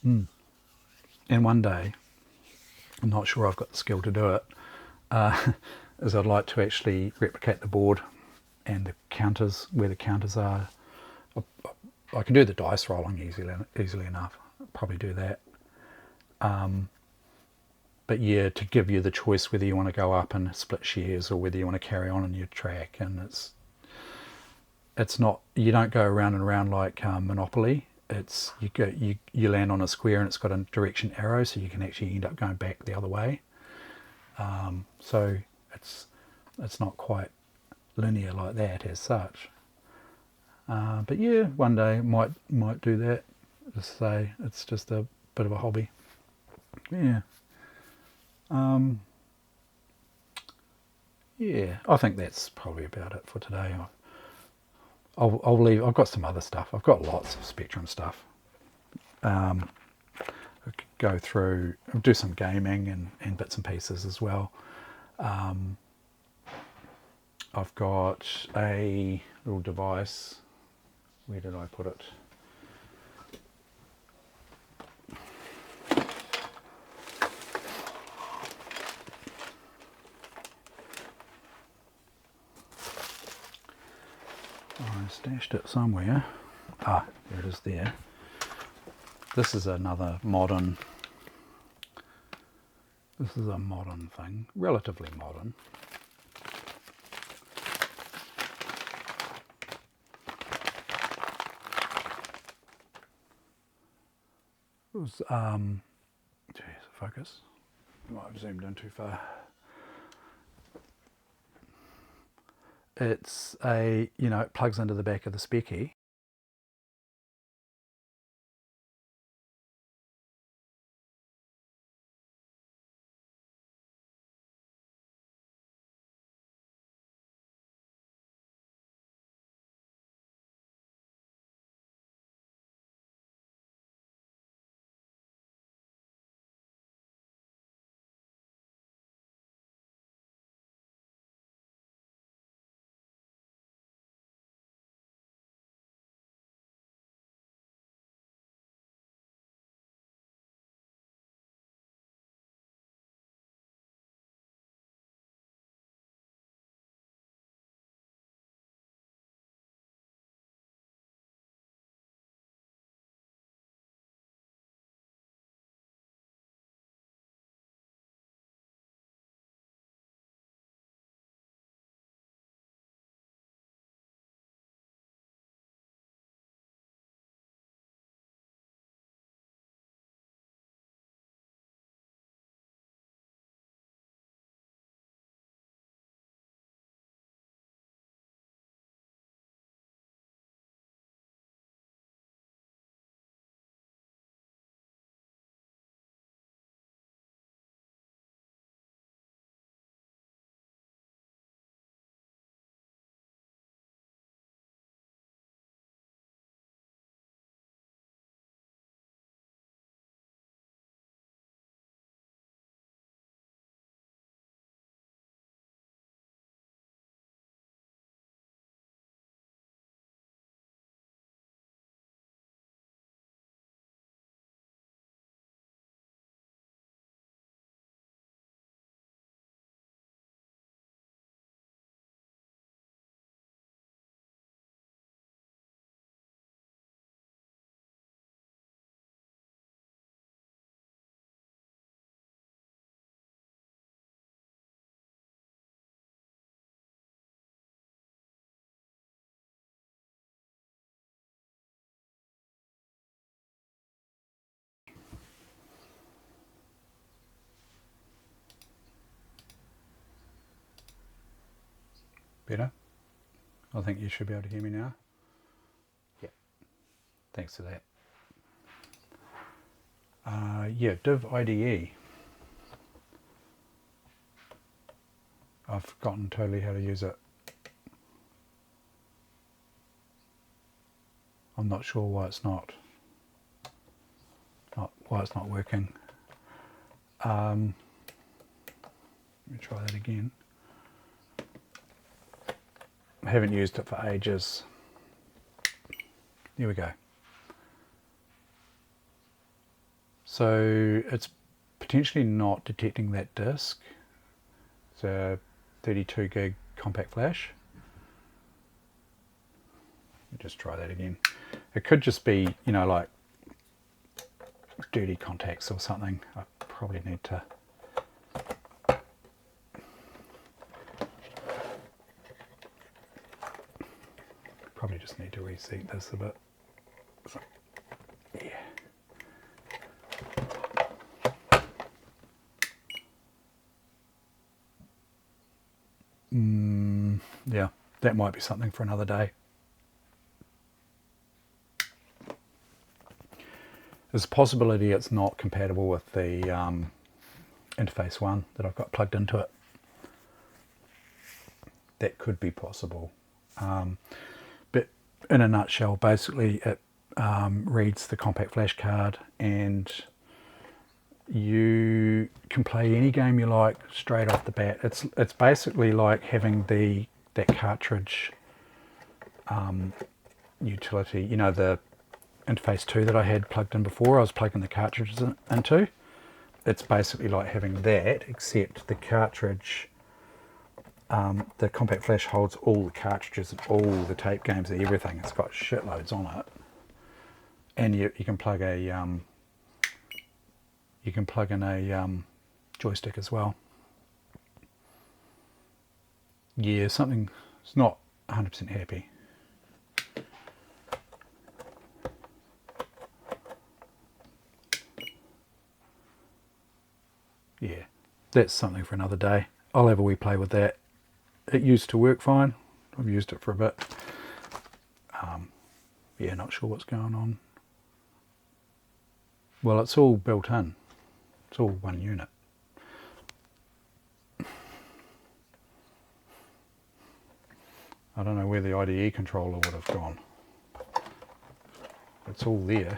And one day, I'm not sure I've got the skill to do it, is I'd like to actually replicate the board and the counters, where the counters are. I can do the dice rolling easily enough. I'll probably do that. But yeah, to give you the choice whether you want to go up and split shares or whether you want to carry on in your track, and it's not, you don't go around and around like Monopoly. It's you land on a square and it's got a direction arrow, so you can actually end up going back the other way. So it's not quite linear like that as such. But yeah, one day might do that. As I say, it's just a bit of a hobby. Yeah. Yeah, I think that's probably about it for today. I'll leave. I've got some other stuff. I've got lots of Spectrum stuff. I could go through, do some gaming and bits and pieces as well. I've got a little device. Where did I put it? I stashed it somewhere. Ah, there it is there. This is another modern, this is a modern thing, relatively modern. It was, geez, focus. Might have zoomed in too far. It's a, you know, it plugs into the back of the Specky. Better? I think you should be able to hear me now. Yeah, thanks for that. Yeah, div IDE. I've forgotten totally how to use it. I'm not sure why it's not working. Let me try that again. I haven't used it for ages. Here we go. So it's potentially not detecting that disk. It's a 32 gig compact flash. Let me just try that again. It could just be, you know, like dirty contacts or something. I probably need to just need to reset this a bit. So, yeah. Yeah, that might be something for another day. There's a possibility it's not compatible with the interface 1 that I've got plugged into it. That could be possible. But in a nutshell, basically it reads the compact flash card, and you can play any game you like straight off the bat. It's basically like having that cartridge utility, you know, the interface 2 that I had plugged in before. I was plugging the cartridges into. It's basically like having that, except the cartridge, the compact flash holds all the cartridges and all the tape games and everything. It's got shitloads on it, and you can plug in a joystick as well. Yeah, something. It's not 100% happy. Yeah, that's something for another day. I'll have a wee play with that. It used to work fine. I've used it for a bit. Yeah, not sure what's going on. Well, it's all built in. It's all one unit. I don't know where the IDE controller would have gone. It's all there.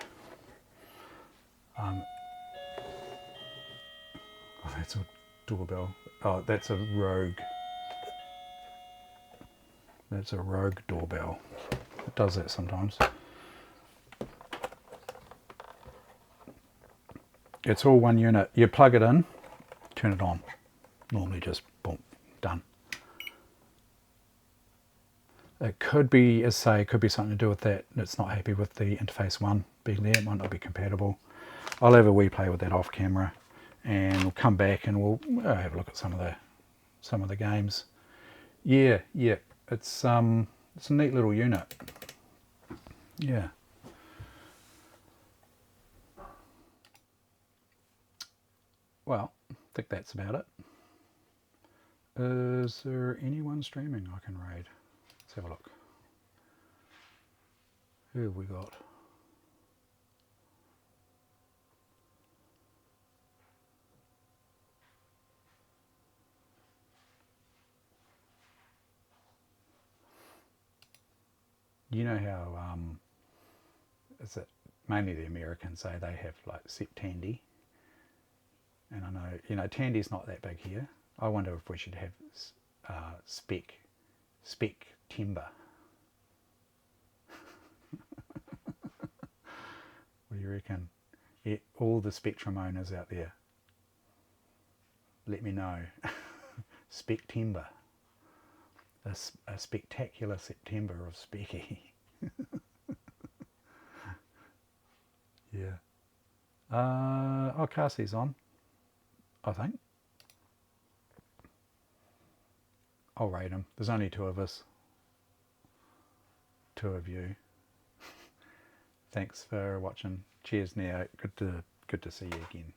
Oh, that's a doorbell. Oh, that's a Rogue. That's a Rogue doorbell. It does that sometimes. It's all one unit. You plug it in, turn it on. Normally just boom, done. It could be, as I say, it could be something to do with that. It's not happy with the interface 1 being there. It might not be compatible. I'll have a wee play with that off camera, and we'll come back and we'll have a look at some of the games. Yeah, it's a neat little unit. Yeah. Well, I think that's about it. Is there anyone streaming I can raid? Let's have a look. Who have we got? You know how is it mainly the Americans say they have like set Tandy, and I know, you know, Tandy's not that big here. I wonder if we should have spec timber. What do you reckon? Yeah, all the Spectrum owners out there, let me know. Spec timber. A spectacular September of Specky. Yeah. Oh, Carsey's on, I think. I'll rate him. There's only 2 of us. 2 of you. Thanks for watching. Cheers, Neo. Good to see you again.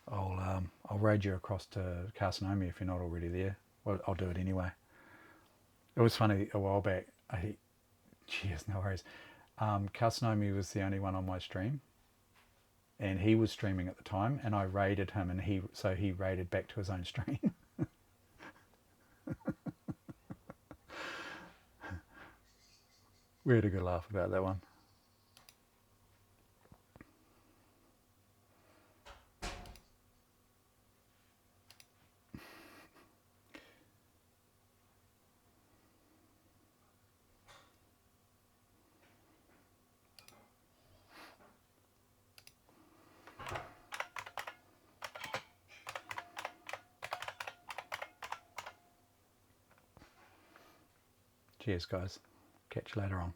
I'll raid you across to Carcinomi if you're not already there. Well, I'll do it anyway. It was funny a while back. Cheers, no worries. Carcinomi was the only one on my stream, and he was streaming at the time, and I raided him, and he raided back to his own stream. We had a good laugh about that one. Cheers, guys. Catch you later on.